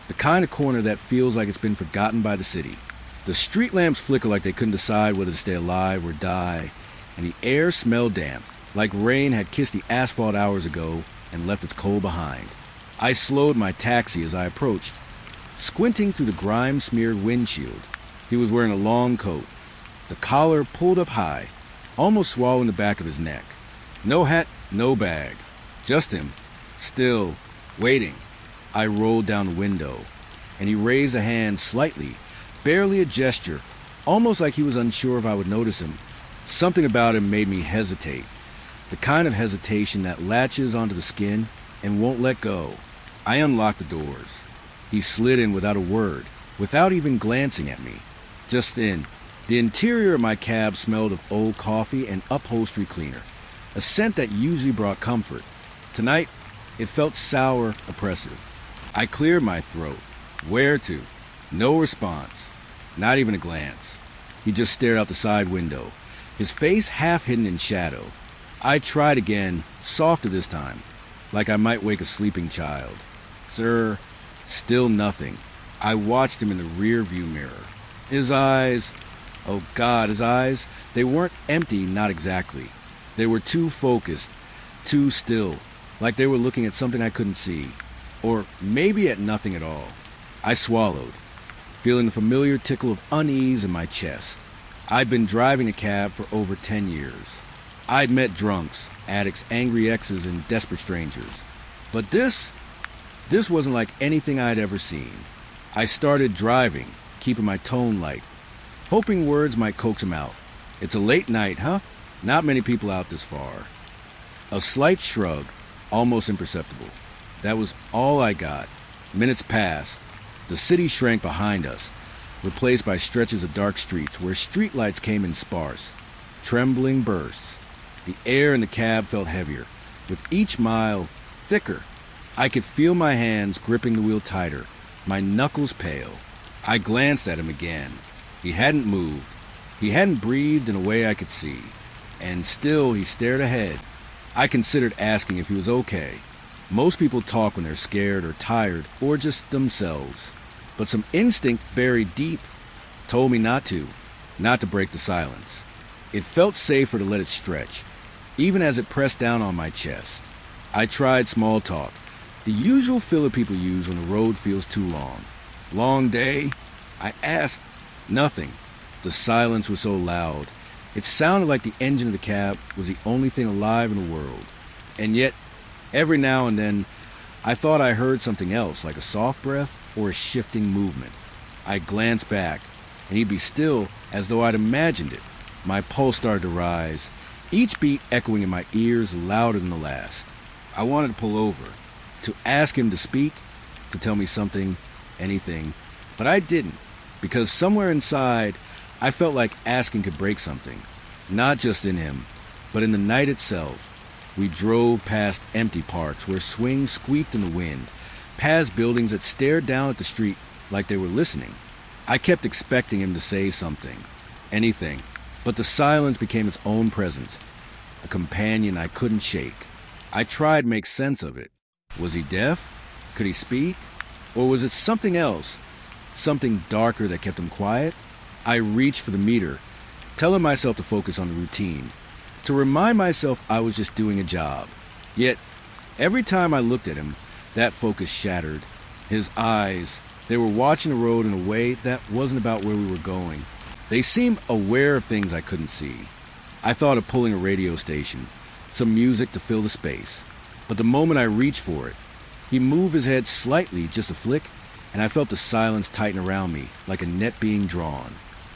S1: the kind of corner that feels like it's been forgotten by the city. The street lamps flickered like they couldn't decide whether to stay alive or die, and the air smelled damp, like rain had kissed the asphalt hours ago and left its cold behind. I slowed my taxi as I approached, squinting through the grime-smeared windshield. He was wearing a long coat, the collar pulled up high, almost swallowing the back of his neck. No hat, no bag. Just him, still, waiting. I rolled down the window, and he raised a hand slightly, barely a gesture, almost like he was unsure if I would notice him. Something about him made me hesitate, the kind of hesitation that latches onto the skin and won't let go. I unlocked the doors. He slid in without a word, without even glancing at me. Just then, the interior of my cab smelled of old coffee and upholstery cleaner, a scent that usually brought comfort. Tonight, it felt sour, oppressive. I cleared my throat. Where to? No response. Not even a glance. He just stared out the side window, his face half hidden in shadow. I tried again, softer this time, like I might wake a sleeping child. Sir, still nothing. I watched him in the rear view mirror. His eyes, oh God, his eyes, they weren't empty, not exactly. They were too focused, too still, like they were looking at something I couldn't see, or maybe at nothing at all. I swallowed, feeling the familiar tickle of unease in my chest. I'd been driving a cab for over 10 years. I'd met drunks, addicts, angry exes, and desperate strangers. But this wasn't like anything I'd ever seen. I started driving, keeping my tone light, hoping words might coax him out. It's a late night, huh? Not many people out this far. A slight shrug, almost imperceptible. That was all I got. Minutes passed. The city shrank behind us, replaced by stretches of dark streets where streetlights came in sparse, trembling bursts. The air in the cab felt heavier, with each mile thicker. I could feel my hands gripping the wheel tighter, my knuckles pale. I glanced at him again. He hadn't moved. He hadn't breathed in a way I could see. And still he stared ahead. I considered asking if he was okay. Most people talk when they're scared or tired or just themselves. But some instinct buried deep told me not to break the silence. It felt safer to let it stretch, even as it pressed down on my chest. I tried small talk, the usual filler people use when the road feels too long. Long day? I asked. Nothing. The silence was so loud. It sounded like the engine of the cab was the only thing alive in the world. And yet, every now and then, I thought I heard something else, like a soft breath or a shifting movement. I glanced back, and he'd be still as though I'd imagined it. My pulse started to rise, each beat echoing in my ears louder than the last. I wanted to pull over, to ask him to speak, to tell me something, anything, but I didn't, because somewhere inside, I felt like asking could break something, not just in him, but in the night itself. We drove past empty parks where swings squeaked in the wind, past buildings that stared down at the street like they were listening. I kept expecting him to say something, anything, but the silence became its own presence, a companion I couldn't shake. I tried to make sense of it. Was he deaf? Could he speak? Or was it something else, something darker that kept him quiet? I reached for the meter, telling myself to focus on the routine, to remind myself I was just doing a job. Yet, every time I looked at him, that focus shattered. His eyes, they were watching the road in a way that wasn't about where we were going. They seemed aware of things I couldn't see. I thought of pulling a radio station, some music to fill the space. But the moment I reached for it, he moved his head slightly, just a flick, and I felt the silence tighten around me like a net being drawn.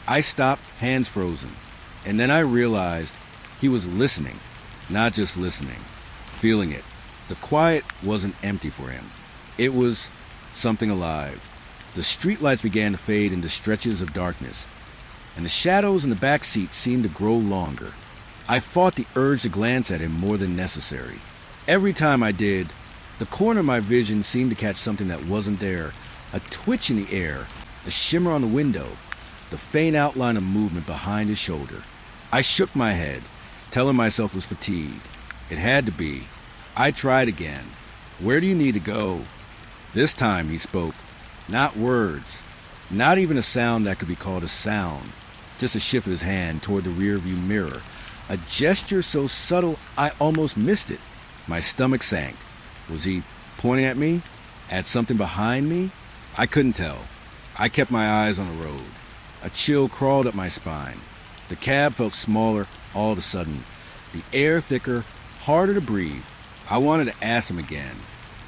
S1: I stopped, hands frozen, and then I realized he was listening, not just listening, feeling it. The quiet wasn't empty for him. It was something alive. The streetlights began to fade into stretches of darkness, and the shadows in the back seat seemed to grow longer. I fought the urge to glance at him more than necessary. Every time I did, the corner of my vision seemed to catch something that wasn't there, a twitch in the air, a shimmer on the window, the faint outline of movement behind his shoulder. I shook my head, telling myself it was fatigue. It had to be. I tried again. Where do you need to go? This time he spoke. Not words. Not even a sound that could be called a sound. Just a shift of his hand toward the rearview mirror. A gesture so subtle I almost missed it. My stomach sank. Was he pointing at me? At something behind me? I couldn't tell. I kept my eyes on the road. A chill crawled up my spine. The cab felt smaller all of a sudden. The air thicker, harder to breathe. I wanted to ask him again.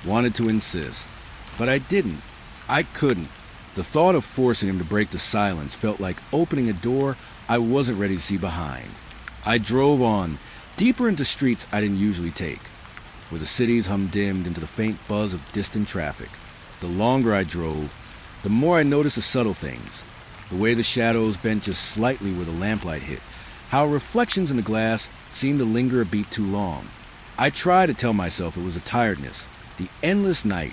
S1: Wanted to insist. But I didn't. I couldn't. The thought of forcing him to break the silence felt like opening a door I wasn't ready to see behind. I drove on, deeper into streets I didn't usually take, where the city's hum dimmed into the faint buzz of distant traffic. The longer I drove, the more I noticed the subtle things. The way the shadows bent just slightly where the lamplight hit. How reflections in the glass seemed to linger a beat too long. I tried to tell myself it was a tiredness, the endless night,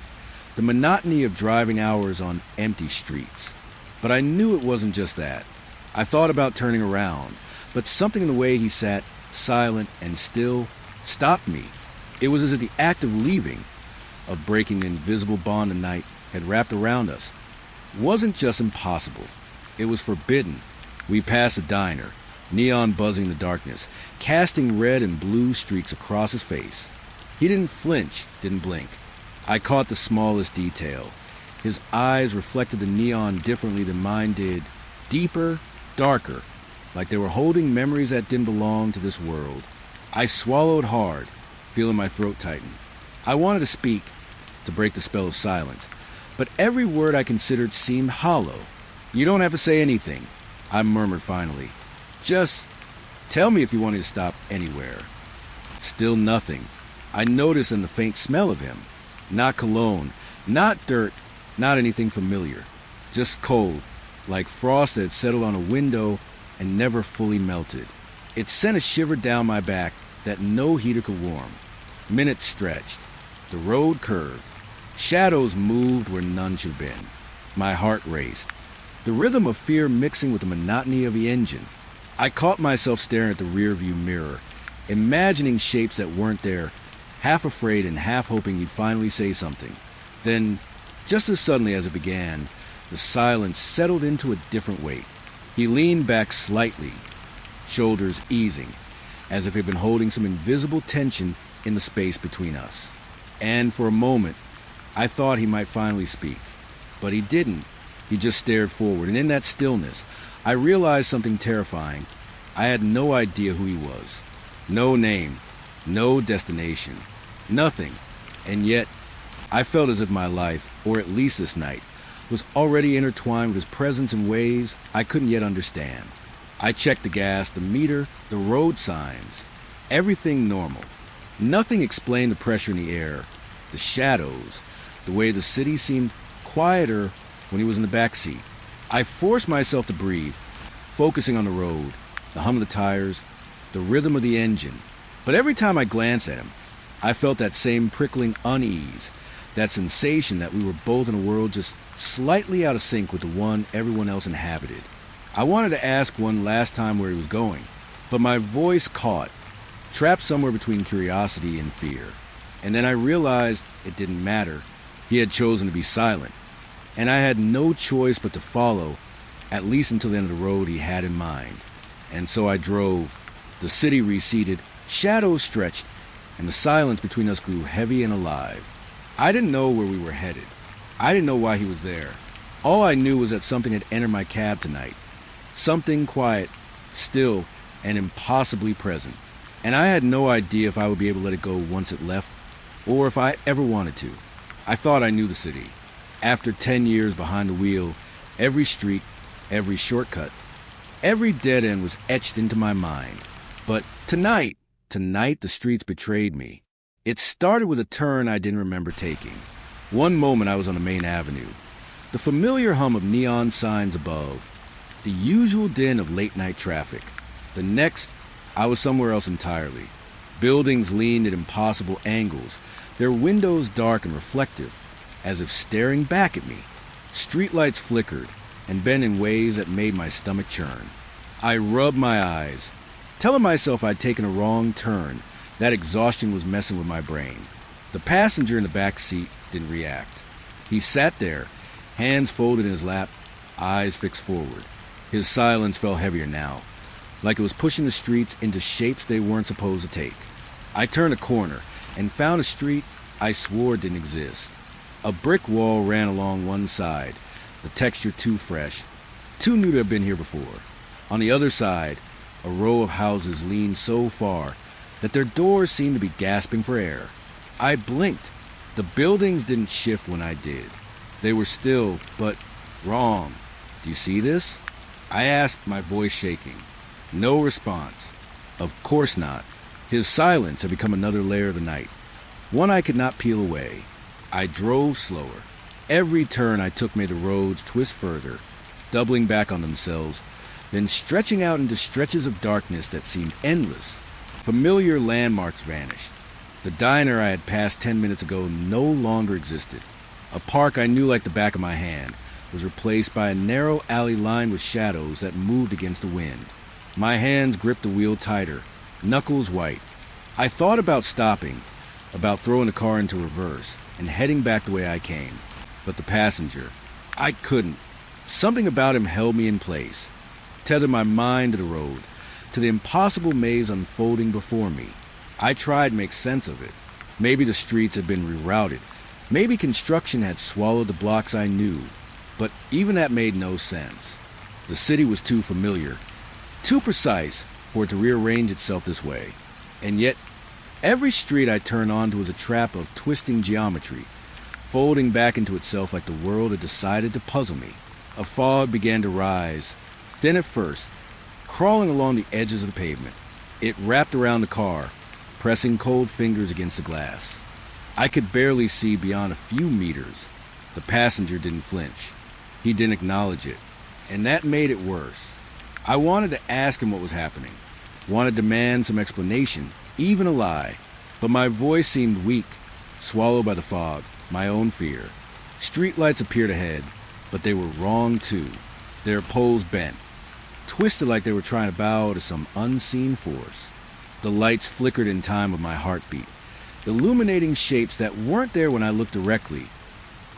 S1: the monotony of driving hours on empty streets. But I knew it wasn't just that. I thought about turning around, but something in the way he sat, silent and still, stopped me. It was as if the act of leaving, of breaking the invisible bond the night had wrapped around us, wasn't just impossible. It was forbidden. We passed a diner, neon buzzing in the darkness, casting red and blue streaks across his face. He didn't flinch, didn't blink. I caught the smallest detail. His eyes reflected the neon differently than mine did, deeper, darker, like they were holding memories that didn't belong to this world. I swallowed hard, feeling my throat tighten. I wanted to speak, to break the spell of silence, but every word I considered seemed hollow. You don't have to say anything, I murmured finally. Just tell me if you want me to stop anywhere. Still nothing. I noticed in the faint smell of him. Not cologne, not dirt, not anything familiar. Just cold, like frost that had settled on a window and never fully melted. It sent a shiver down my back that no heater could warm. Minutes stretched. The road curved. Shadows moved where none should have been. My heart raced. The rhythm of fear mixing with the monotony of the engine. I caught myself staring at the rearview mirror, imagining shapes that weren't there, half afraid and half hoping he'd finally say something. Then, just as suddenly as it began, the silence settled into a different weight. He leaned back slightly, shoulders easing, as if he'd been holding some invisible tension in the space between us. And for a moment, I thought he might finally speak. But he didn't. He just stared forward, and in that stillness, I realized something terrifying. I had no idea who he was. No name, no destination, nothing. And yet, I felt as if my life, or at least this night, was already intertwined with his presence in ways I couldn't yet understand. I checked the gas, the meter, the road signs. Everything normal. Nothing explained the pressure in the air, the shadows, the way the city seemed quieter when he was in the back seat. I forced myself to breathe, focusing on the road, the hum of the tires, the rhythm of the engine. But every time I glanced at him, I felt that same prickling unease, that sensation that we were both in a world just slightly out of sync with the one everyone else inhabited. I wanted to ask one last time where he was going, but my voice caught, trapped somewhere between curiosity and fear. And then I realized it didn't matter. He had chosen to be silent, and I had no choice but to follow, at least until the end of the road he had in mind. And so I drove. The city receded, shadows stretched, and the silence between us grew heavy and alive. I didn't know where we were headed. I didn't know why he was there. All I knew was that something had entered my cab tonight. Something quiet, still, and impossibly present. And I had no idea if I would be able to let it go once it left, or if I ever wanted to. I thought I knew the city. After 10 years behind the wheel, every street, every shortcut, every dead end was etched into my mind. But tonight the streets betrayed me. It started with a turn I didn't remember taking. One moment I was on the main avenue, the familiar hum of neon signs above, the usual din of late-night traffic. The next, I was somewhere else entirely. Buildings leaned at impossible angles, their windows dark and reflective, as if staring back at me. Streetlights flickered and bent in ways that made my stomach churn. I rubbed my eyes, telling myself I'd taken a wrong turn, that exhaustion was messing with my brain. The passenger in the back seat didn't react. He sat there, hands folded in his lap, eyes fixed forward. His silence felt heavier now, like it was pushing the streets into shapes they weren't supposed to take. I turned a corner and found a street I swore didn't exist. A brick wall ran along one side, the texture too fresh, too new to have been here before. On the other side, a row of houses leaned so far that their doors seemed to be gasping for air. I blinked. The buildings didn't shift when I did. They were still, but wrong. Do you see this? I asked, my voice shaking. No response. Of course not. His silence had become another layer of the night, one I could not peel away. I drove slower. Every turn I took made the roads twist further, doubling back on themselves, then stretching out into stretches of darkness that seemed endless. Familiar landmarks vanished. The diner I had passed 10 minutes ago no longer existed. A park I knew like the back of my hand was replaced by a narrow alley lined with shadows that moved against the wind. My hands gripped the wheel tighter, knuckles white. I thought about stopping, about throwing the car into reverse and heading back the way I came. But the passenger, I couldn't. Something about him held me in place, tethered my mind to the road, to the impossible maze unfolding before me. I tried to make sense of it. Maybe the streets had been rerouted. Maybe construction had swallowed the blocks I knew. But even that made no sense. The city was too familiar, too precise for it to rearrange itself this way. And yet, every street I turned onto was a trap of twisting geometry, folding back into itself like the world had decided to puzzle me. A fog began to rise, thin at first, crawling along the edges of the pavement. It wrapped around the car, pressing cold fingers against the glass. I could barely see beyond a few meters. The passenger didn't flinch. He didn't acknowledge it, and that made it worse. I wanted to ask him what was happening, wanted to demand some explanation, even a lie, but my voice seemed weak, swallowed by the fog, my own fear. Streetlights appeared ahead, but they were wrong too. Their poles bent, twisted like they were trying to bow to some unseen force. The lights flickered in time with my heartbeat, illuminating shapes that weren't there when I looked directly,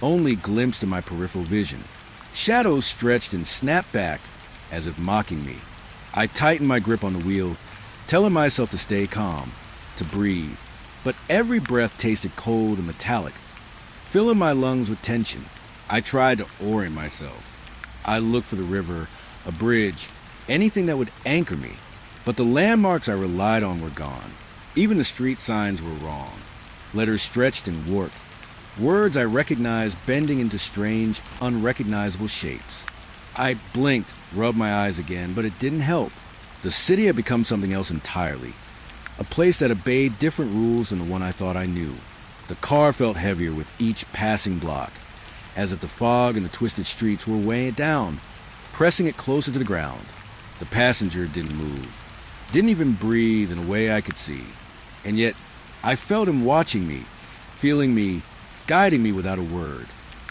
S1: only glimpsed in my peripheral vision. Shadows stretched and snapped back, as if mocking me. I tightened my grip on the wheel, telling myself to stay calm, to breathe. But every breath tasted cold and metallic, filling my lungs with tension. I tried to orient myself. I looked for the river, a bridge, anything that would anchor me. But the landmarks I relied on were gone. Even the street signs were wrong. Letters stretched and warped. Words I recognized bending into strange, unrecognizable shapes. I blinked, rubbed my eyes again, but it didn't help. The city had become something else entirely. A place that obeyed different rules than the one I thought I knew. The car felt heavier with each passing block, as if the fog and the twisted streets were weighing it down, pressing it closer to the ground. The passenger didn't move, didn't even breathe in a way I could see. And yet, I felt him watching me, feeling me, guiding me without a word.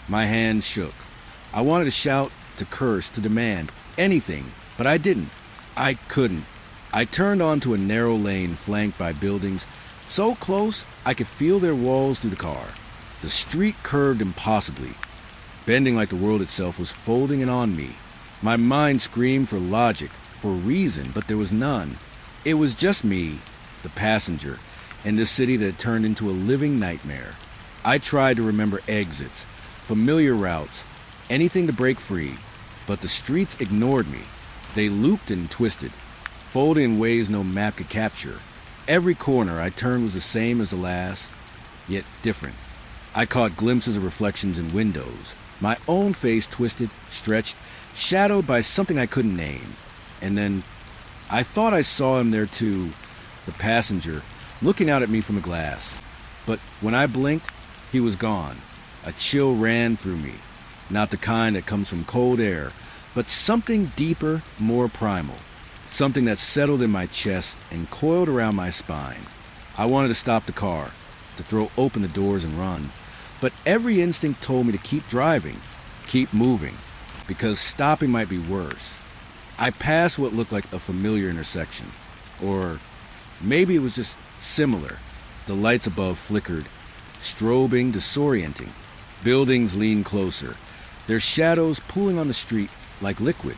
S1: My hands shook. I wanted to shout, to curse, to demand anything, but I didn't. I couldn't. I turned onto a narrow lane flanked by buildings so close I could feel their walls through the car. The street curved impossibly, bending like the world itself was folding in on me. My mind screamed for logic, for reason, but there was none. It was just me, the passenger, and this city that had turned into a living nightmare. I tried to remember exits, familiar routes, anything to break free, but the streets ignored me. They looped and twisted, folding in ways no map could capture. Every corner I turned was the same as the last, yet different. I caught glimpses of reflections in windows, My own face twisted, stretched, shadowed by something I couldn't name. And then I thought I saw him there too, the passenger, looking out at me from the glass. But when I blinked, he was gone. A chill ran through me, not the kind that comes from cold air, but something deeper, more primal, something that settled in my chest and coiled around my spine. I wanted to stop the car, to throw open the doors and run, but every instinct told me to keep driving, keep moving, because stopping might be worse. I passed what looked like a familiar intersection, or maybe it was just similar. The lights above flickered, strobing, disorienting. Buildings leaned closer, their shadows pooling on the street like liquid.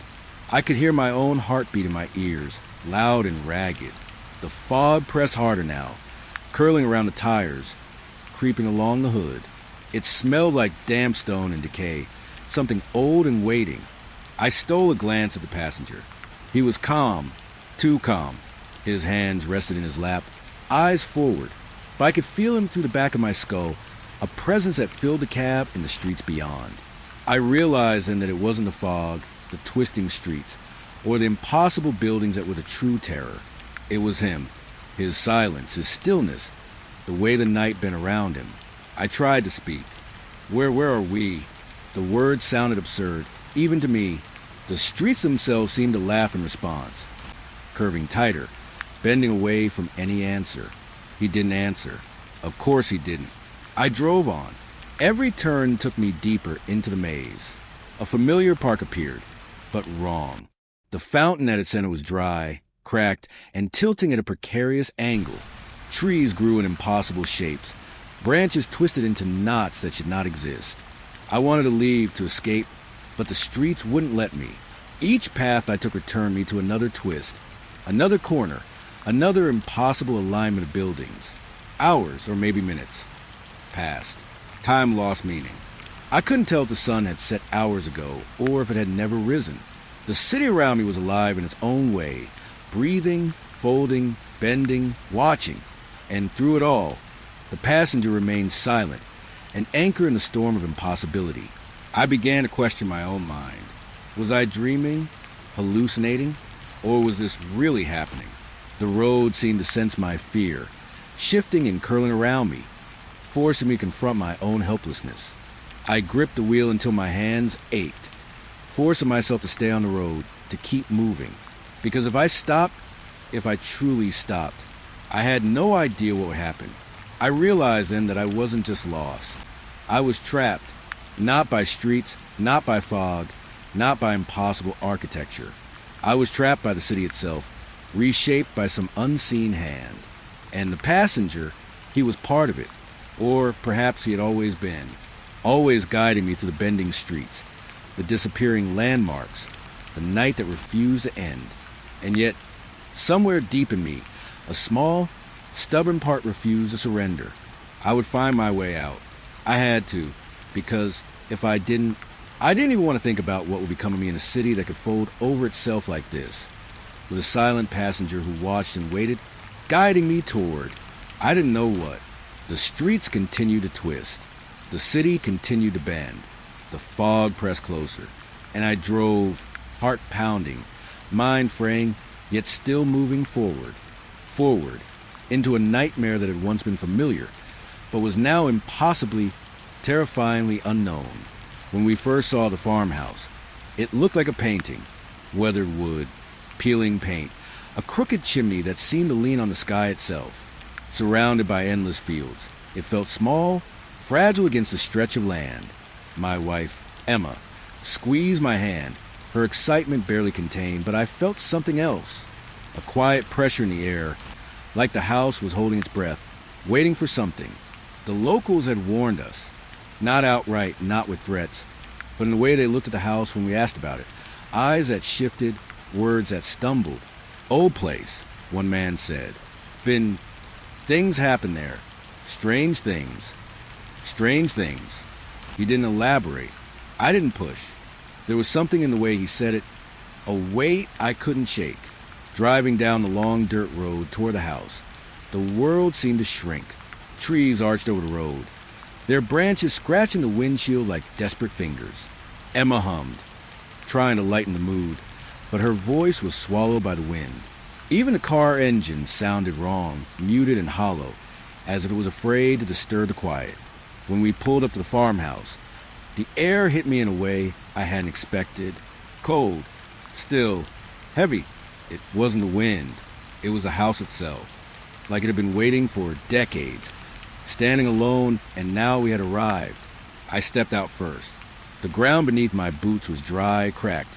S1: I could hear my own heartbeat in my ears, loud and ragged. The fog pressed harder now, curling around the tires, creeping along the hood. It smelled like damp stone and decay, something old and waiting. I stole a glance at the passenger. He was calm, too calm. His hands rested in his lap, eyes forward. But I could feel him through the back of my skull, a presence that filled the cab and the streets beyond. I realized then that it wasn't the fog, the twisting streets, or the impossible buildings that were the true terror. It was him, his silence, his stillness, the way the night bent around him. I tried to speak. Where are we? The words sounded absurd, even to me. The streets themselves seemed to laugh in response, curving tighter, bending away from any answer. He didn't answer. Of course he didn't. I drove on. Every turn took me deeper into the maze. A familiar park appeared, but wrong. The fountain at its center was dry, cracked, and tilting at a precarious angle. Trees grew in impossible shapes, branches twisted into knots that should not exist. I wanted to leave, to escape, but the streets wouldn't let me. Each path I took returned me to another twist, another corner, another impossible alignment of buildings. Hours, or maybe minutes, passed. Time lost meaning. I couldn't tell if the sun had set hours ago, or if it had never risen. The city around me was alive in its own way, breathing, folding, bending, watching. And through it all, the passenger remained silent, an anchor in the storm of impossibility. I began to question my own mind. Was I dreaming, hallucinating, or was this really happening? The road seemed to sense my fear, shifting and curling around me, forcing me to confront my own helplessness. I gripped the wheel until my hands ached, forcing myself to stay on the road, to keep moving. Because if I stopped, if I truly stopped, I had no idea what would happen. I realized then that I wasn't just lost. I was trapped, not by streets, not by fog, not by impossible architecture. I was trapped by the city itself, reshaped by some unseen hand. And the passenger, he was part of it. Or perhaps he had always been, always guiding me through the bending streets, the disappearing landmarks, the night that refused to end. And yet, somewhere deep in me, a small, stubborn part refused to surrender. I would find my way out. I had to, because if I didn't even want to think about what would become of me in a city that could fold over itself like this, with a silent passenger who watched and waited, guiding me toward, I didn't know what. The streets continued to twist. The city continued to bend. The fog pressed closer, and I drove, heart pounding, mind fraying, yet still moving forward, into a nightmare that had once been familiar, but was now impossibly, terrifyingly unknown. When we first saw the farmhouse, it looked like a painting, weathered wood, peeling paint, a crooked chimney that seemed to lean on the sky itself. Surrounded by endless fields, it felt small, fragile against a stretch of land. My wife, Emma, squeezed my hand, her excitement barely contained, but I felt something else, a quiet pressure in the air, like the house was holding its breath, waiting for something. The locals had warned us, not outright, not with threats, but in the way they looked at the house when we asked about it. Eyes that shifted, words that stumbled. Old place, one man said. Things happened there. Strange things. Strange things. He didn't elaborate. I didn't push. There was something in the way he said it, a weight I couldn't shake. Driving down the long dirt road toward the house, the world seemed to shrink. Trees arched over the road. their branches scratching the windshield like desperate fingers. Emma hummed, trying to lighten the mood, but her voice was swallowed by the wind. Even the car engine sounded wrong, muted and hollow, as if it was afraid to disturb the quiet. When we pulled up to the farmhouse, the air hit me in a way I hadn't expected. Cold, still, heavy. It wasn't the wind. It was the house itself, like it had been waiting for decades, standing alone, and now we had arrived. I stepped out first. The ground beneath my boots was dry, cracked,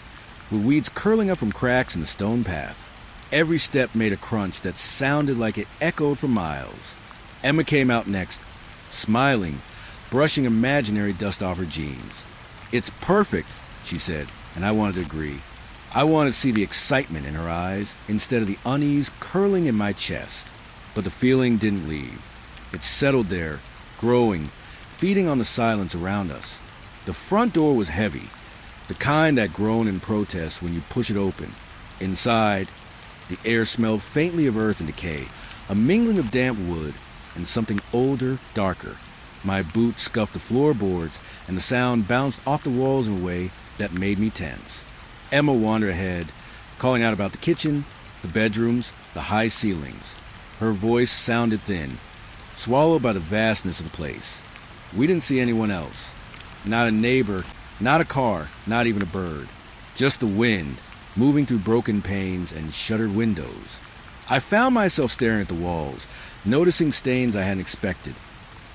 S1: with weeds curling up from cracks in the stone path. Every step made a crunch that sounded like it echoed for miles. Emma came out next, smiling, brushing imaginary dust off her jeans. "It's perfect," she said, and I wanted to agree. I wanted to see the excitement in her eyes instead of the unease curling in my chest. But the feeling didn't leave. It settled there, growing, feeding on the silence around us. The front door was heavy, the kind that groan in protest when you push it open. Inside, the air smelled faintly of earth and decay, a mingling of damp wood and something older, darker. My boots scuffed the floorboards, and the sound bounced off the walls in a way that made me tense. Emma wandered ahead, calling out about the kitchen, the bedrooms, the high ceilings. Her voice sounded thin, swallowed by the vastness of the place. We didn't see anyone else. Not a neighbor, not a car, not even a bird. Just the wind, moving through broken panes and shuttered windows. I found myself staring at the walls, noticing stains I hadn't expected,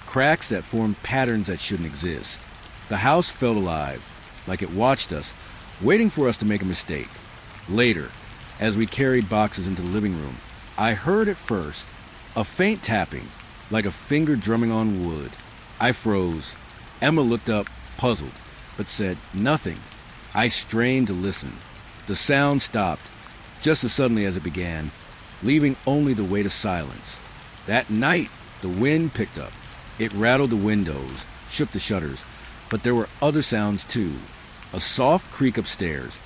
S1: cracks that formed patterns that shouldn't exist. The house felt alive, like it watched us, waiting for us to make a mistake. Later, as we carried boxes into the living room, I heard at first a faint tapping, like a finger drumming on wood. I froze. Emma looked up, puzzled, but said nothing. I strained to listen. The sound stopped, just as suddenly as it began, leaving only the weight of silence. That night, the wind picked up. It rattled the windows, shook the shutters, but there were other sounds too. A soft creak upstairs,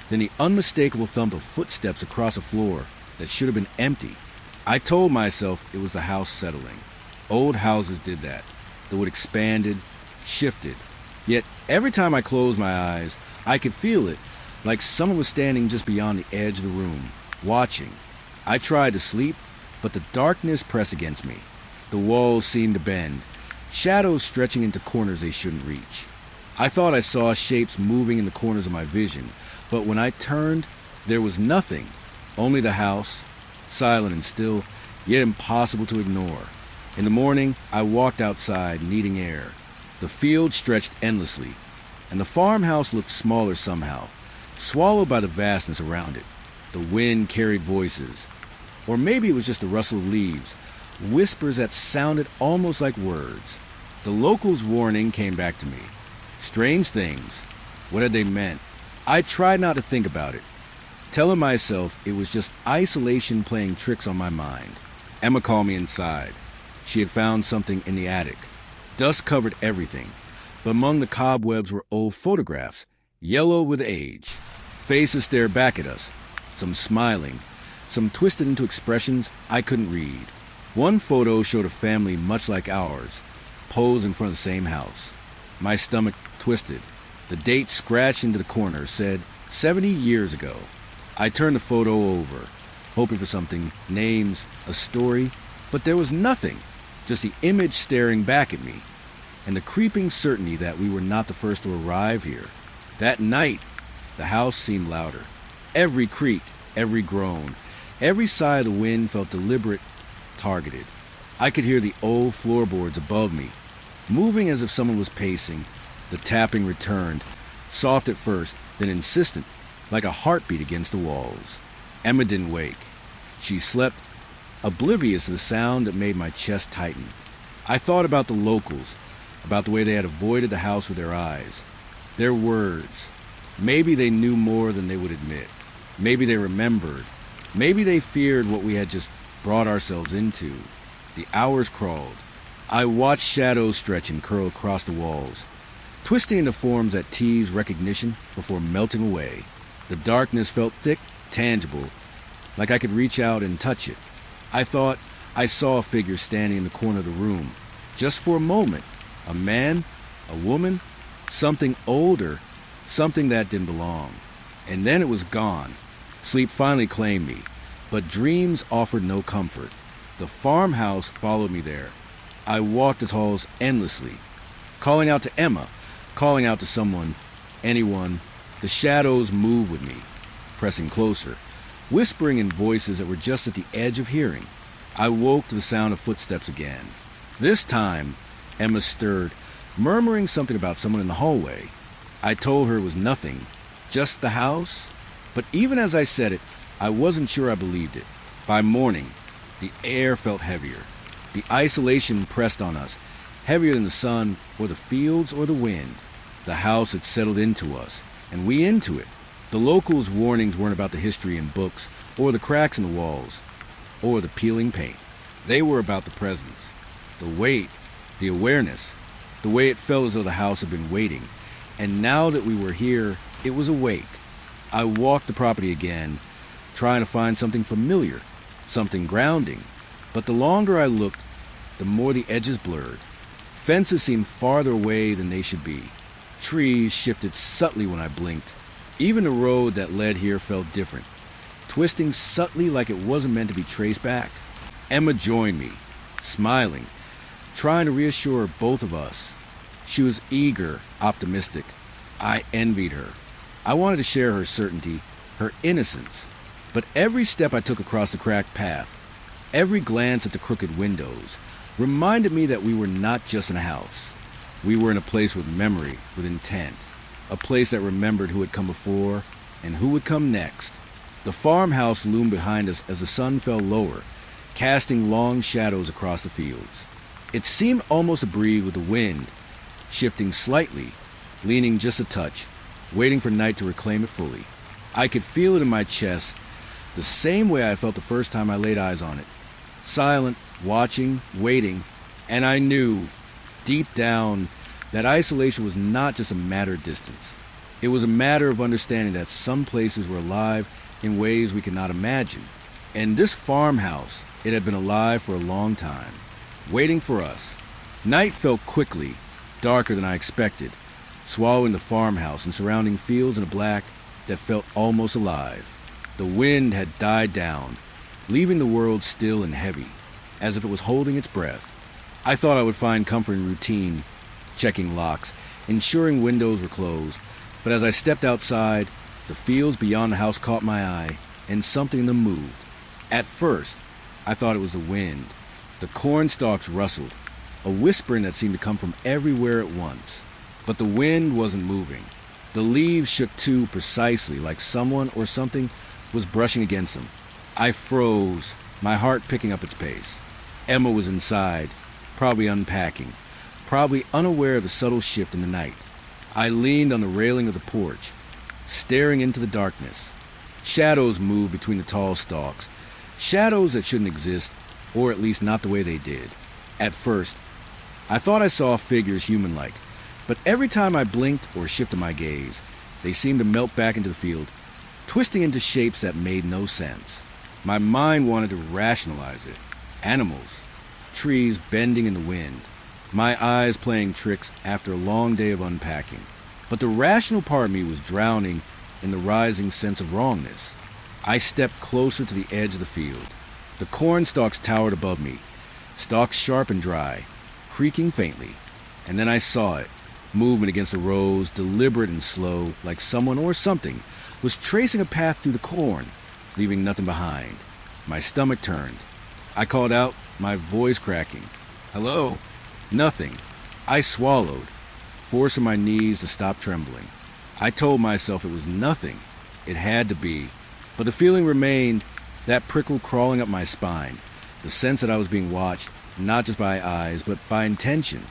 S1: then the unmistakable thump of footsteps across a floor that should have been empty. I told myself it was the house settling. Old houses did that. The wood expanded, shifted. Yet every time I closed my eyes, I could feel it, like someone was standing just beyond the edge of the room, watching. I tried to sleep, but the darkness pressed against me. The walls seemed to bend, shadows stretching into corners they shouldn't reach. I thought I saw shapes moving in the corners of my vision, but when I turned, there was nothing, only the house, silent and still, yet impossible to ignore. In the morning, I walked outside, needing air. The field stretched endlessly, and the farmhouse looked smaller somehow, swallowed by the vastness around it. The wind carried voices, or maybe it was just the rustle of leaves, whispers that sounded almost like words. The locals' warning came back to me. Strange things. What had they meant? I tried not to think about it, telling myself it was just isolation playing tricks on my mind. Emma called me inside. She had found something in the attic. Dust covered everything, but among the cobwebs were old photographs, yellow with age. Faces stared back at us, some smiling, some twisted into expressions I couldn't read. One photo showed a family much like ours, posed in front of the same house. My stomach twisted. The date scratched into the corner said 70 years ago. I turned the photo over, hoping for something, names, a story, but there was nothing, just the image staring back at me, and the creeping certainty that we were not the first to arrive here. That night, the house seemed louder. Every creak, every groan, every sigh of the wind felt deliberate, targeted. I could hear the old floorboards above me, moving as if someone was pacing. The tapping returned, soft at first, then insistent, like a heartbeat against the walls. Emma didn't wake. She slept, oblivious to the sound that made my chest tighten. I thought about the locals, about the way they had avoided the house with their eyes. Their words. Maybe they knew more than they would admit. Maybe they remembered. Maybe they feared what we had just brought ourselves into. The hours crawled. I watched shadows stretch and curl across the walls, twisting into forms that teased recognition before melting away. The darkness felt thick, tangible, like I could reach out and touch it. I thought I saw a figure standing in the corner of the room, just for a moment, A man? A woman? Something older. Something that didn't belong. And then it was gone. Sleep finally claimed me, but dreams offered no comfort. The farmhouse followed me there. I walked its halls endlessly, calling out to Emma, calling out to someone, anyone. The shadows moved with me, pressing closer, whispering in voices that were just at the edge of hearing. I woke to the sound of footsteps again. This time, Emma stirred, murmuring something about someone in the hallway. I told her it was nothing, just the house. But even as I said it, I wasn't sure I believed it. By morning, the air felt heavier. The isolation pressed on us, heavier than the sun or the fields or the wind. The house had settled into us, and we into it. The locals' warnings weren't about the history in books, or the cracks in the walls, or the peeling paint. They were about the presence, the weight, the awareness, the way it felt as though the house had been waiting. And now that we were here, it was awake. I walked the property again, trying to find something familiar, something grounding. But the longer I looked, the more the edges blurred. Fences seemed farther away than they should be. Trees shifted subtly when I blinked. Even the road that led here felt different, twisting subtly like it wasn't meant to be traced back. Emma joined me, smiling, trying to reassure both of us. She was eager, optimistic. I envied her. I wanted to share her certainty, her innocence. But every step I took across the cracked path, every glance at the crooked windows, reminded me that we were not just in a house. We were in a place with memory, with intent. A place that remembered who had come before and who would come next. The farmhouse loomed behind us as the sun fell lower, casting long shadows across the fields. It seemed almost to breathe with the wind, shifting slightly, leaning just a touch, waiting for night to reclaim it fully. I could feel it in my chest, the same way I felt the first time I laid eyes on it. Silent, watching, waiting, and I knew, deep down, that isolation was not just a matter of distance. It was a matter of understanding that some places were alive in ways we could not imagine. And this farmhouse, it had been alive for a long time, waiting for us. Night fell quickly, darker than I expected, swallowing the farmhouse and surrounding fields in a black that felt almost alive. The wind had died down, leaving the world still and heavy, as if it was holding its breath. I thought I would find comfort in routine, checking locks, ensuring windows were closed, but as I stepped outside, the fields beyond the house caught my eye, and something in them moved. At first, I thought it was the wind. The corn stalks rustled, a whispering that seemed to come from everywhere at once. But the wind wasn't moving. The leaves shook too precisely, like someone or something was brushing against them. I froze, my heart picking up its pace. Emma was inside, probably unpacking, probably unaware of the subtle shift in the night. I leaned on the railing of the porch, staring into the darkness. Shadows moved between the tall stalks, shadows that shouldn't exist, or at least not the way they did. At first, I thought I saw figures human-like, but every time I blinked or shifted my gaze, they seemed to melt back into the field, twisting into shapes that made no sense. My mind wanted to rationalize it. Animals, trees bending in the wind, my eyes playing tricks after a long day of unpacking. But the rational part of me was drowning in the rising sense of wrongness. I stepped closer to the edge of the field. The corn stalks towered above me, stalks sharp and dry, creaking faintly. And then I saw it, movement against the rows, deliberate and slow, like someone or something was tracing a path through the corn, leaving nothing behind. My stomach turned. I called out, my voice cracking. "Hello?" Nothing. I swallowed, forcing my knees to stop trembling. I told myself it was nothing. It had to be. But the feeling remained, that prickle crawling up my spine, the sense that I was being watched, not just by eyes, but by intention.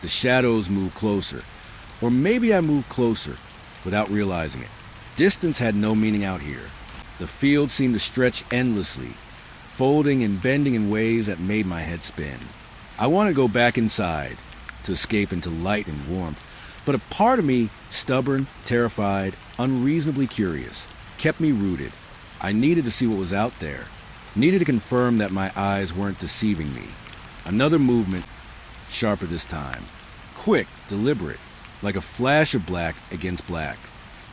S1: The shadows moved closer. Or maybe I moved closer, without realizing it. Distance had no meaning out here. The field seemed to stretch endlessly, folding and bending in ways that made my head spin. I wanted to go back inside, to escape into light and warmth, but a part of me, stubborn, terrified, unreasonably curious, kept me rooted. I needed to see what was out there, needed to confirm that my eyes weren't deceiving me. Another movement, sharper this time, quick, deliberate, like a flash of black against black.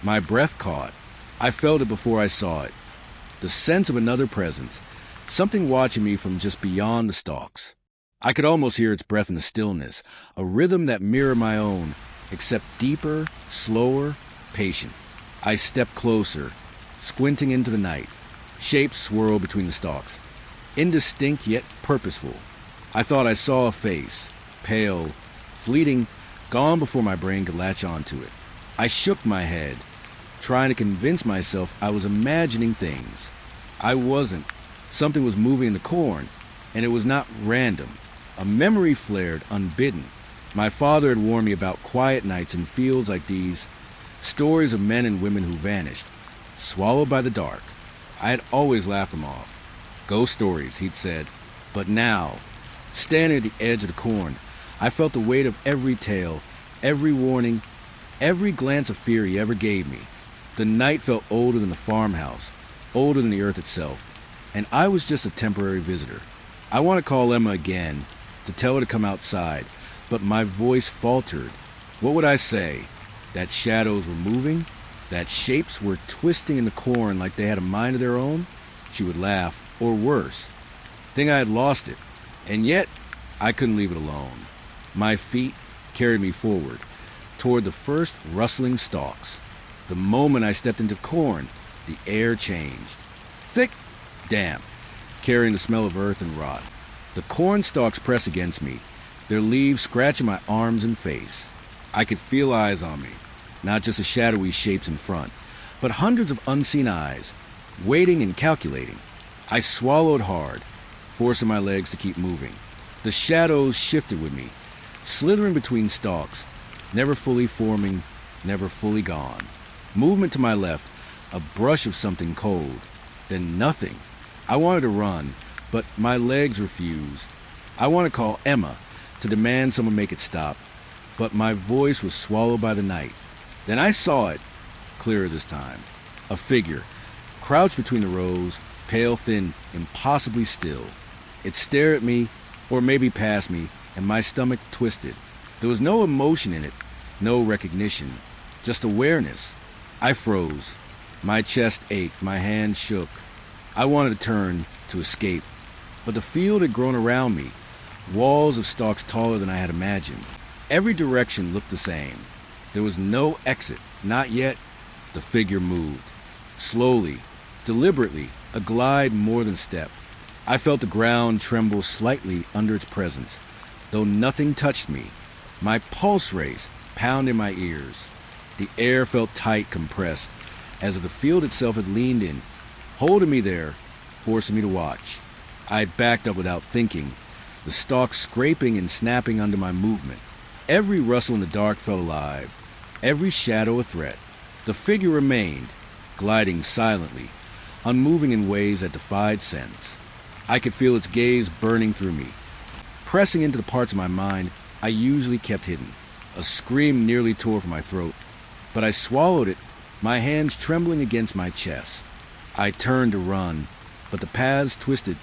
S1: My breath caught. I felt it before I saw it. The sense of another presence, something watching me from just beyond the stalks. I could almost hear its breath in the stillness, a rhythm that mirrored my own, except deeper, slower, patient. I stepped closer, squinting into the night. Shapes swirled between the stalks, indistinct yet purposeful. I thought I saw a face, pale, fleeting, gone before my brain could latch onto it. I shook my head, trying to convince myself I was imagining things. I wasn't. Something was moving in the corn, and it was not random. A memory flared unbidden. My father had warned me about quiet nights in fields like these, stories of men and women who vanished, swallowed by the dark. I had always laughed them off. Ghost stories, he'd said. But now, standing at the edge of the corn, I felt the weight of every tale, every warning, every glance of fear he ever gave me. The night felt older than the farmhouse, older than the earth itself, and I was just a temporary visitor. I want to call Emma again, to tell her to come outside, but my voice faltered. What would I say? That shadows were moving? That shapes were twisting in the corn like they had a mind of their own? She would laugh, or worse, think I had lost it. And yet, I couldn't leave it alone. My feet carried me forward, toward the first rustling stalks. The moment I stepped into corn, the air changed. Thick, damp, carrying the smell of earth and rot. The corn stalks pressed against me, their leaves scratching my arms and face. I could feel eyes on me, not just the shadowy shapes in front, but hundreds of unseen eyes, waiting and calculating. I swallowed hard, forcing my legs to keep moving. The shadows shifted with me, slithering between stalks, never fully forming, never fully gone. Movement to my left, a brush of something cold, then nothing. I wanted to run, but my legs refused. I wanted to call Emma, to demand someone make it stop, but my voice was swallowed by the night. Then I saw it, clearer this time. A figure, crouched between the rows, pale, thin, impossibly still. It stared at me, or maybe past me, and my stomach twisted. There was no emotion in it, no recognition, just awareness. I froze. My chest ached, my hands shook. I wanted to turn, to escape, but the field had grown around me, walls of stalks taller than I had imagined. Every direction looked the same. There was no exit, not yet. The figure moved. Slowly, deliberately, a glide more than step. I felt the ground tremble slightly under its presence, though nothing touched me. My pulse raced, pounded in my ears. The air felt tight, compressed, as if the field itself had leaned in, holding me there, forcing me to watch. I backed up without thinking, the stalks scraping and snapping under my movement. Every rustle in the dark felt alive, every shadow a threat. The figure remained, gliding silently, unmoving in ways that defied sense. I could feel its gaze burning through me, pressing into the parts of my mind I usually kept hidden. A scream nearly tore from my throat, but I swallowed it, my hands trembling against my chest. I turned to run, but the paths twisted,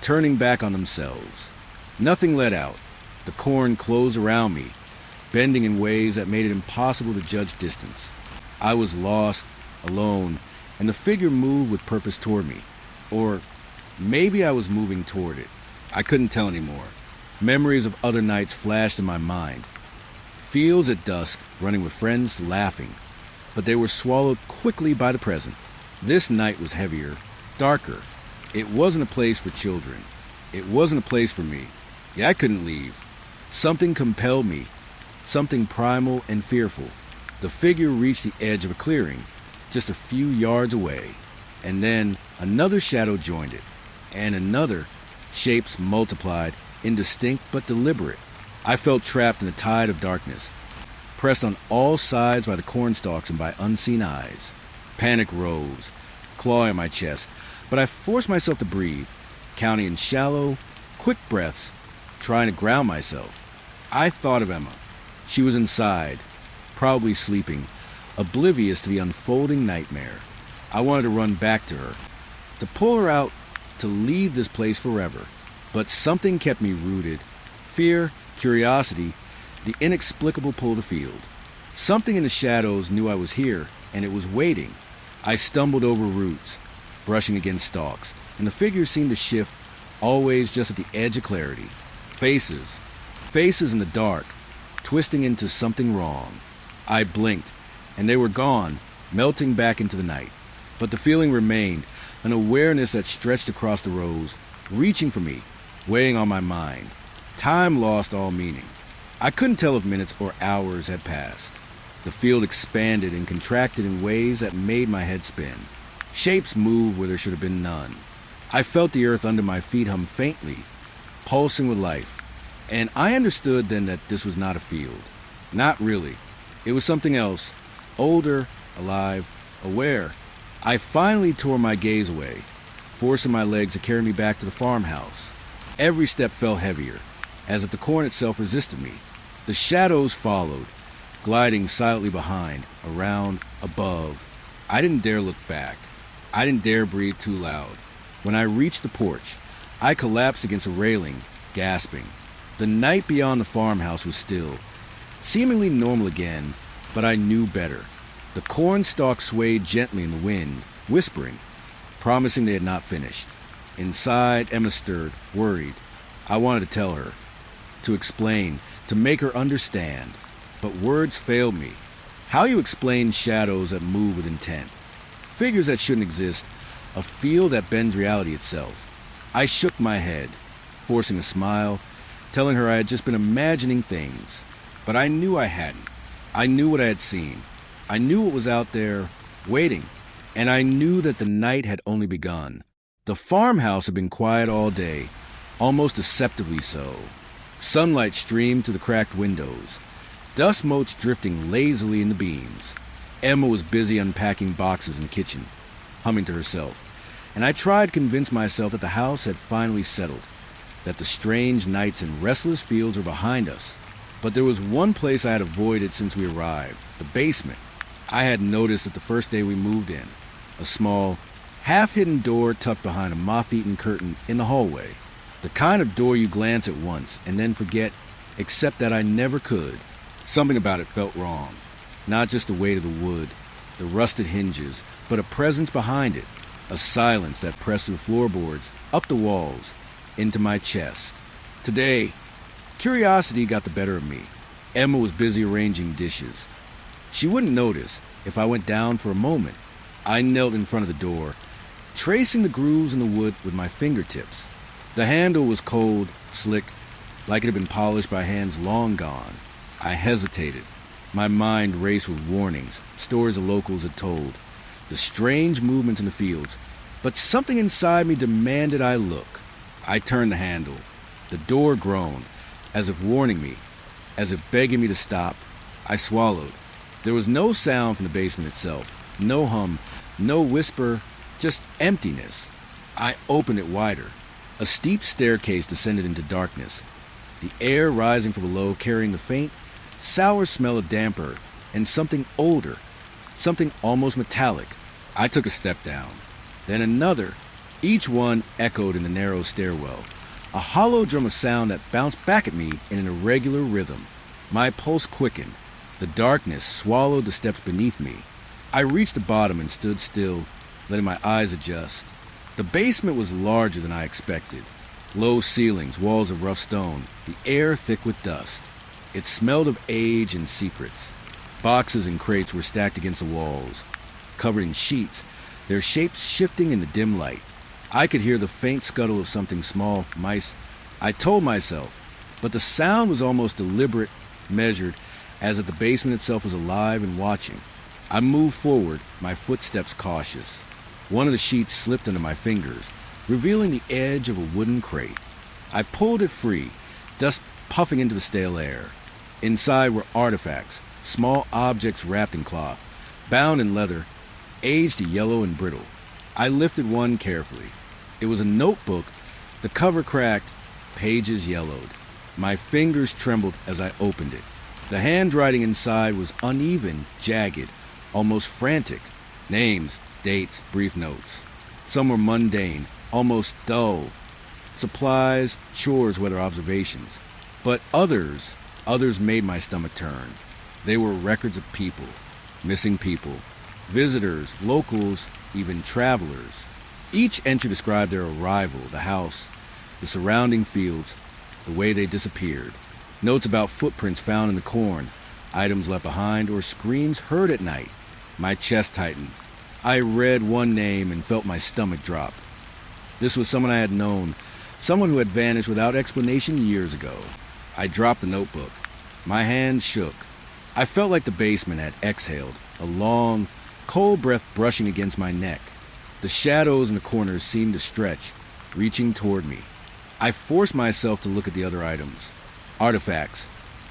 S1: turning back on themselves. Nothing led out. The corn closed around me, bending in ways that made it impossible to judge distance. I was lost, alone, and the figure moved with purpose toward me. Or maybe I was moving toward it. I couldn't tell anymore. Memories of other nights flashed in my mind. Fields at dusk, running with friends, laughing. But they were swallowed quickly by the present. This night was heavier, darker. It wasn't a place for children. It wasn't a place for me. Yeah, I couldn't leave. Something compelled me, something primal and fearful. The figure reached the edge of a clearing, just a few yards away, and then another shadow joined it, and another. Shapes multiplied, indistinct but deliberate. I felt trapped in a tide of darkness, pressed on all sides by the cornstalks and by unseen eyes. Panic rose, clawing my chest, but I forced myself to breathe, counting in shallow, quick breaths, trying to ground myself. I thought of Emma. She was inside, probably sleeping, oblivious to the unfolding nightmare. I wanted to run back to her, to pull her out, to leave this place forever. But something kept me rooted. Fear, curiosity, the inexplicable pull of the field. Something in the shadows knew I was here, and it was waiting. I stumbled over roots, brushing against stalks, and the figures seemed to shift, always just at the edge of clarity. Faces in the dark, twisting into something wrong. I blinked, and they were gone, melting back into the night. But the feeling remained, an awareness that stretched across the rows, reaching for me, weighing on my mind. Time lost all meaning. I couldn't tell if minutes or hours had passed. The field expanded and contracted in ways that made my head spin. Shapes moved where there should have been none. I felt the earth under my feet hum faintly, pulsing with life. And I understood then that this was not a field. Not really. It was something else. Older, alive, aware. I finally tore my gaze away, forcing my legs to carry me back to the farmhouse. Every step felt heavier, as if the corn itself resisted me. The shadows followed, gliding silently behind, around, above. I didn't dare look back. I didn't dare breathe too loud. When I reached the porch, I collapsed against a railing, gasping. The night beyond the farmhouse was still, seemingly normal again, but I knew better. The corn stalks swayed gently in the wind, whispering, promising they had not finished. Inside, Emma stirred, worried. I wanted to tell her, to explain, to make her understand. But words failed me. How you explain shadows that move with intent? Figures that shouldn't exist, a field that bends reality itself. I shook my head, forcing a smile, telling her I had just been imagining things. But I knew I hadn't. I knew what I had seen. I knew what was out there, waiting. And I knew that the night had only begun. The farmhouse had been quiet all day, almost deceptively so. Sunlight streamed through the cracked windows, dust motes drifting lazily in the beams. Emma was busy unpacking boxes in the kitchen, humming to herself. And I tried to convince myself that the house had finally settled, that the strange nights and restless fields were behind us. But there was one place I had avoided since we arrived, the basement. I had noticed it the first day we moved in, a small, half-hidden door tucked behind a moth-eaten curtain in the hallway. The kind of door you glance at once and then forget, except that I never could. Something about it felt wrong. Not just the weight of the wood, the rusted hinges, but a presence behind it, a silence that pressed through the floorboards, up the walls, into my chest. Today, curiosity got the better of me. Emma was busy arranging dishes. She wouldn't notice if I went down for a moment. I knelt in front of the door, tracing the grooves in the wood with my fingertips. The handle was cold, slick, like it had been polished by hands long gone. I hesitated. My mind raced with warnings, stories the locals had told, the strange movements in the fields. But something inside me demanded I look. I turned the handle. The door groaned, as if warning me, as if begging me to stop. I swallowed. There was no sound from the basement itself, no hum, no whisper, just emptiness. I opened it wider. A steep staircase descended into darkness, the air rising from below carrying the faint, sour smell of damp earth and something older, something almost metallic. I took a step down, then another. Each one echoed in the narrow stairwell, a hollow drum of sound that bounced back at me in an irregular rhythm. My pulse quickened. The darkness swallowed the steps beneath me. I reached the bottom and stood still, letting my eyes adjust. The basement was larger than I expected. Low ceilings, walls of rough stone, the air thick with dust. It smelled of age and secrets. Boxes and crates were stacked against the walls, covered in sheets, their shapes shifting in the dim light. I could hear the faint scuttle of something small, mice, I told myself, but the sound was almost deliberate, measured, as if the basement itself was alive and watching. I moved forward, my footsteps cautious. One of the sheets slipped under my fingers, revealing the edge of a wooden crate. I pulled it free, dust puffing into the stale air. Inside were artifacts, small objects wrapped in cloth, bound in leather, aged to yellow and brittle. I lifted one carefully. It was a notebook, the cover cracked, pages yellowed. My fingers trembled as I opened it. The handwriting inside was uneven, jagged, almost frantic. Names, dates, brief notes. Some were mundane, almost dull. Supplies, chores, weather observations. But others, Others made my stomach turn. They were records of people, missing people, visitors, locals, even travelers. Each entry described their arrival, the house, the surrounding fields, the way they disappeared. Notes about footprints found in the corn, items left behind, or screams heard at night. My chest tightened. I read one name and felt my stomach drop. This was someone I had known, someone who had vanished without explanation years ago. I dropped the notebook. My hands shook. I felt like the basement had exhaled, a long, cold breath brushing against my neck. The shadows in the corners seemed to stretch, reaching toward me. I forced myself to look at the other items. Artifacts,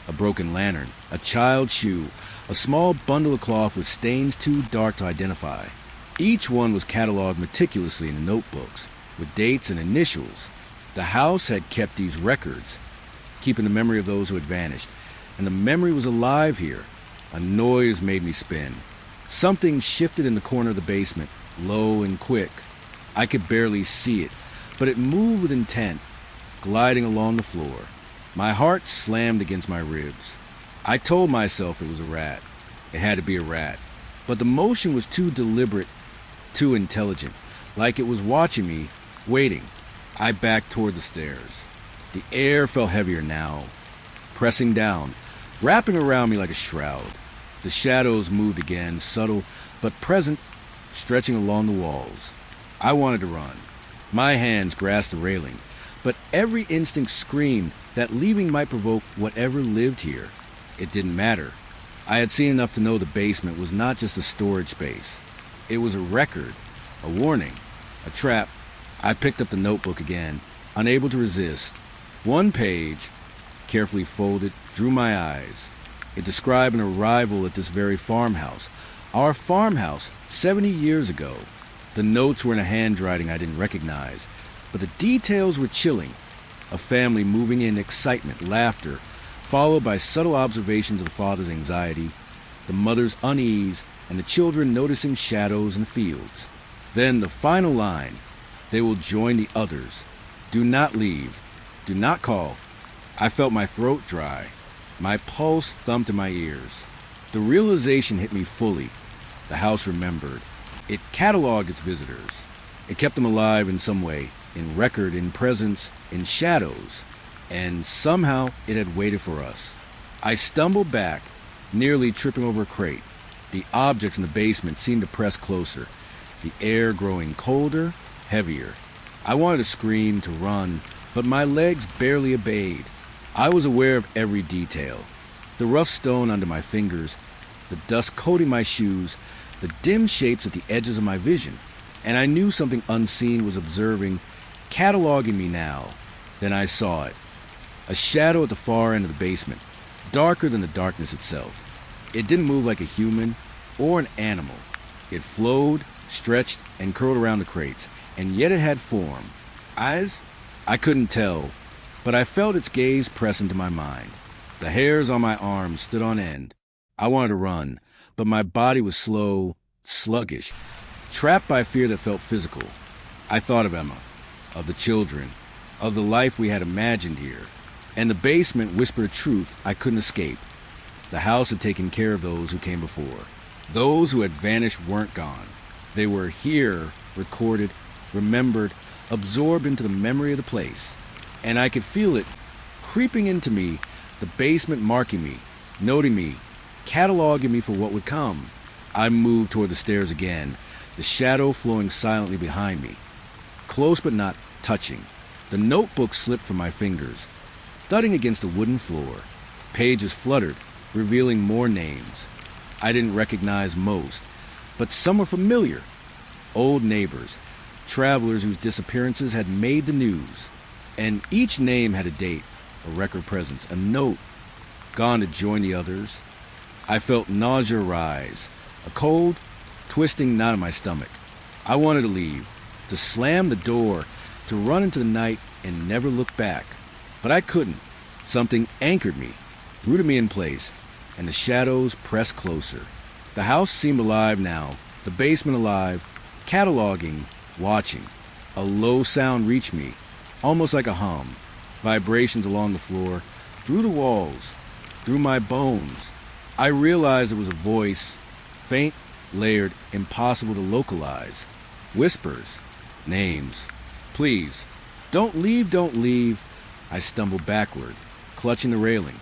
S1: a broken lantern, a child's shoe, a small bundle of cloth with stains too dark to identify. Each one was cataloged meticulously in the notebooks, with dates and initials. The house had kept these records, keeping the memory of those who had vanished, and the memory was alive here. A noise made me spin. Something shifted in the corner of the basement, low and quick. I could barely see it, but it moved with intent, gliding along the floor. My heart slammed against my ribs. I told myself it was a rat. It had to be a rat. But the motion was too deliberate, too intelligent, like it was watching me, waiting. I backed toward the stairs. The air felt heavier now, pressing down, wrapping around me like a shroud. The shadows moved again, subtle but present, stretching along the walls. I wanted to run. My hands grasped the railing, but every instinct screamed that leaving might provoke whatever lived here. It didn't matter. I had seen enough to know the basement was not just a storage space. It was a record, a warning, a trap. I picked up the notebook again, unable to resist. One page, carefully folded, drew my eyes. It described an arrival at this very farmhouse. Our farmhouse, 70 years ago. The notes were in a handwriting I didn't recognize, but the details were chilling. A family moving in, excitement, laughter, followed by subtle observations of the father's anxiety, the mother's unease, and the children noticing shadows in the fields. Then the final line, they will join the others. Do not leave. Do not call. I felt my throat dry. My pulse thumped in my ears. The realization hit me fully. The house remembered. It cataloged its visitors. It kept them alive in some way, in record, in presence, in shadows. And somehow it had waited for us. I stumbled back, nearly tripping over a crate. The objects in the basement seemed to press closer, the air growing colder, heavier. I wanted to scream, to run, but my legs barely obeyed. I was aware of every detail. The rough stone under my fingers, the dust coating my shoes, the dim shapes at the edges of my vision. And I knew something unseen was observing, cataloging me now. Then I saw it. A shadow at the far end of the basement, darker than the darkness itself. It didn't move like a human or an animal. It flowed, stretched, and curled around the crates, and yet it had form. Eyes? I couldn't tell, but I felt its gaze press into my mind. The hairs on my arms stood on end. I wanted to run, but my body was slow, sluggish, trapped by fear that felt physical. I thought of Emma, of the children, of the life we had imagined here. And the basement whispered a truth I couldn't escape. The house had taken care of those who came before. Those who had vanished weren't gone. They were here, recorded, remembered, absorbed into the memory of the place. And I could feel it creeping into me, the basement marking me, noting me, cataloging me for what would come. I moved toward the stairs again, the shadow flowing silently behind me. Close but not touching. The notebook slipped from my fingers, thudding against the wooden floor. Pages fluttered, revealing more names. I didn't recognize most, but some were familiar. Old neighbors, travelers whose disappearances had made the news. And each name had a date, a record presence, a note. Gone to join the others. I felt nausea rise, a cold, twisting knot in my stomach. I wanted to leave, to slam the door, to run into the night and never look back. But I couldn't. Something anchored me, rooted me in place, and the shadows pressed closer. The house seemed alive now, the basement alive, cataloging, watching. A low sound reached me, almost like a hum. Vibrations along the floor, through the walls. through my bones. I realized it was a voice, faint, layered, impossible to localize. Whispers, names. Please, don't leave, don't leave. I stumbled backward, clutching the railing.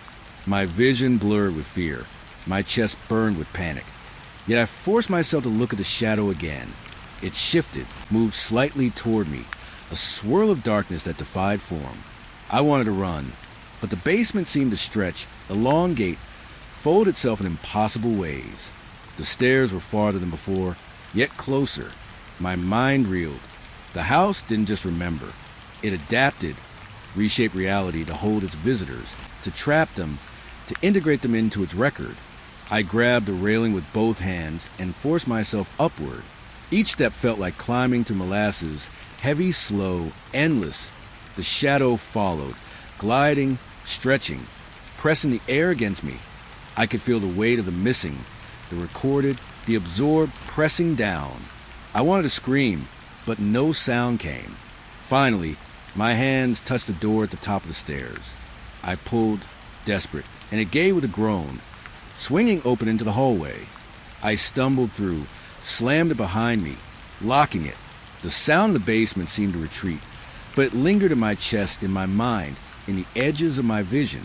S1: My vision blurred with fear. My chest burned with panic. Yet I forced myself to look at the shadow again. It shifted, moved slightly toward me, a swirl of darkness that defied form. I wanted to run, but the basement seemed to stretch, elongate, fold itself in impossible ways. The stairs were farther than before, yet closer. My mind reeled. The house didn't just remember. It adapted, reshaped reality to hold its visitors, to trap them, to integrate them into its record. I grabbed the railing with both hands and forced myself upward. Each step felt like climbing through molasses, heavy, slow, endless. The shadow followed, gliding, stretching, pressing the air against me. I could feel the weight of the missing, the recorded, the absorbed pressing down. I wanted to scream, but no sound came. Finally, my hands touched the door at the top of the stairs. I pulled, desperate, and it gave with a groan, swinging open into the hallway. I stumbled through, slammed it behind me, locking it. The sound of the basement seemed to retreat, but it lingered in my chest, in my mind, in the edges of my vision.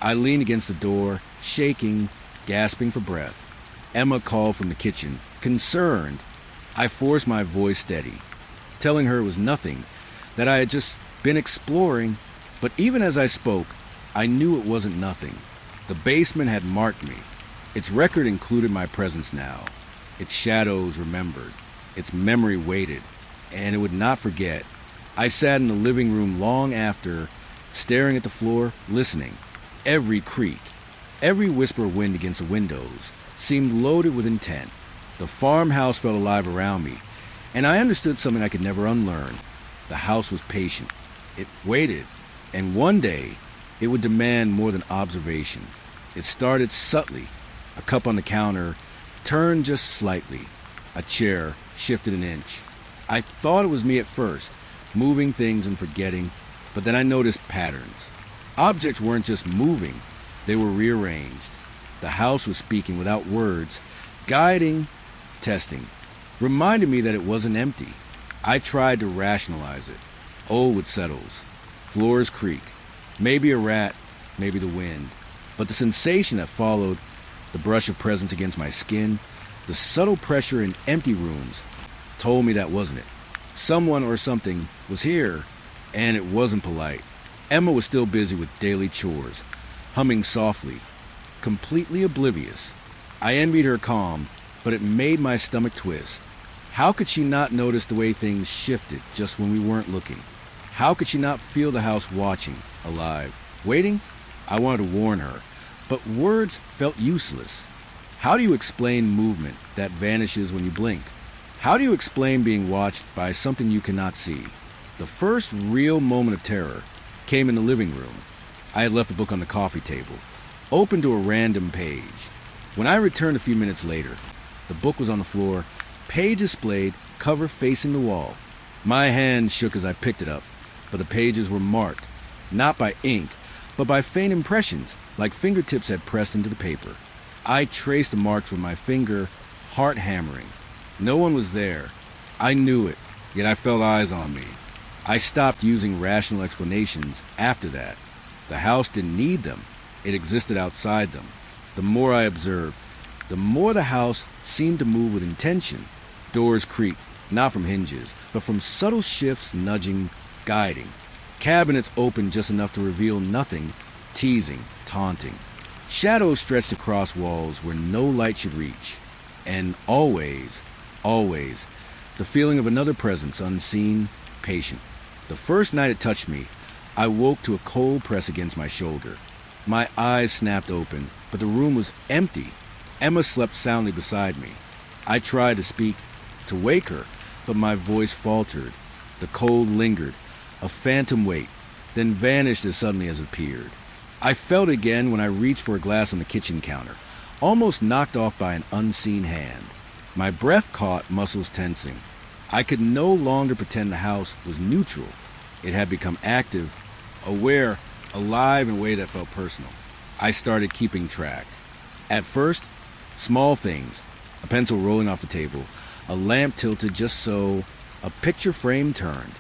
S1: I leaned against the door, shaking, gasping for breath. Emma called from the kitchen, concerned. I forced my voice steady, telling her it was nothing, that I had just been exploring. But even as I spoke, I knew it wasn't nothing. The basement had marked me. Its record included my presence now. Its shadows remembered. Its memory waited, and it would not forget. I sat in the living room long after, staring at the floor, listening. Every creak, every whisper of wind against the windows seemed loaded with intent. The farmhouse felt alive around me, and I understood something I could never unlearn. The house was patient. It waited, and one day it would demand more than observation. It started subtly. A cup on the counter turned just slightly. A chair shifted an inch. I thought it was me at first, moving things and forgetting, but then I noticed patterns. Objects weren't just moving, they were rearranged. The house was speaking without words, guiding, testing, reminded me that it wasn't empty. I tried to rationalize it. Oh, it settles. Floors creak. Maybe a rat, maybe the wind. But the sensation that followed, the brush of presence against my skin, the subtle pressure in empty rooms, told me that wasn't it. Someone or something was here, and it wasn't polite. Emma was still busy with daily chores, humming softly, completely oblivious. I envied her calm, but it made my stomach twist. How could she not notice the way things shifted just when we weren't looking? How could she not feel the house watching, alive, waiting? I wanted to warn her, but words felt useless. How do you explain movement that vanishes when you blink? How do you explain being watched by something you cannot see? The first real moment of terror came in the living room. I had left the book on the coffee table, open to a random page. When I returned a few minutes later, the book was on the floor, page displayed, cover facing the wall. My hand shook as I picked it up, but the pages were marked, not by ink, but by faint impressions, like fingertips had pressed into the paper. I traced the marks with my finger, heart hammering. No one was there. I knew it, yet I felt eyes on me. I stopped using rational explanations after that. The house didn't need them. It existed outside them. The more I observed, the more the house seemed to move with intention. Doors creaked, not from hinges, but from subtle shifts, nudging, guiding. Cabinets opened just enough to reveal nothing, teasing, taunting. Shadows stretched across walls where no light should reach. And always, always, the feeling of another presence, unseen, patient. The first night it touched me, I woke to a cold press against my shoulder. My eyes snapped open, but the room was empty. Emma slept soundly beside me. I tried to speak, to wake her, but my voice faltered. The cold lingered, a phantom weight, then vanished as suddenly as it appeared. I felt it again when I reached for a glass on the kitchen counter, almost knocked off by an unseen hand. My breath caught, muscles tensing. I could no longer pretend the house was neutral. It had become active, aware, alive in a way that felt personal. I started keeping track. At first, small things, a pencil rolling off the table, a lamp tilted just so, a picture frame turned.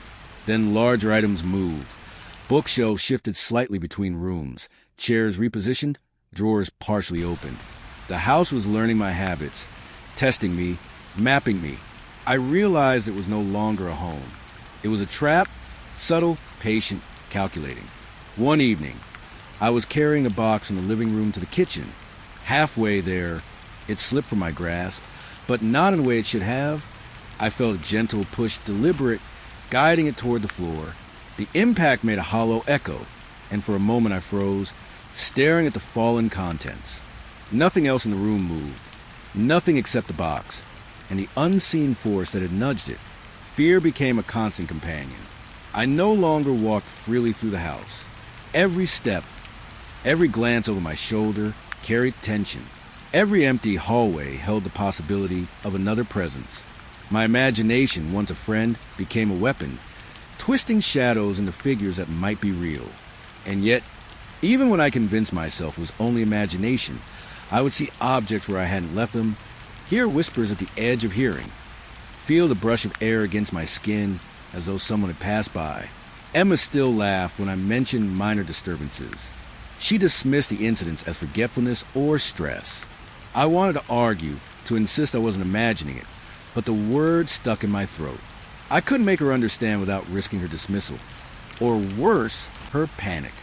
S1: Then larger items moved. Bookshelves shifted slightly between rooms, chairs repositioned, drawers partially opened. The house was learning my habits, testing me, mapping me. I realized it was no longer a home. It was a trap, subtle, patient, calculating. One evening, I was carrying a box from the living room to the kitchen. Halfway there, it slipped from my grasp, but not in the way it should have. I felt a gentle push, deliberate, guiding it toward the floor. The impact made a hollow echo, and for a moment I froze, staring at the fallen contents. Nothing else in the room moved, nothing except the box, and the unseen force that had nudged it. Fear became a constant companion. I no longer walked freely through the house. Every step, every glance over my shoulder carried tension. Every empty hallway held the possibility of another presence. My imagination, once a friend, became a weapon, twisting shadows into figures that might be real. And yet, even when I convinced myself it was only imagination, I would see objects where I hadn't left them, hear whispers at the edge of hearing, feel the brush of air against my skin as though someone had passed by. Emma still laughed when I mentioned minor disturbances. She dismissed the incidents as forgetfulness or stress. I wanted to argue, to insist I wasn't imagining it, but the words stuck in my throat. I couldn't make her understand without risking her dismissal, or worse, her panic.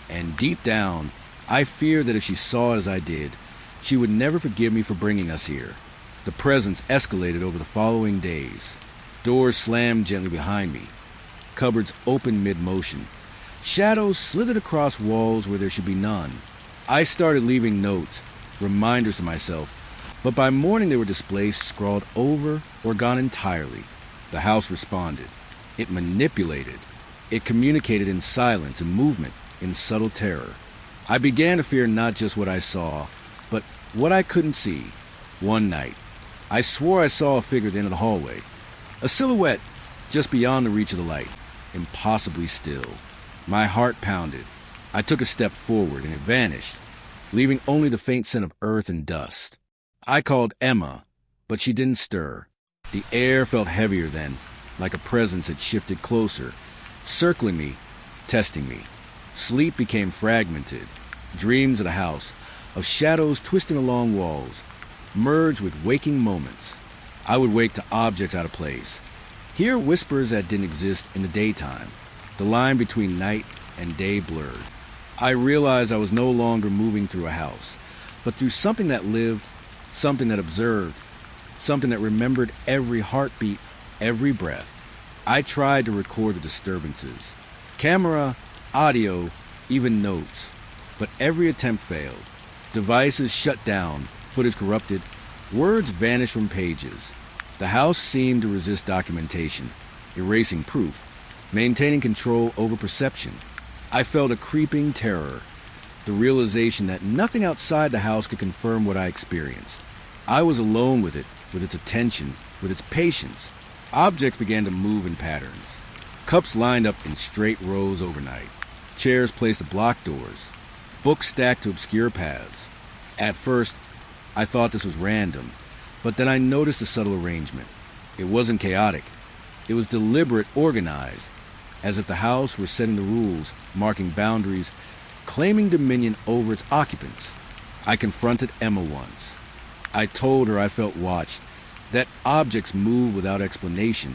S1: And deep down, I feared that if she saw it as I did, she would never forgive me for bringing us here. The presence escalated over the following days. Doors slammed gently behind me. Cupboards opened mid-motion. Shadows slithered across walls where there should be none. I started leaving notes, reminders to myself, but by morning they were displaced, scrawled over, or gone entirely. The house responded. It manipulated. It communicated in silence and movement, in subtle terror. I began to fear not just what I saw, but what I couldn't see. One night, I swore I saw a figure at the end of the hallway. A silhouette just beyond the reach of the light, impossibly still. My heart pounded. I took a step forward and it vanished, leaving only the faint scent of earth and dust. I called Emma, but she didn't stir. The air felt heavier then, like a presence had shifted closer, circling me, testing me. Sleep became fragmented. Dreams of the house, of shadows twisting along walls, merged with waking moments. I would wake to objects out of place, hear whispers that didn't exist in the daytime. The line between night and day blurred. I realized I was no longer moving through a house, but through something that lived, something that observed, something that remembered every heartbeat, every breath. I tried to record the disturbances. Camera, audio, even notes. But every attempt failed. Devices shut down, footage corrupted, words vanished from pages. The house seemed to resist documentation, erasing proof, maintaining control over perception. I felt a creeping terror, the realization that nothing outside the house could confirm what I experienced. I was alone with it, with its attention, with its patience. Objects began to move in patterns. Cups lined up in straight rows overnight. Chairs placed to block doors. Books stacked to obscure paths. At first, I thought this was random, but then I noticed a subtle arrangement. It wasn't chaotic. It was deliberate, organized, as if the house were setting the rules, marking boundaries, claiming dominion over its occupants. I confronted Emma once. I told her I felt watched, that objects moved without explanation,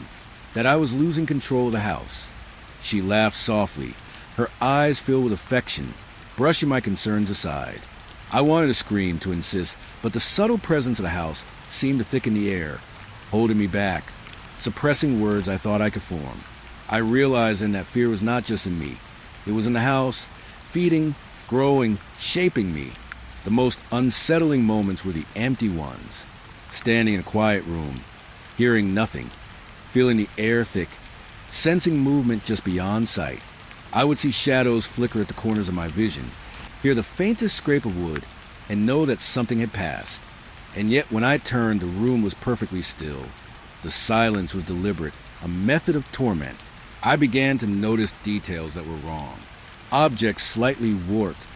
S1: that I was losing control of the house. She laughed softly, her eyes filled with affection, brushing my concerns aside. I wanted to scream, to insist, but the subtle presence of the house seemed to thicken the air, holding me back, suppressing words I thought I could form. I realized then that fear was not just in me. It was in the house, feeding, growing, shaping me. The most unsettling moments were the empty ones. Standing in a quiet room, hearing nothing, feeling the air thick, sensing movement just beyond sight. I would see shadows flicker at the corners of my vision, hear the faintest scrape of wood, and know that something had passed. And yet when I turned, the room was perfectly still. The silence was deliberate, a method of torment. I began to notice details that were wrong. Objects slightly warped,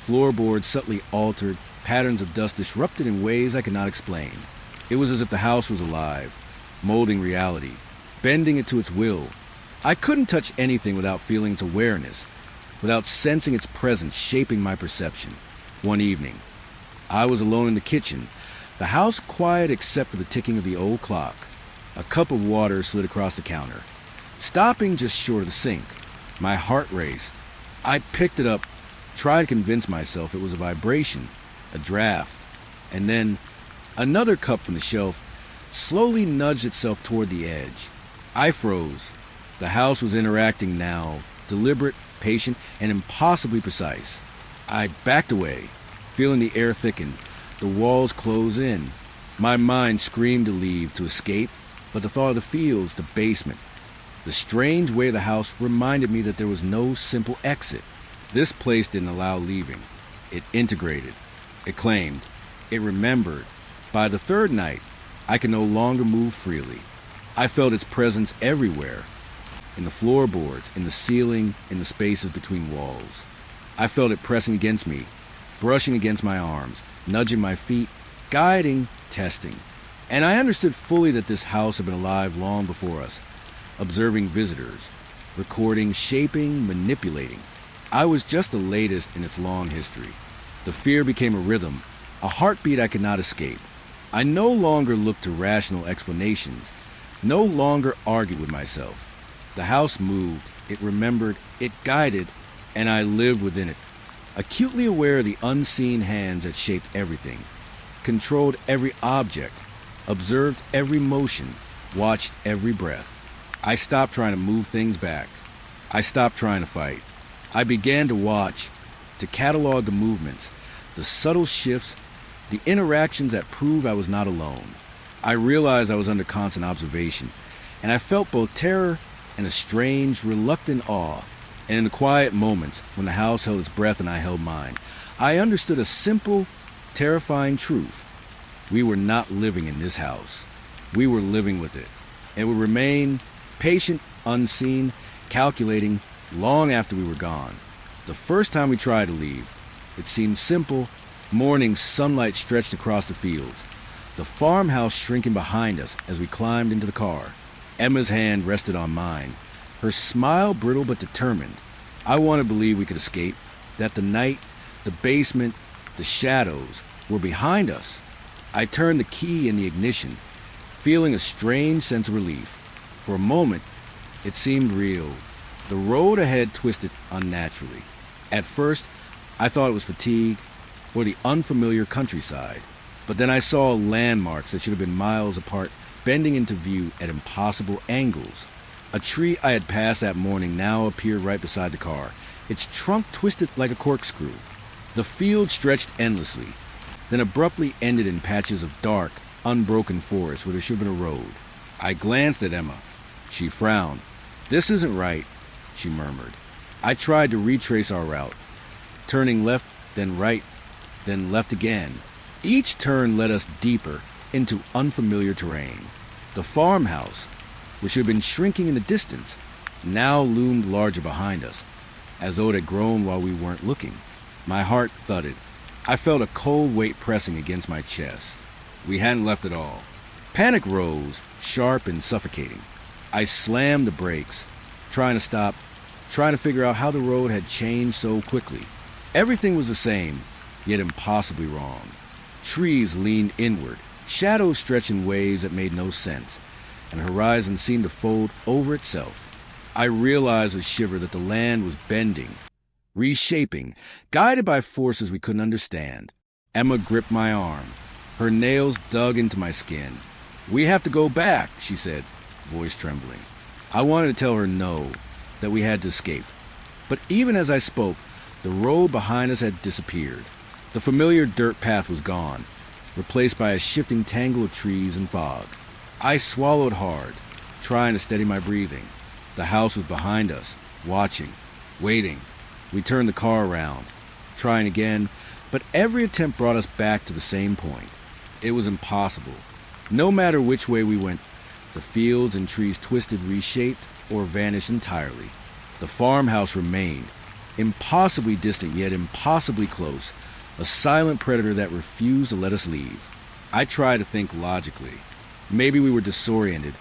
S1: Floorboards subtly altered, patterns of dust disrupted in ways I could not explain. It was as if the house was alive, molding reality, bending it to its will. I couldn't touch anything without feeling its awareness, without sensing its presence shaping my perception. One evening, I was alone in the kitchen, the house quiet except for the ticking of the old clock. A cup of water slid across the counter, stopping just short of the sink. My heart raced. I picked it up, tried to convince myself it was a vibration, a draft, and then another cup from the shelf slowly nudged itself toward the edge. I froze. The house was interacting now, deliberate, patient, and impossibly precise. I backed away, feeling the air thicken, the walls close in. My mind screamed to leave, to escape, but the thought of the fields, the basement, the strange way of the house reminded me that there was no simple exit. This place didn't allow leaving. It integrated. It claimed. It remembered. By the third night, I could no longer move freely. I felt its presence everywhere. In the floorboards, in the ceiling, in the spaces between walls. I felt it pressing against me, brushing against my arms, nudging my feet, guiding, testing. And I understood fully that this house had been alive long before us, observing visitors, recording, shaping, manipulating. I was just the latest in its long history. The fear became a rhythm, a heartbeat I could not escape. I no longer looked to rational explanations, no longer argued with myself. The house moved, it remembered, it guided, and I lived within it, acutely aware of the unseen hands that shaped everything, controlled every object, observed every motion, watched every breath. I stopped trying to move things back. I stopped trying to fight. I began to watch, to catalog the movements, the subtle shifts, the interactions that prove I was not alone. I realized I was under constant observation, and I felt both terror and a strange, reluctant awe. And in the quiet moments, when the house held its breath and I held mine, I understood a simple, terrifying truth. We were not living in this house. We were living with it. It would remain patient, unseen, calculating, long after we were gone. The first time we tried to leave, it seemed simple. Morning sunlight stretched across the fields. The farmhouse shrinking behind us as we climbed into the car. Emma's hand rested on mine, her smile brittle but determined. I wanted to believe we could escape, that the night, the basement, the shadows were behind us. I turned the key in the ignition, feeling a strange sense of relief. For a moment, it seemed real. The road ahead twisted unnaturally. At first, I thought it was fatigue or the unfamiliar countryside. But then I saw landmarks that should have been miles apart, bending into view at impossible angles. A tree I had passed that morning now appeared right beside the car, its trunk twisted like a corkscrew. The field stretched endlessly, then abruptly ended in patches of dark, unbroken forest where there should have been a road. I glanced at Emma. She frowned. "This isn't right," she murmured. I tried to retrace our route, turning left, then right, then left again. Each turn led us deeper into unfamiliar terrain. The farmhouse, which had been shrinking in the distance, now loomed larger behind us, as though it had grown while we weren't looking. My heart thudded. I felt a cold weight pressing against my chest. We hadn't left at all. Panic rose, sharp and suffocating. I slammed the brakes, trying to stop, trying to figure out how the road had changed so quickly. Everything was the same, yet impossibly wrong. Trees leaned inward, shadows stretched in ways that made no sense, and the horizon seemed to fold over itself. I realized with a shiver that the land was bending, reshaping, guided by forces we couldn't understand. Emma gripped my arm. Her nails dug into my skin. "We have to go back," she said, voice trembling. I wanted to tell her no, that we had to escape. But even as I spoke, the road behind us had disappeared. The familiar dirt path was gone, replaced by a shifting tangle of trees and fog. I swallowed hard, trying to steady my breathing. The house was behind us, watching, waiting. We turned the car around, trying again, but every attempt brought us back to the same point. It was impossible. No matter which way we went, the fields and trees twisted, reshaped, or vanished entirely. The farmhouse remained, Impossibly distant yet impossibly close. A silent predator that refused to let us leave. I tried to think logically. Maybe we were disoriented.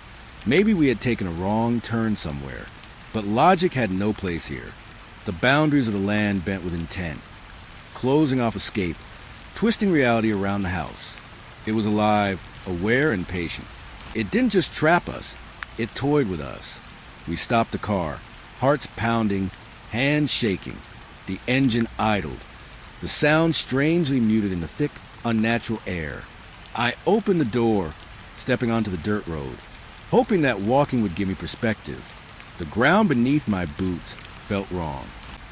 S1: Maybe we had taken a wrong turn somewhere. But logic had no place here. The boundaries of the land bent with intent, closing off escape, twisting reality around the house. It was alive, aware, and patient. It didn't just trap us, it toyed with us. We stopped the car, hearts pounding, hands shaking. The engine idled, the sound strangely muted in the thick, unnatural air. I opened the door, stepping onto the dirt road, hoping that walking would give me perspective. The ground beneath my boots felt wrong.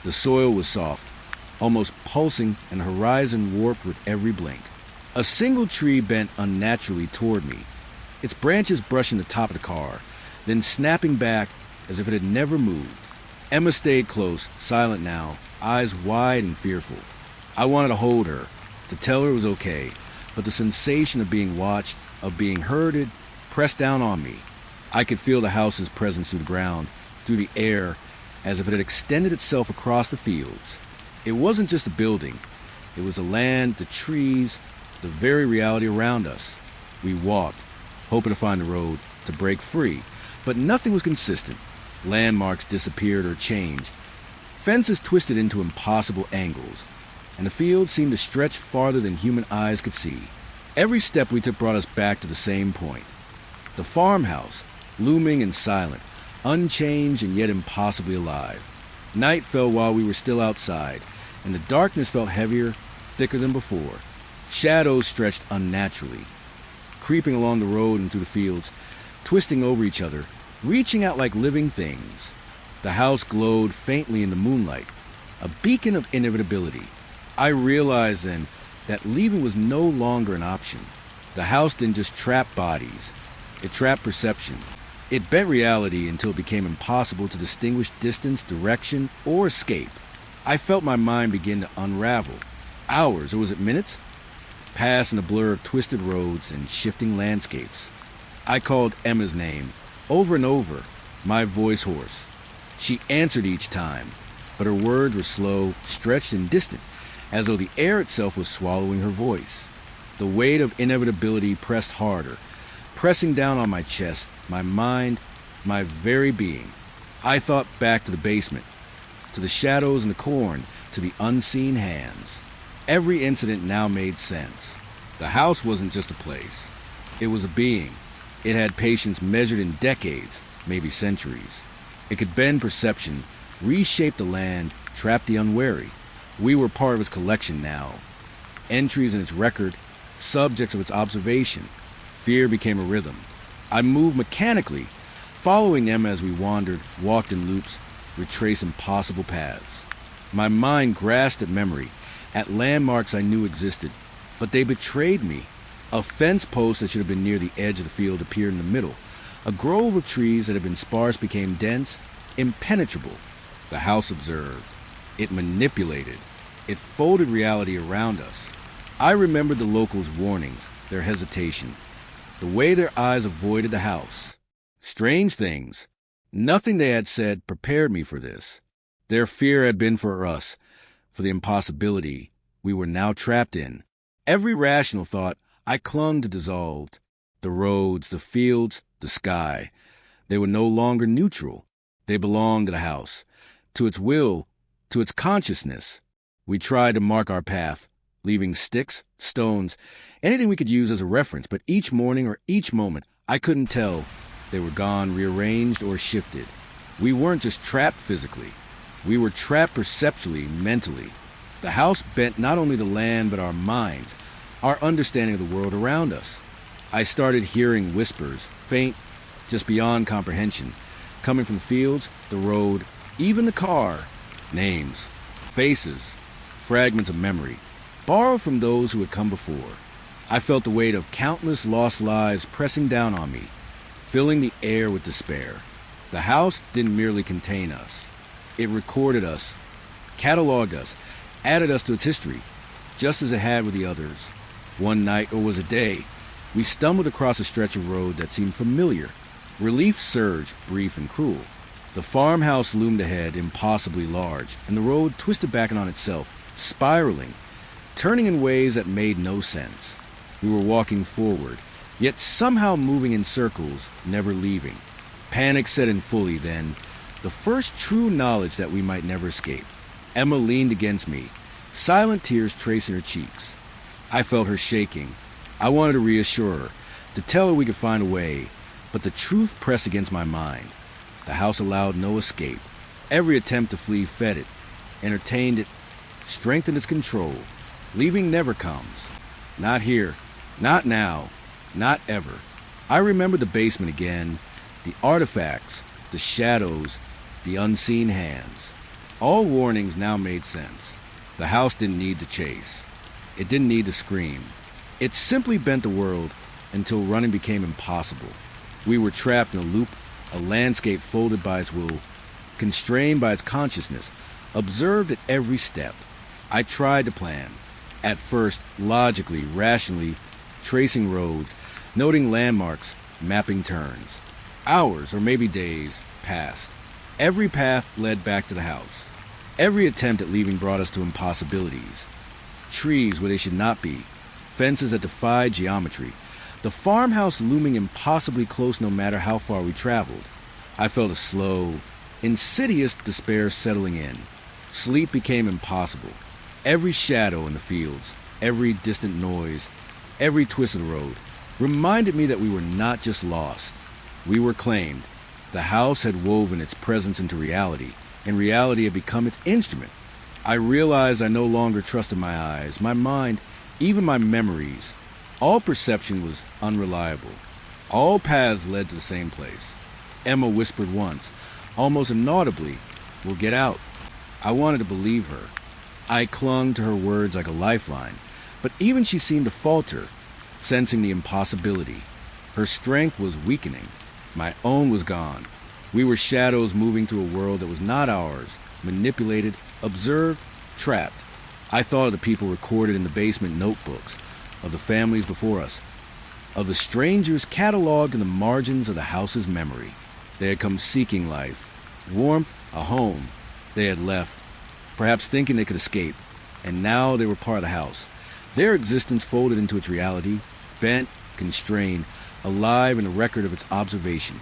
S1: The soil was soft, almost pulsing, and the horizon warped with every blink. A single tree bent unnaturally toward me, its branches brushing the top of the car, then snapping back as if it had never moved. Emma stayed close, silent now, eyes wide and fearful. I wanted to hold her, to tell her it was okay, but the sensation of being watched, of being herded, pressed down on me. I could feel the house's presence through the ground, through the air, as if it had extended itself across the fields. It wasn't just a building. It was the land, the trees, the very reality around us. We walked, hoping to find the road, to break free, but nothing was consistent. Landmarks disappeared or changed. Fences twisted into impossible angles, and the field seemed to stretch farther than human eyes could see. Every step we took brought us back to the same point. The farmhouse, looming and silent, unchanged and yet impossibly alive. Night fell while we were still outside, and the darkness felt heavier, thicker than before. Shadows stretched unnaturally, creeping along the road and through the fields, twisting over each other, reaching out like living things. The house glowed faintly in the moonlight, a beacon of inevitability. I realized then that leaving was no longer an option. The house didn't just trap bodies, it trapped perception. It bent reality until it became impossible to distinguish distance, direction, or escape. I felt my mind begin to unravel. Hours, or was it minutes, passed in a blur of twisted roads and shifting landscapes. I called Emma's name, over and over, my voice hoarse. She answered each time, but her words were slow, stretched, and distant, as though the air itself was swallowing her voice. The weight of inevitability pressed harder, pressing down on my chest, my mind, my very being. I thought back to the basement, to the shadows in the corn, to the unseen hands. Every incident now made sense. The house wasn't just a place. It was a being. It had patience measured in decades, maybe centuries. It could bend perception, reshape the land, trap the unwary. We were part of its collection now. Entries in its record, subjects of its observation. Fear became a rhythm. I moved mechanically, following Emma as we wandered, walked in loops, retraced impossible paths. My mind grasped at memory, at landmarks I knew existed, but they betrayed me. A fence post that should have been near the edge of the field appeared in the middle. A grove of trees that had been sparse became dense, impenetrable. The house observed. It manipulated. It folded reality around us. I remembered the locals' warnings, their hesitation, the way their eyes avoided the house. Strange things. Nothing they had said prepared me for this. Their fear had been for us, for the impossibility we were now trapped in. Every rational thought I clung to dissolved. The roads, the fields, the sky. They were no longer neutral. They belonged to the house, to its will, to its consciousness. We tried to mark our path, leaving sticks, stones, anything we could use as a reference, but each morning or each moment, I couldn't tell. They were gone, rearranged, or shifted. We weren't just trapped physically. We were trapped perceptually, mentally. The house bent not only the land, but our minds, our understanding of the world around us. I started hearing whispers, faint, just beyond comprehension, coming from the fields, the road, even the car. Names, faces, fragments of memory, borrowed from those who had come before. I felt the weight of countless lost lives pressing down on me, filling the air with despair. The house didn't merely contain us. It recorded us, cataloged us, added us to its history, just as it had with the others. One night, or was a day, we stumbled across a stretch of road that seemed familiar. Relief surged, brief and cruel. The farmhouse loomed ahead, impossibly large, and the road twisted back on itself, spiraling, turning in ways that made no sense. We were walking forward, yet somehow moving in circles, never leaving. Panic set in fully then, the first true knowledge that we might never escape. Emma leaned against me, silent tears tracing her cheeks. I felt her shaking. I wanted to reassure her, to tell her we could find a way, but the truth pressed against my mind. The house allowed no escape. Every attempt to flee fed it, entertained it, strengthened its control. Leaving never comes. Not here, not now, not ever. I remembered the basement again, the artifacts, the shadows, the unseen hands. All warnings now made sense. The house didn't need to chase. It didn't need to scream. It simply bent the world until running became impossible. We were trapped in a loop, a landscape folded by its will, constrained by its consciousness, observed at every step. I tried to plan. At first, logically, rationally, tracing roads, noting landmarks, mapping turns. Hours, or maybe days, passed. Every path led back to the house. Every attempt at leaving brought us to impossibilities. Trees where they should not be, fences that defied geometry, the farmhouse looming impossibly close no matter how far we traveled. I felt a slow, insidious despair settling in. Sleep became impossible. Every shadow in the fields, every distant noise, every twist of the road reminded me that we were not just lost. We were claimed. The house had woven its presence into reality, and reality had become its instrument. I realized I no longer trusted my eyes, my mind, even my memories. All perception was unreliable. All paths led to the same place. Emma whispered once, almost inaudibly, "We'll get out." I wanted to believe her. I clung to her words like a lifeline, but even she seemed to falter, sensing the impossibility. Her strength was weakening. My own was gone. We were shadows moving through a world that was not ours, manipulated, observed, trapped. I thought of the people recorded in the basement notebooks, of the families before us, of the strangers cataloged in the margins of the house's memory. They had come seeking life, warmth, a home. They had left, perhaps thinking they could escape, and now they were part of the house. Their existence folded into its reality, bent, constrained, alive in the record of its observation.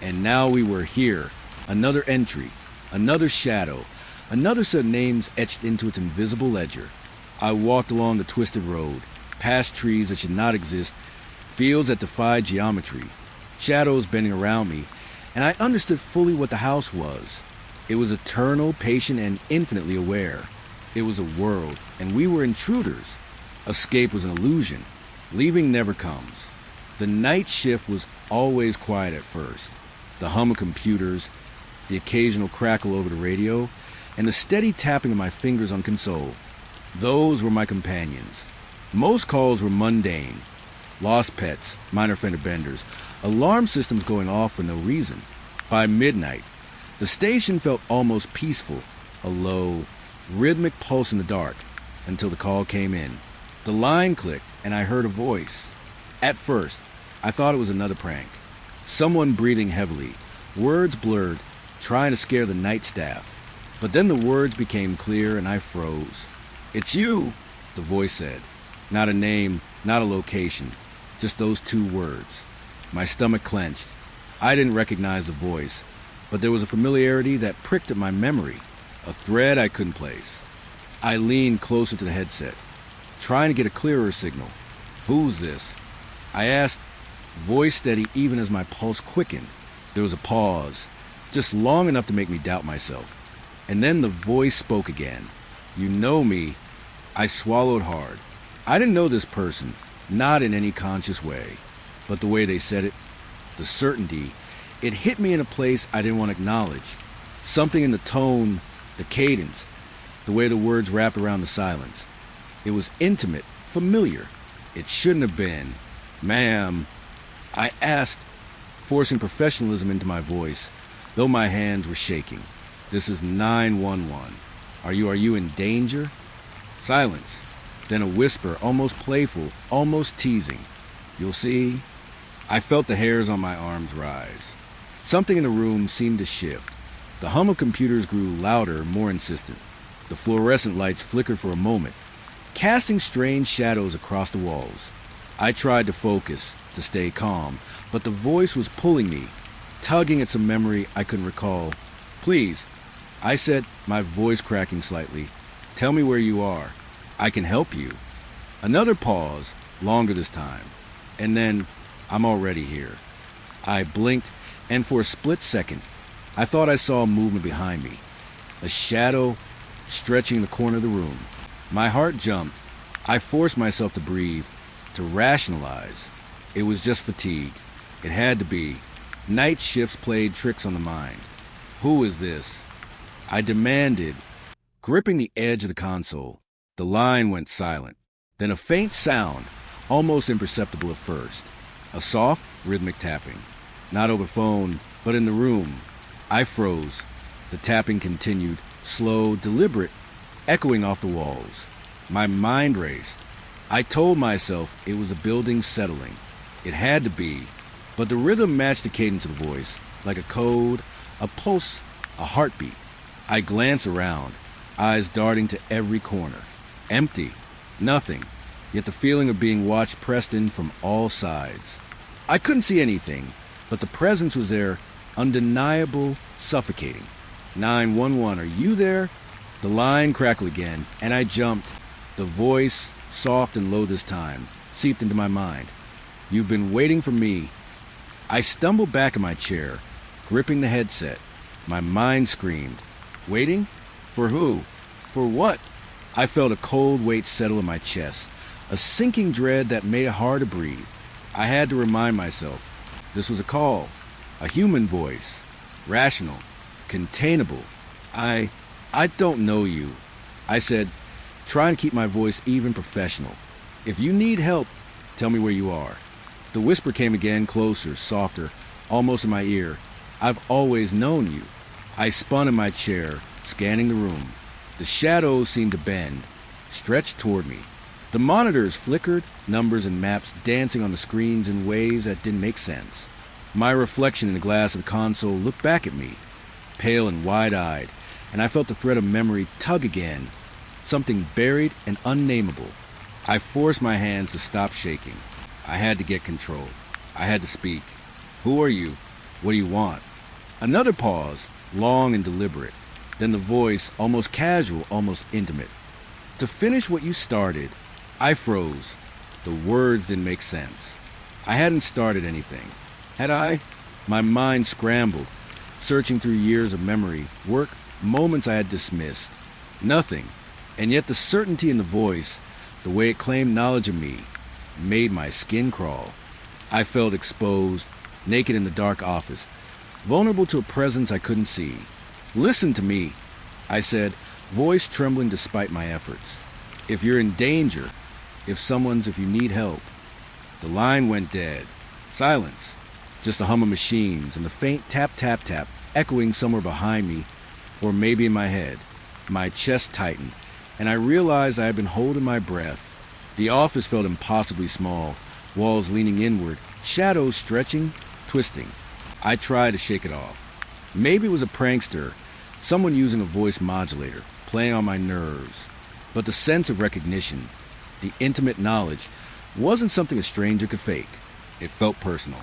S1: And now we were here, another entry, another shadow, another set of names etched into its invisible ledger. I walked along the twisted road, past trees that should not exist, fields that defied geometry, shadows bending around me, and I understood fully what the house was. It was eternal, patient, and infinitely aware. It was a world, and we were intruders. Escape was an illusion. Leaving never comes. The night shift was always quiet at first. The hum of computers, the occasional crackle over the radio, and the steady tapping of my fingers on console. Those were my companions. Most calls were mundane. Lost pets, minor fender benders, alarm systems going off for no reason. By midnight, the station felt almost peaceful, a low, rhythmic pulse in the dark, until the call came in. The line clicked, and I heard a voice. At first, I thought it was another prank. Someone breathing heavily, words blurred, trying to scare the night staff. But then the words became clear, and I froze. "It's you," the voice said. Not a name, not a location, just those two words. My stomach clenched. I didn't recognize the voice, but there was a familiarity that pricked at my memory, a thread I couldn't place. I leaned closer to the headset, trying to get a clearer signal. "Who's this?" I asked, voice steady even as my pulse quickened. There was a pause, just long enough to make me doubt myself. And then the voice spoke again. "You know me." I swallowed hard. I didn't know this person, not in any conscious way, but the way they said it, the certainty, it hit me in a place I didn't want to acknowledge. Something in the tone, the cadence, the way the words wrapped around the silence. It was intimate, familiar. It shouldn't have been. "Ma'am," I asked, forcing professionalism into my voice, though my hands were shaking. "This is 911. Are you in danger?" Silence. Then a whisper, almost playful, almost teasing. "You'll see." I felt the hairs on my arms rise. Something in the room seemed to shift. The hum of computers grew louder, more insistent. The fluorescent lights flickered for a moment, casting strange shadows across the walls. I tried to focus, to stay calm, but the voice was pulling me, tugging at some memory I couldn't recall. "Please," I said, my voice cracking slightly, "tell me where you are. I can help you." Another pause, longer this time, and then, "I'm already here." I blinked, and for a split second, I thought I saw movement behind me, a shadow stretching the corner of the room. My heart jumped. I forced myself to breathe, to rationalize. It was just fatigue. It had to be. Night shifts played tricks on the mind. Who is this? I demanded, gripping the edge of the console. The line went silent. Then a faint sound, almost imperceptible at first. A soft, rhythmic tapping. Not over phone, but in the room. I froze. The tapping continued, slow, deliberate, echoing off the walls. My mind raced. I told myself it was a building settling. It had to be, but the rhythm matched the cadence of the voice, like a code, a pulse, a heartbeat. I glanced around, eyes darting to every corner. Empty. Nothing. Yet the feeling of being watched pressed in from all sides. I couldn't see anything, but the presence was there, undeniable, suffocating. 911, are you there? The line crackled again, and I jumped. The voice, soft and low this time, seeped into my mind. "You've been waiting for me." I stumbled back in my chair, gripping the headset. My mind screamed. Waiting? For who? For what? I felt a cold weight settle in my chest, a sinking dread that made it hard to breathe. I had to remind myself. This was a call. A human voice. Rational. Containable. I don't know you," I said, trying to keep my voice even professional. "If you need help, tell me where you are." The whisper came again, closer, softer, almost in my ear. "I've always known you." I spun in my chair, scanning the room. The shadows seemed to bend, stretch toward me. The monitors flickered, numbers and maps dancing on the screens in ways that didn't make sense. My reflection in the glass of the console looked back at me, pale and wide-eyed, and I felt the thread of memory tug again, something buried and unnameable. I forced my hands to stop shaking. I had to get control. I had to speak. "Who are you? What do you want?" Another pause, long and deliberate. Then the voice, almost casual, almost intimate. "To finish what you started." I froze. The words didn't make sense. I hadn't started anything. Had I? My mind scrambled, searching through years of memory, work, moments I had dismissed. Nothing. And yet the certainty in the voice, the way it claimed knowledge of me, made my skin crawl. I felt exposed, naked in the dark office, vulnerable to a presence I couldn't see. "Listen to me," I said, voice trembling despite my efforts. "If you're in danger, if you need help." The line went dead. Silence. Just the hum of machines and the faint tap, tap, tap, echoing somewhere behind me, or maybe in my head. My chest tightened, and I realized I had been holding my breath. The office felt impossibly small, walls leaning inward, shadows stretching, twisting. I tried to shake it off. Maybe it was a prankster, someone using a voice modulator, playing on my nerves. But the sense of recognition, the intimate knowledge, wasn't something a stranger could fake. It felt personal,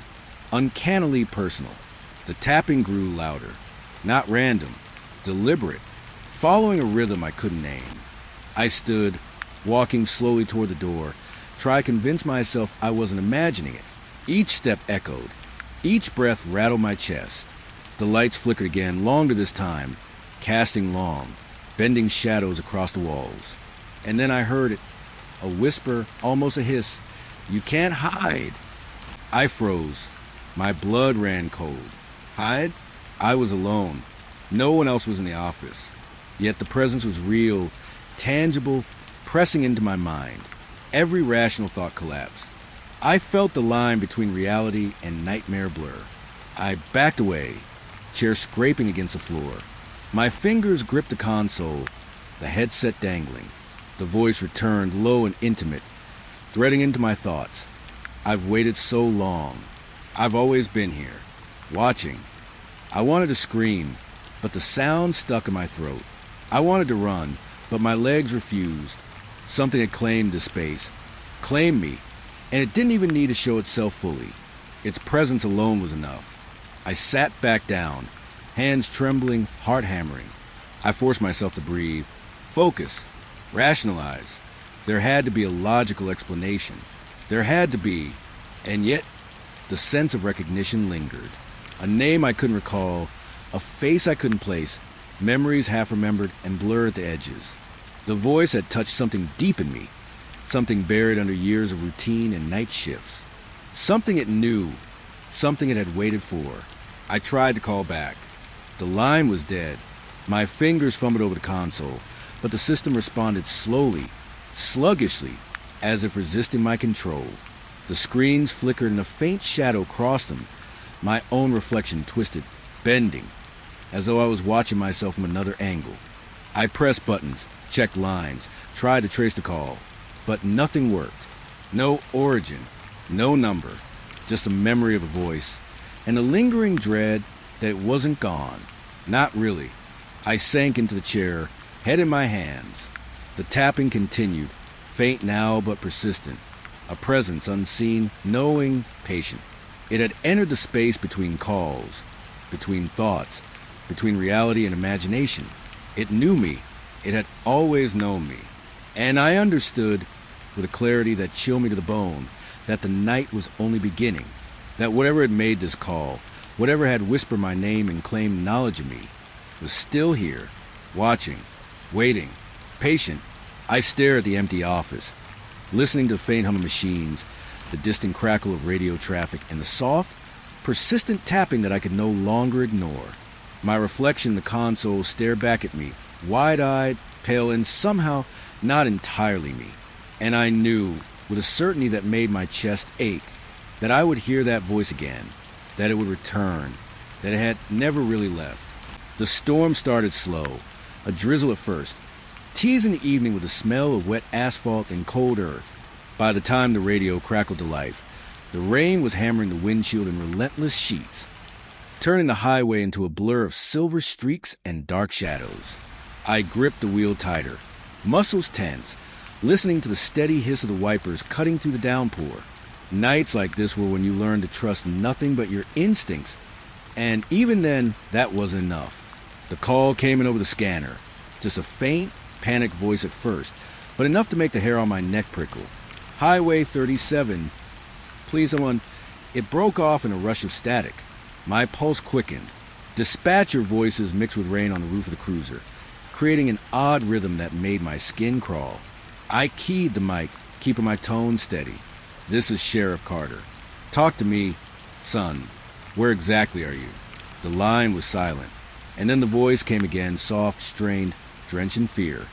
S1: uncannily personal. The tapping grew louder, not random, deliberate, following a rhythm I couldn't name. I stood, walking slowly toward the door, try to convince myself I wasn't imagining it. Each step echoed. Each breath rattled my chest. The lights flickered again, longer this time, casting long, bending shadows across the walls. And then I heard it, a whisper, almost a hiss. "You can't hide." I froze. My blood ran cold. Hide? I was alone. No one else was in the office. Yet the presence was real, tangible, pressing into my mind. Every rational thought collapsed. I felt the line between reality and nightmare blur. I backed away, chair scraping against the floor. My fingers gripped the console, the headset dangling. The voice returned, low and intimate, threading into my thoughts. "I've waited so long. I've always been here, watching." I wanted to scream. but the sound stuck in my throat. I wanted to run, but my legs refused. Something had claimed this space, claimed me, and it didn't even need to show itself fully. Its presence alone was enough. I sat back down, hands trembling, heart hammering. I forced myself to breathe, focus, rationalize. There had to be a logical explanation. There had to be, and yet the sense of recognition lingered. A name I couldn't recall, a face I couldn't place, memories half remembered and blurred at the edges. The voice had touched something deep in me, something buried under years of routine and night shifts. Something it knew, something it had waited for. I tried to call back. The line was dead. My fingers fumbled over the console, but the system responded slowly, sluggishly, as if resisting my control. The screens flickered and a faint shadow crossed them. My own reflection twisted, bending, as though I was watching myself from another angle. I pressed buttons, checked lines, tried to trace the call, but nothing worked. No origin, no number, just a memory of a voice, and a lingering dread that it wasn't gone. Not really. I sank into the chair, head in my hands. The tapping continued, faint now but persistent. A presence unseen, knowing, patient. It had entered the space between calls, between thoughts, between reality and imagination. It knew me. It had always known me. And I understood, with a clarity that chilled me to the bone, that the night was only beginning, that whatever had made this call, whatever had whispered my name and claimed knowledge of me, was still here, watching, waiting, patient. I stared at the empty office, listening to the faint hum of machines, the distant crackle of radio traffic, and the soft, persistent tapping that I could no longer ignore. My reflection in the console stared back at me, wide-eyed, pale, and somehow not entirely me. And I knew, with a certainty that made my chest ache, that I would hear that voice again, that it would return, that it had never really left. The storm started slow, a drizzle at first, teasing the evening with the smell of wet asphalt and cold earth. By the time the radio crackled to life, the rain was hammering the windshield in relentless sheets, turning the highway into a blur of silver streaks and dark shadows. I gripped the wheel tighter, muscles tense, listening to the steady hiss of the wipers cutting through the downpour. Nights like this were when you learn to trust nothing but your instincts, and even then, that wasn't enough. The call came in over the scanner, just a faint, panicked voice at first, but enough to make the hair on my neck prickle. Highway 37. Please, someone. It broke off in a rush of static. My pulse quickened. Dispatcher voices mixed with rain on the roof of the cruiser, creating an odd rhythm that made my skin crawl. I keyed the mic, keeping my tone steady. This is Sheriff Carter. Talk to me, son. Where exactly are you? The line was silent, and then the voice came again, soft, strained, drenched in fear.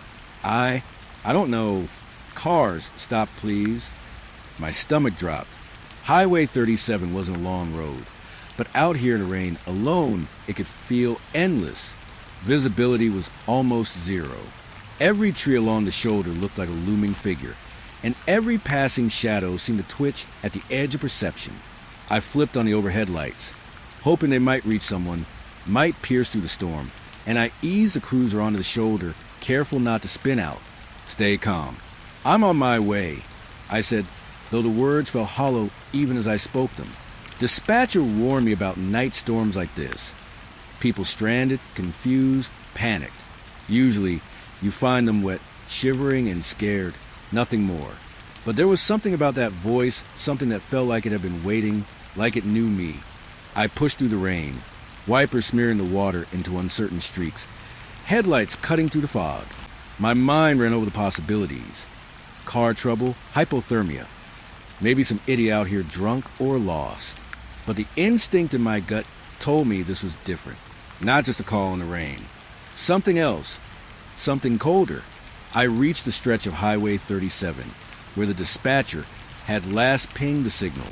S1: I don't know. Cars, stop please. My stomach dropped. Highway 37 wasn't a long road, but out here in the rain, alone, it could feel endless. Visibility was almost zero. Every tree along the shoulder looked like a looming figure, and every passing shadow seemed to twitch at the edge of perception. I flipped on the overhead lights, hoping they might reach someone, might pierce through the storm, and I eased the cruiser onto the shoulder, careful not to spin out. Stay calm. I'm on my way, I said, though the words fell hollow even as I spoke them. Dispatcher warned me about night storms like this. People stranded, confused, panicked. Usually, you find them wet, shivering and scared, nothing more. But there was something about that voice, something that felt like it had been waiting, like it knew me. I pushed through the rain, wipers smearing the water into uncertain streaks, headlights cutting through the fog. My mind ran over the possibilities. Car trouble, hypothermia, maybe some idiot out here drunk or lost. But the instinct in my gut told me this was different. Not just a call in the rain. Something else. Something colder. I reached the stretch of Highway 37, where the dispatcher had last pinged the signal.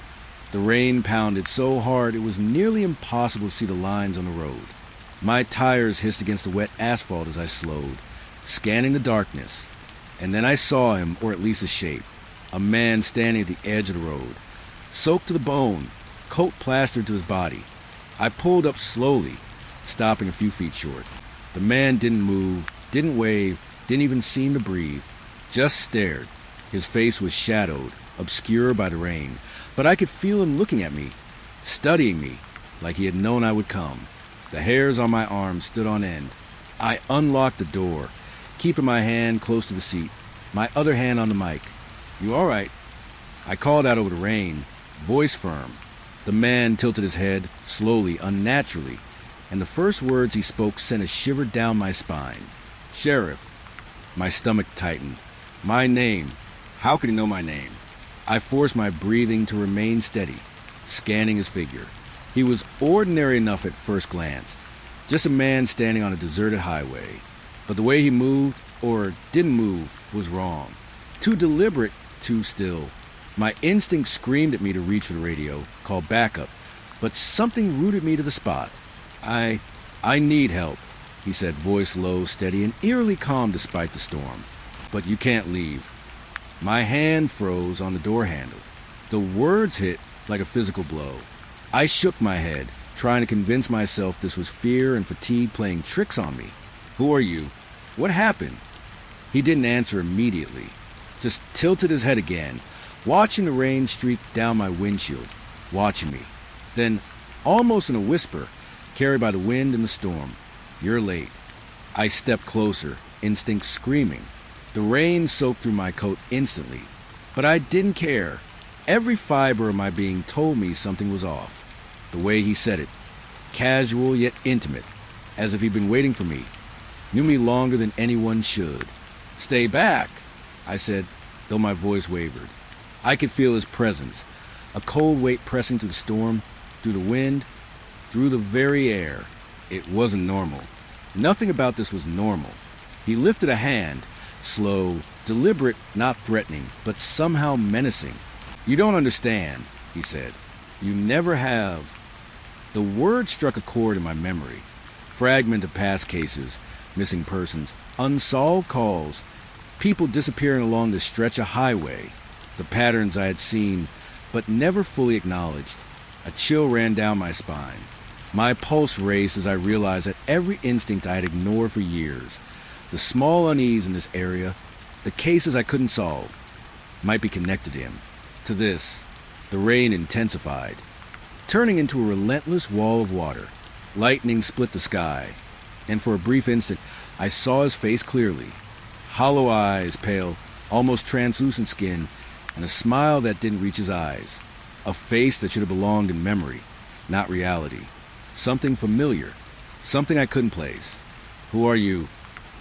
S1: The rain pounded so hard it was nearly impossible to see the lines on the road. My tires hissed against the wet asphalt as I slowed, scanning the darkness. And then I saw him, or at least a shape. A man standing at the edge of the road, soaked to the bone, coat plastered to his body. I pulled up slowly, stopping a few feet short. The man didn't move, didn't wave, didn't even seem to breathe, just stared. His face was shadowed, obscured by the rain, but I could feel him looking at me, studying me, like he had known I would come. The hairs on my arms stood on end. I unlocked the door, keeping my hand close to the seat, my other hand on the mic. "You all right?" I called out over the rain, voice firm. The man tilted his head, slowly, unnaturally, and the first words he spoke sent a shiver down my spine. "Sheriff." My stomach tightened. "My name. How could he know my name?" I forced my breathing to remain steady, scanning his figure. He was ordinary enough at first glance, just a man standing on a deserted highway. But the way he moved, or didn't move, was wrong. Too deliberate, too still. My instinct screamed at me to reach for the radio, call backup, but something rooted me to the spot. I need help," he said, voice low, steady, and eerily calm despite the storm. "But you can't leave." My hand froze on the door handle. The words hit like a physical blow. I shook my head, trying to convince myself this was fear and fatigue playing tricks on me. "Who are you? What happened?" He didn't answer immediately, just tilted his head again, watching the rain streak down my windshield, watching me. Then, almost in a whisper, carried by the wind and the storm, "You're late." I stepped closer, instinct screaming. The rain soaked through my coat instantly, but I didn't care. Every fiber of my being told me something was off. The way he said it, casual yet intimate, as if he'd been waiting for me, knew me longer than anyone should. "Stay back," I said, though my voice wavered. I could feel his presence, a cold weight pressing through the storm, through the wind, through the very air. It wasn't normal. Nothing about this was normal. He lifted a hand, slow, deliberate, not threatening, but somehow menacing. "You don't understand," he said. "You never have." The word struck a chord in my memory. Fragment of past cases, missing persons, unsolved calls, people disappearing along this stretch of highway. The patterns I had seen, but never fully acknowledged. A chill ran down my spine. My pulse raced as I realized that every instinct I had ignored for years, the small unease in this area, the cases I couldn't solve, might be connected to him. To this, the rain intensified, turning into a relentless wall of water. Lightning split the sky, and for a brief instant, I saw his face clearly. Hollow eyes, pale, almost translucent skin, and a smile that didn't reach his eyes. A face that should have belonged in memory, not reality. Something familiar, something I couldn't place. "Who are you?"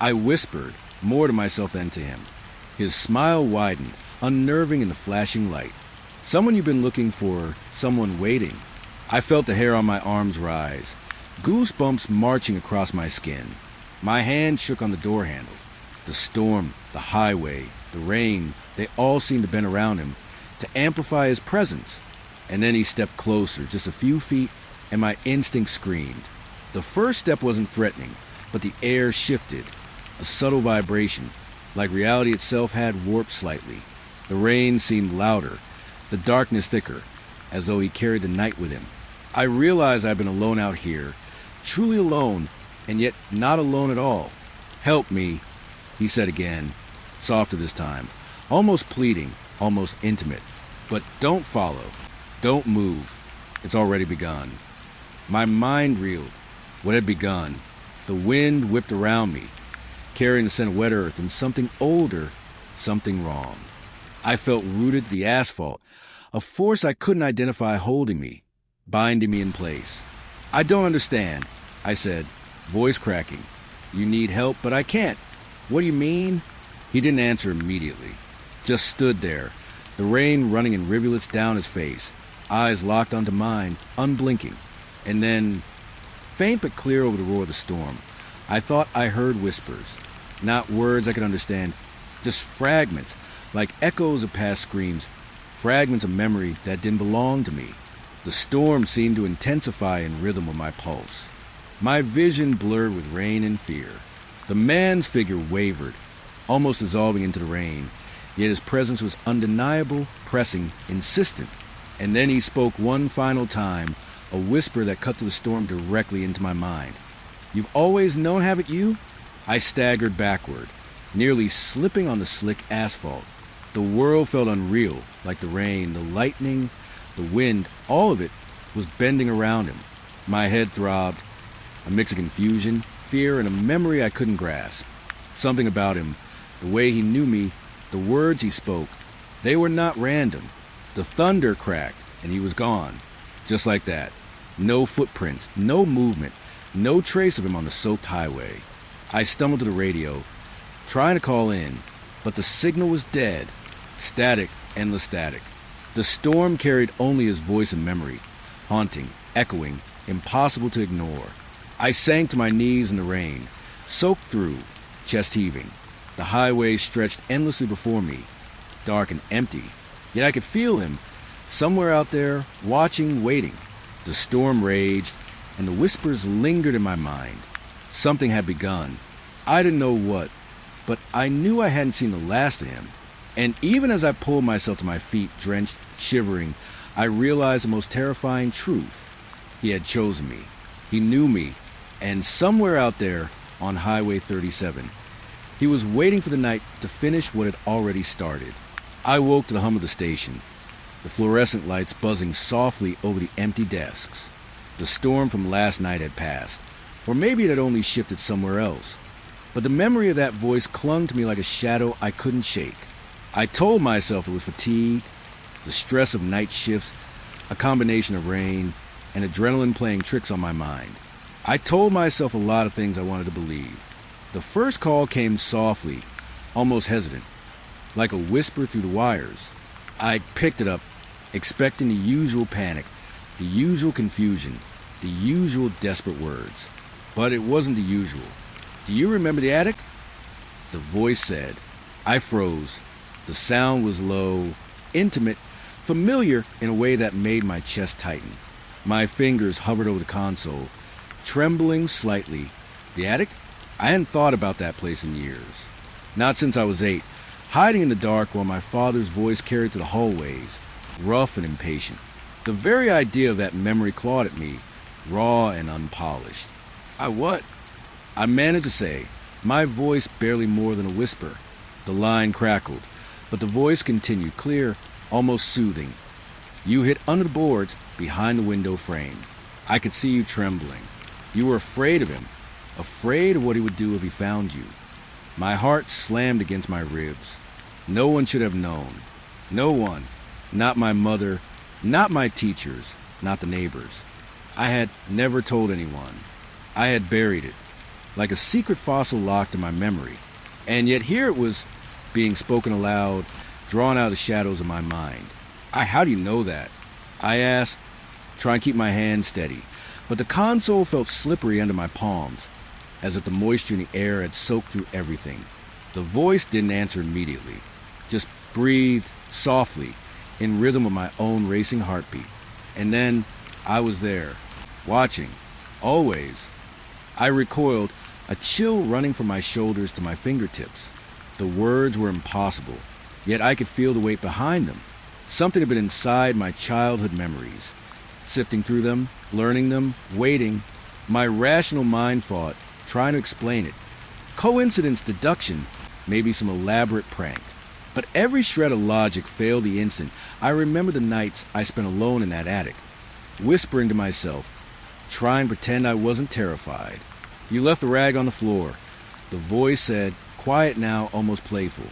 S1: I whispered, more to myself than to him. His smile widened, unnerving in the flashing light. "Someone you've been looking for, someone waiting." I felt the hair on my arms rise, goosebumps marching across my skin. My hand shook on the door handle. The storm, the highway, the rain, they all seemed to bend around him, to amplify his presence. And then he stepped closer, just a few feet, and my instinct screamed. The first step wasn't threatening, but the air shifted, a subtle vibration, like reality itself had warped slightly. The rain seemed louder, the darkness thicker, as though he carried the night with him. I realized I'd been alone out here, truly alone, and yet not alone at all. "Help me," he said again, softer this time, almost pleading, almost intimate. "But don't follow. Don't move. It's already begun." My mind reeled. What had begun? The wind whipped around me, carrying the scent of wet earth and something older, something wrong. I felt rooted to the asphalt, a force I couldn't identify holding me, binding me in place. "I don't understand," I said, voice cracking. "You need help, but I can't. What do you mean?" He didn't answer immediately, just stood there, the rain running in rivulets down his face, eyes locked onto mine, unblinking. And then, faint but clear over the roar of the storm, I thought I heard whispers, not words I could understand, just fragments, like echoes of past screams, fragments of memory that didn't belong to me. The storm seemed to intensify in rhythm with my pulse. My vision blurred with rain and fear. The man's figure wavered, almost dissolving into the rain, yet his presence was undeniable, pressing, insistent. And then he spoke one final time, a whisper that cut through the storm directly into my mind. You've always known, haven't you? I staggered backward, nearly slipping on the slick asphalt. The world felt unreal, like the rain, the lightning, the wind, all of it was bending around him. My head throbbed, a mix of confusion, fear, and a memory I couldn't grasp. Something about him, the way he knew me, the words he spoke, they were not random. The thunder cracked, and he was gone. Just like that. No footprints, no movement, no trace of him on the soaked highway. I stumbled to the radio, trying to call in, but the signal was dead. Static, endless static. The storm carried only his voice and memory, haunting, echoing, impossible to ignore. I sank to my knees in the rain, soaked through, chest heaving. The highway stretched endlessly before me, dark and empty, yet I could feel him, somewhere out there, watching, waiting. The storm raged, and the whispers lingered in my mind. Something had begun. I didn't know what, but I knew I hadn't seen the last of him. And even as I pulled myself to my feet, drenched, shivering, I realized the most terrifying truth. He had chosen me. He knew me, and somewhere out there on Highway 37, he was waiting for the night to finish what had already started. I woke to the hum of the station, the fluorescent lights buzzing softly over the empty desks. The storm from last night had passed, or maybe it had only shifted somewhere else. But the memory of that voice clung to me like a shadow I couldn't shake. I told myself it was fatigue, the stress of night shifts, a combination of rain, and adrenaline playing tricks on my mind. I told myself a lot of things I wanted to believe. The first call came softly, almost hesitant, like a whisper through the wires. I picked it up, expecting the usual panic, the usual confusion, the usual desperate words. But it wasn't the usual. "Do you remember the attic?" the voice said. I froze. The sound was low, intimate, familiar in a way that made my chest tighten. My fingers hovered over the console, trembling slightly. The attic? I hadn't thought about that place in years. Not since I was 8, hiding in the dark while my father's voice carried through the hallways, rough and impatient. The very idea of that memory clawed at me, raw and unpolished. I managed to say, my voice barely more than a whisper. The line crackled, but the voice continued, clear, almost soothing. "You hid under the boards behind the window frame. I could see you trembling. You were afraid of him, afraid of what he would do if he found you." My heart slammed against my ribs. No one should have known. No one. Not my mother, not my teachers, not the neighbors. I had never told anyone. I had buried it, like a secret fossil locked in my memory. And yet here it was, being spoken aloud, drawn out of the shadows of my mind. How do you know that?" I asked, trying to keep my hand steady, but the console felt slippery under my palms, as if the moisture in the air had soaked through everything. The voice didn't answer immediately, just breathed softly, in rhythm with my own racing heartbeat. And then I was there, watching, always. I recoiled, a chill running from my shoulders to my fingertips. The words were impossible, yet I could feel the weight behind them. Something had been inside my childhood memories. Sifting through them, learning them, waiting, my rational mind fought, trying to explain it. Coincidence, deduction, maybe some elaborate prank. But every shred of logic failed the instant I remembered the nights I spent alone in that attic, whispering to myself, trying to pretend I wasn't terrified. "You left the rag on the floor," the voice said, quiet now, almost playful.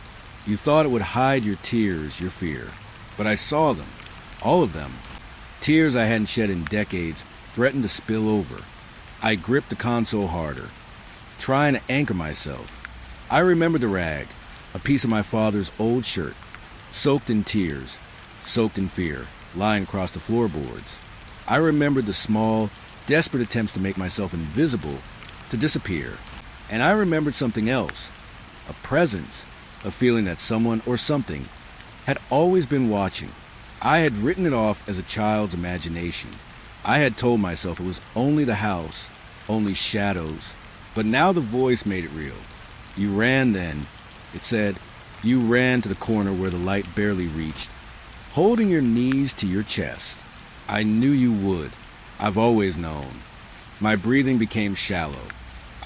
S1: "You thought it would hide your tears, your fear. But I saw them, all of them. Tears I hadn't shed in decades threatened to spill over." I gripped the console harder, trying to anchor myself. I remembered the rag, a piece of my father's old shirt, soaked in tears, soaked in fear, lying across the floorboards. I remembered the small, desperate attempts to make myself invisible, to disappear. And I remembered something else, a presence, a feeling that someone or something had always been watching. I had written it off as a child's imagination. I had told myself it was only the house, only shadows. But now the voice made it real. "You ran then," it said. "You ran to the corner where the light barely reached, holding your knees to your chest. I knew you would. I've always known." My breathing became shallow.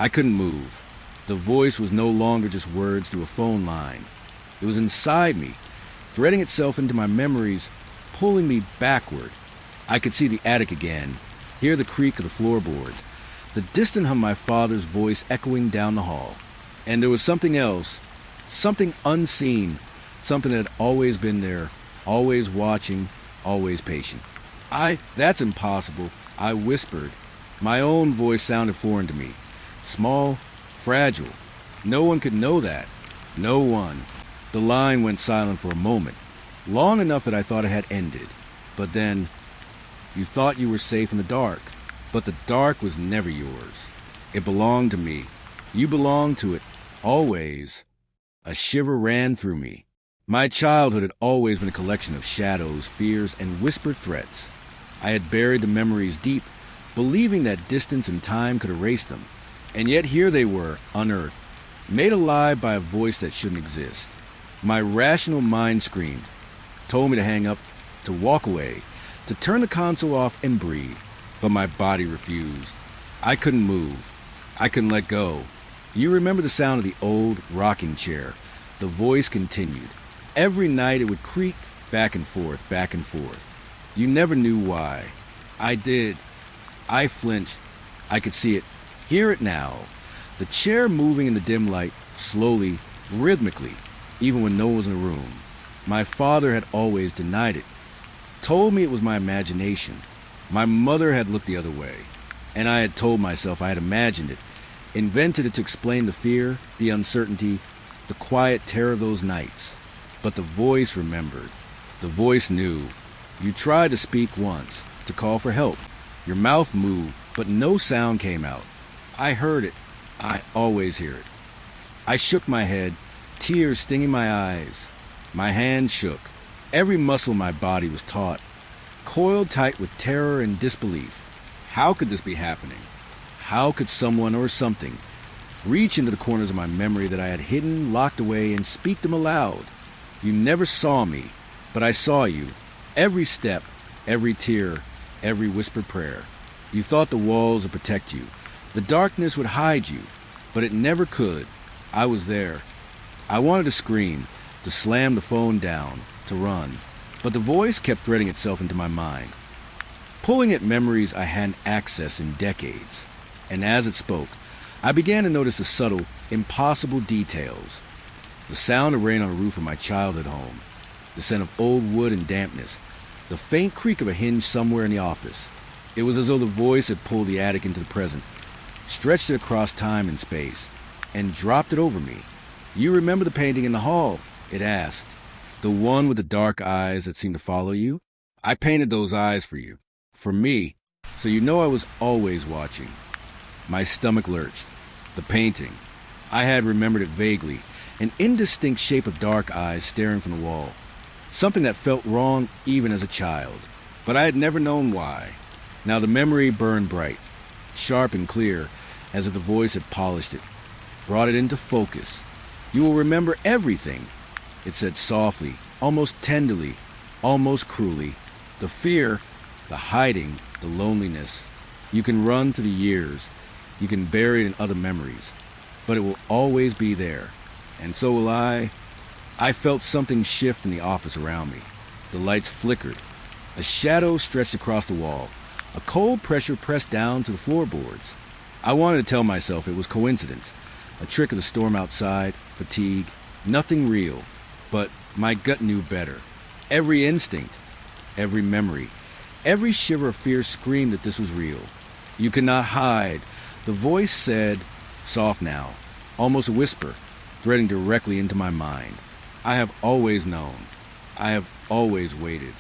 S1: I couldn't move. The voice was no longer just words through a phone line. It was inside me, threading itself into my memories, pulling me backward. I could see the attic again, hear the creak of the floorboards, the distant hum of my father's voice echoing down the hall. And there was something else, something unseen, something that had always been there, always watching, always patient. That's impossible, I whispered. My own voice sounded foreign to me. Small, fragile. No one could know that. No one. The line went silent for a moment, long enough that I thought it had ended. But then, you thought you were safe in the dark. But the dark was never yours. It belonged to me. You belonged to it. Always. A shiver ran through me. My childhood had always been a collection of shadows, fears, and whispered threats. I had buried the memories deep, believing that distance and time could erase them. And yet here they were, unearthed, made alive by a voice that shouldn't exist. My rational mind screamed, told me to hang up, to walk away, to turn the console off and breathe. But my body refused. I couldn't move. I couldn't let go. You remember the sound of the old rocking chair. The voice continued. Every night it would creak back and forth, back and forth. You never knew why. I did. I flinched. I could see it, hear it now. The chair moving in the dim light, slowly, rhythmically, even when no one was in the room. My father had always denied it, told me it was my imagination. My mother had looked the other way, and I had told myself I had imagined it, invented it to explain the fear, the uncertainty, the quiet terror of those nights. But the voice remembered. The voice knew. You tried to speak once, to call for help. Your mouth moved, but no sound came out. I heard it. I always hear it. I shook my head, tears stinging my eyes. My hands shook. Every muscle in my body was taut, coiled tight with terror and disbelief. How could this be happening? How could someone or something reach into the corners of my memory that I had hidden, locked away, and speak them aloud? You never saw me, but I saw you. Every step, every tear, every whispered prayer. You thought the walls would protect you. The darkness would hide you, but it never could. I was there. I wanted to scream, to slam the phone down, to run, but the voice kept threading itself into my mind, pulling at memories I hadn't accessed in decades. And as it spoke, I began to notice the subtle, impossible details. The sound of rain on the roof of my childhood home, the scent of old wood and dampness, the faint creak of a hinge somewhere in the office. It was as though the voice had pulled the attic into the present, stretched it across time and space, and dropped it over me. You remember the painting in the hall? It asked. The one with the dark eyes that seemed to follow you? I painted those eyes for you. For me. So you know I was always watching. My stomach lurched. The painting. I had remembered it vaguely. An indistinct shape of dark eyes staring from the wall. Something that felt wrong even as a child. But I had never known why. Now the memory burned bright, sharp and clear, as if the voice had polished it, brought it into focus. You will remember everything, it said softly, almost tenderly, almost cruelly. The fear, the hiding, the loneliness. You can run through the years. You can bury it in other memories. But it will always be there. And so will I. I felt something shift in the office around me. The lights flickered. A shadow stretched across the wall. A cold pressure pressed down to the floorboards. I wanted to tell myself it was coincidence, a trick of the storm outside, fatigue, nothing real. But my gut knew better. Every instinct, every memory, every shiver of fear screamed that this was real. You cannot hide. The voice said, soft now, almost a whisper, threading directly into my mind. I have always known. I have always waited.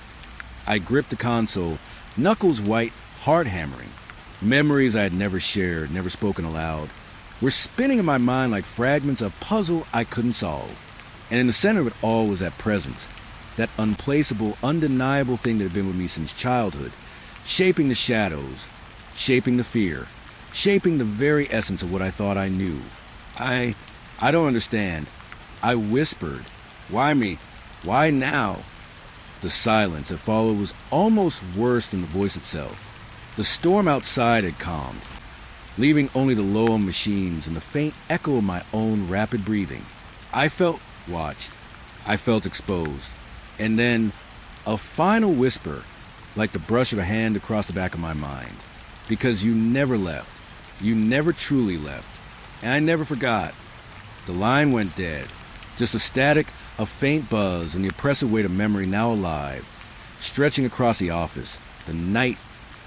S1: I gripped the console, knuckles white, heart hammering. Memories I had never shared, never spoken aloud, were spinning in my mind like fragments of a puzzle I couldn't solve. And in the center of it all was that presence, that unplaceable, undeniable thing that had been with me since childhood, shaping the shadows, shaping the fear, shaping the very essence of what I thought I knew. I don't understand. I whispered, why me? Why now? The silence that followed was almost worse than the voice itself. The storm outside had calmed. leaving only the low on machines and the faint echo of my own rapid breathing. I felt watched. I felt exposed. And then a final whisper, like the brush of a hand across the back of my mind. Because you never left. You never truly left. And I never forgot. The line went dead. Just a static, a faint buzz, and the oppressive weight of memory now alive, stretching across the office, the night,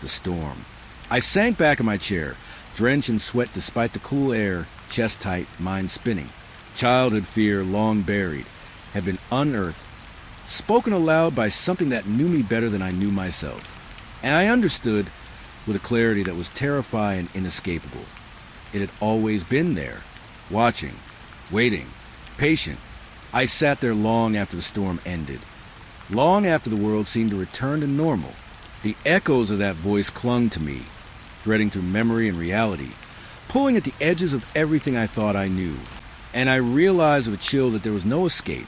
S1: the storm. I sank back in my chair, drenched in sweat despite the cool air, chest tight, mind spinning. Childhood fear, long buried, had been unearthed, spoken aloud by something that knew me better than I knew myself. And I understood with a clarity that was terrifying and inescapable. It had always been there, watching, waiting, patient. I sat there long after the storm ended, long after the world seemed to return to normal. The echoes of that voice clung to me, threading through memory and reality, pulling at the edges of everything I thought I knew. And I realized with a chill that there was no escape,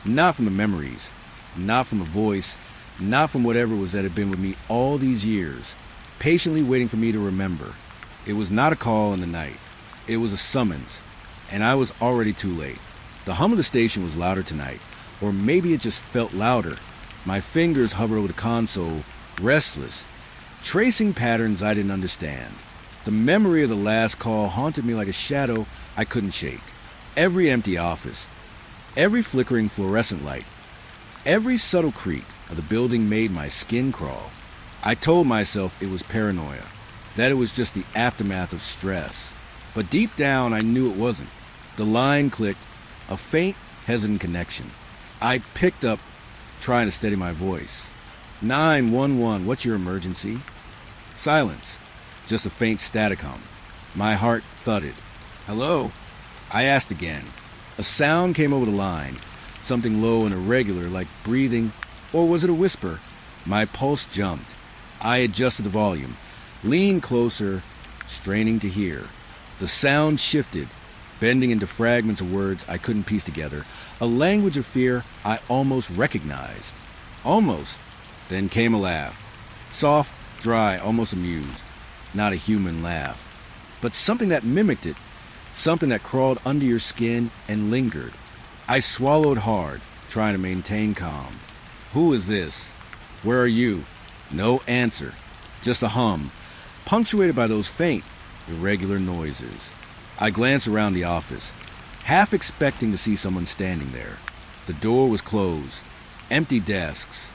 S1: not from the memories, not from the voice, not from whatever it was that had been with me all these years, patiently waiting for me to remember. It was not a call in the night. It was a summons, and I was already too late. The hum of the station was louder tonight, or maybe it just felt louder. My fingers hovered over the console, restless, tracing patterns I didn't understand. The memory of the last call haunted me like a shadow I couldn't shake. Every empty office, every flickering fluorescent light, every subtle creak of the building made my skin crawl. I told myself it was paranoia, that it was just the aftermath of stress. But deep down, I knew it wasn't. The line clicked, a faint, hesitant connection. I picked up, trying to steady my voice. 911, what's your emergency? Silence, just a faint static hum. My heart thudded. Hello? I asked again. A sound came over the line, something low and irregular, like breathing, or was it a whisper? My pulse jumped. I adjusted the volume, leaned closer, straining to hear. The sound shifted, bending into fragments of words I couldn't piece together, a language of fear I almost recognized. Almost. Then came a laugh. Soft, dry, almost amused. Not a human laugh, but something that mimicked it, something that crawled under your skin and lingered. I swallowed hard, trying to maintain calm. Who is this? Where are you? No answer, just a hum, punctuated by those faint, irregular noises. I glanced around the office, half expecting to see someone standing there. The door was closed, empty desks,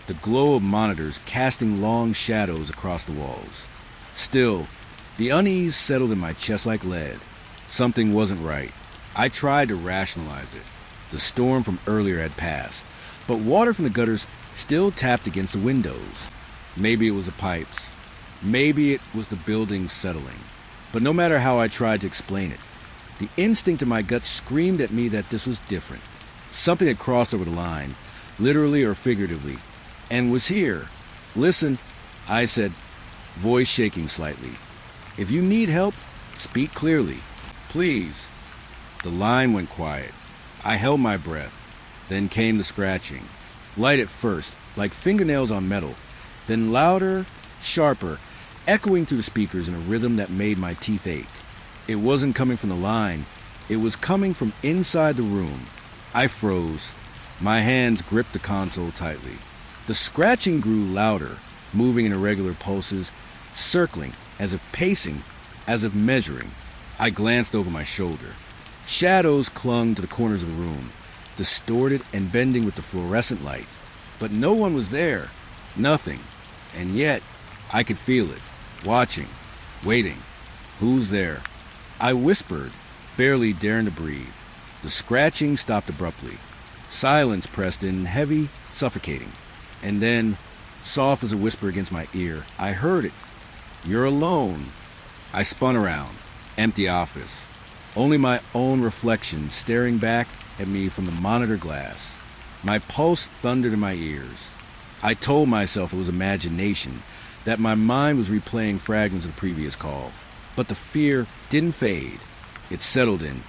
S1: the glow of monitors casting long shadows across the walls. Still, the unease settled in my chest like lead. Something wasn't right. I tried to rationalize it. The storm from earlier had passed, but water from the gutters still tapped against the windows. Maybe it was the pipes. Maybe it was the building settling. But no matter how I tried to explain it, the instinct in my gut screamed at me that this was different. Something had crossed over the line, literally or figuratively, and was here. Listen, I said, voice shaking slightly. If you need help, speak clearly. Please. The line went quiet. I held my breath. Then came the scratching. Light at first, like fingernails on metal. Then louder, sharper, echoing through the speakers in a rhythm that made my teeth ache. It wasn't coming from the line. It was coming from inside the room. I froze. My hands gripped the console tightly. The scratching grew louder, moving in irregular pulses, circling, as if pacing, as if measuring. I glanced over my shoulder. Shadows clung to the corners of the room, distorted and bending with the fluorescent light. But no one was there. Nothing. And yet, I could feel it. Watching. Waiting. Who's there? I whispered, barely daring to breathe. The scratching stopped abruptly. Silence pressed in, heavy, suffocating. And then, soft as a whisper against my ear, I heard it. You're alone. I spun around. Empty office. Only my own reflection staring back at me from the monitor glass. My pulse thundered in my ears. I told myself it was imagination, that my mind was replaying fragments of the previous call. But the fear didn't fade. It settled in,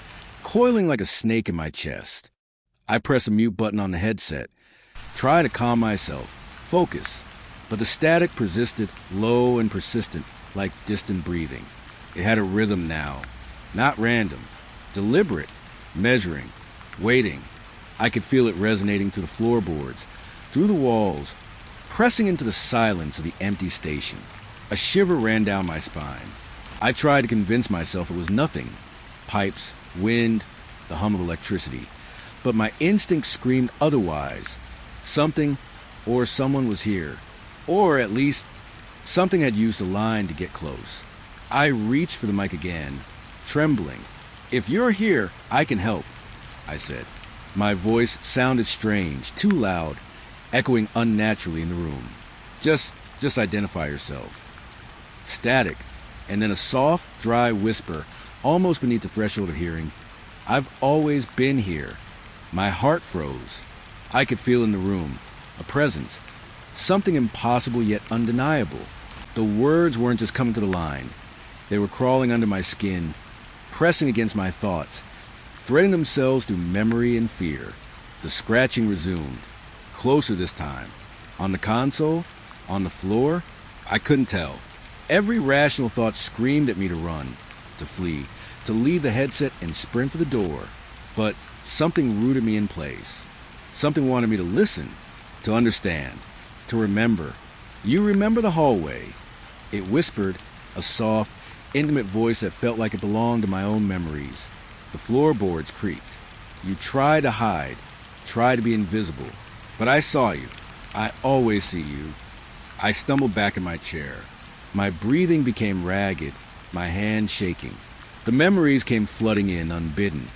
S1: coiling like a snake in my chest. I pressed a mute button on the headset, tried to calm myself, focus, but the static persisted, low and persistent, like distant breathing. It had a rhythm now, not random, deliberate, measuring, waiting. I could feel it resonating through the floorboards, through the walls, pressing into the silence of the empty station. A shiver ran down my spine. I tried to convince myself it was nothing. Pipes, wind, the hum of electricity. But my instinct screamed otherwise. Something or someone was here. Or at least, something had used a line to get close. I reached for the mic again, trembling. "If you're here, I can help," I said. My voice sounded strange, too loud, echoing unnaturally in the room. Just identify yourself." Static, and then a soft, dry whisper, almost beneath the threshold of hearing. "I've always been here." My heart froze. I could feel in the room a presence, something impossible yet undeniable. The words weren't just coming to the line. They were crawling under my skin, pressing against my thoughts, threading themselves through memory and fear. The scratching resumed, closer this time. On the console? On the floor? I couldn't tell. Every rational thought screamed at me to run, to flee, to leave the headset and sprint for the door. But something rooted me in place. Something wanted me to listen, to understand, to remember. "You remember the hallway," it whispered, a soft, intimate voice that felt like it belonged to my own memories. The floorboards creaked. "You try to hide, try to be invisible. But I saw you. I always see you." I stumbled back in my chair. My breathing became ragged, my hands shaking. The memories came flooding in unbidden.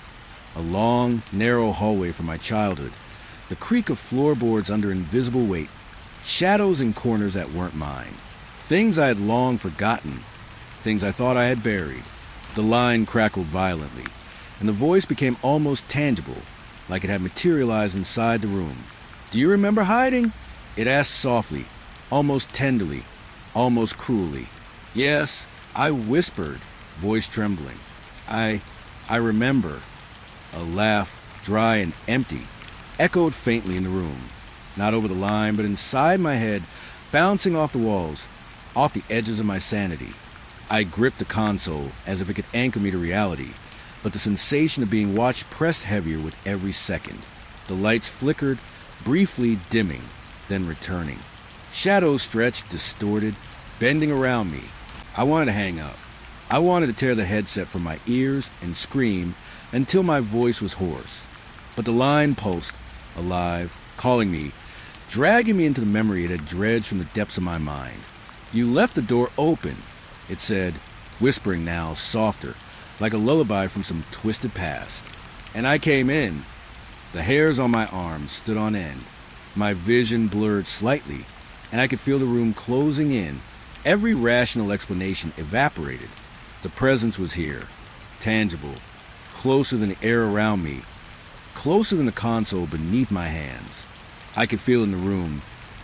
S1: A long, narrow hallway from my childhood. The creak of floorboards under invisible weight. Shadows in corners that weren't mine. Things I had long forgotten. Things I thought I had buried. The line crackled violently, and the voice became almost tangible, like it had materialized inside the room. "Do you remember hiding?" It asked softly, almost tenderly, almost cruelly. "Yes," I whispered, voice trembling. I remember." A laugh, dry and empty, echoed faintly in the room, not over the line, but inside my head, bouncing off the walls, off the edges of my sanity. I gripped the console as if it could anchor me to reality, but the sensation of being watched pressed heavier with every second. The lights flickered, briefly dimming, then returning. Shadows stretched, distorted, bending around me. I wanted to hang up. I wanted to tear the headset from my ears and scream until my voice was hoarse. But the line pulsed, alive, calling me, dragging me into the memory it had dredged from the depths of my mind. "You left the door open," it said, whispering now, softer, like a lullaby from some twisted past. "And I came in." The hairs on my arms stood on end. My vision blurred slightly, and I could feel the room closing in. Every rational explanation evaporated. The presence was here, tangible, closer than the air around me, closer than the console beneath my hands. I could feel in the room,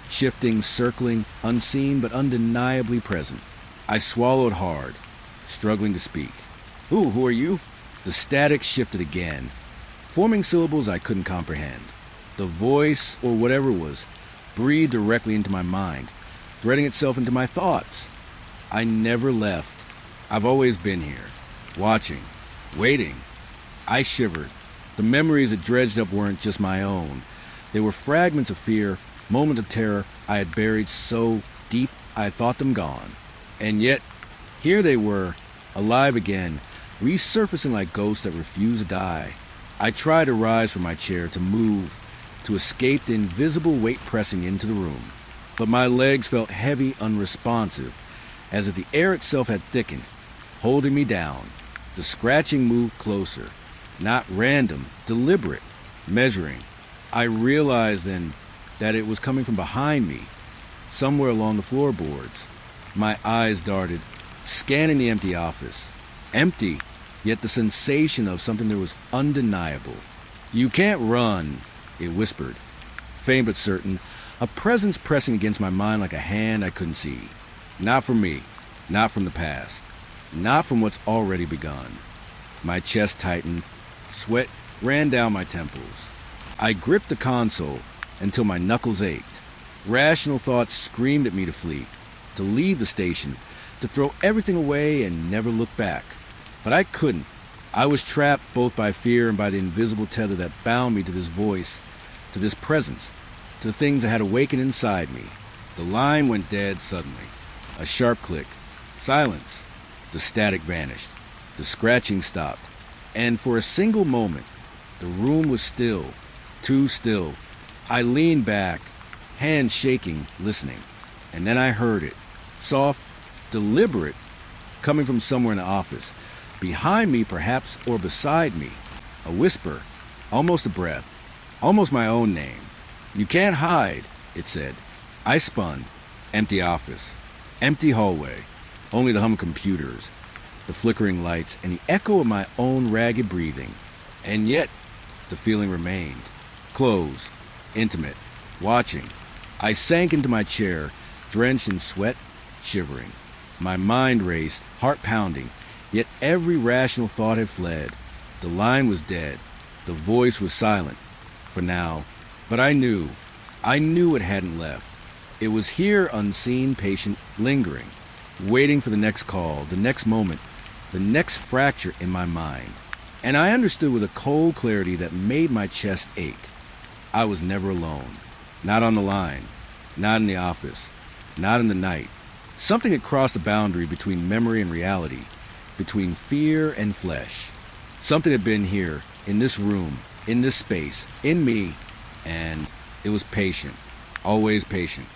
S1: shifting, circling, unseen but undeniably present. I swallowed hard, struggling to speak. Who are you?" The static shifted again, forming syllables I couldn't comprehend. The voice, or whatever it was, breathed directly into my mind, threading itself into my thoughts. "I never left. I've always been here, watching, waiting." I shivered. The memories that dredged up weren't just my own. They were fragments of fear, moments of terror I had buried so deep I thought them gone. And yet, here they were, alive again, resurfacing like ghosts that refused to die. I tried to rise from my chair, to move, to escape the invisible weight pressing into the room. But my legs felt heavy, unresponsive, as if the air itself had thickened, holding me down. The scratching moved closer, not random, deliberate, measuring. I realized then that it was coming from behind me, somewhere along the floorboards. My eyes darted, scanning the empty office. Empty, yet the sensation of something that was undeniable. "You can't run," it whispered, faint but certain, a presence pressing against my mind like a hand I couldn't see. Not from me, not from the past, not from what's already begun. My chest tightened, sweat ran down my temples. I gripped the console until my knuckles ached. Rational thoughts screamed at me to flee, to leave the station, to throw everything away and never look back. But I couldn't. I was trapped both by fear and by the invisible tether that bound me to this voice, to this presence, to the things that had awakened inside me. The line went dead suddenly. A sharp click. Silence. The static vanished. The scratching stopped. And for a single moment, the room was still, too still. I leaned back, hands shaking, listening. And then I heard it. Soft, deliberate, coming from somewhere in the office. Behind me, perhaps, or beside me. A whisper, almost a breath, almost my own name. "You can't hide," it said. I spun. Empty office. Empty hallway. Only the hum of computers, the flickering lights, and the echo of my own ragged breathing. And yet, the feeling remained. Close. Intimate. Watching. I sank into my chair, drenched in sweat, shivering. My mind raced, heart pounding, yet every rational thought had fled. The line was dead. The voice was silent. For now. But I knew it hadn't left. It was here, unseen, patient, lingering, waiting for the next call, the next moment, the next fracture in my mind. And I understood with a cold clarity that made my chest ache. I was never alone. Not on the line. Not in the office. Not in the night. Something had crossed the boundary between memory and reality, between fear and flesh. Something had been here, in this room, in this space, in me, and it was patient, always patient.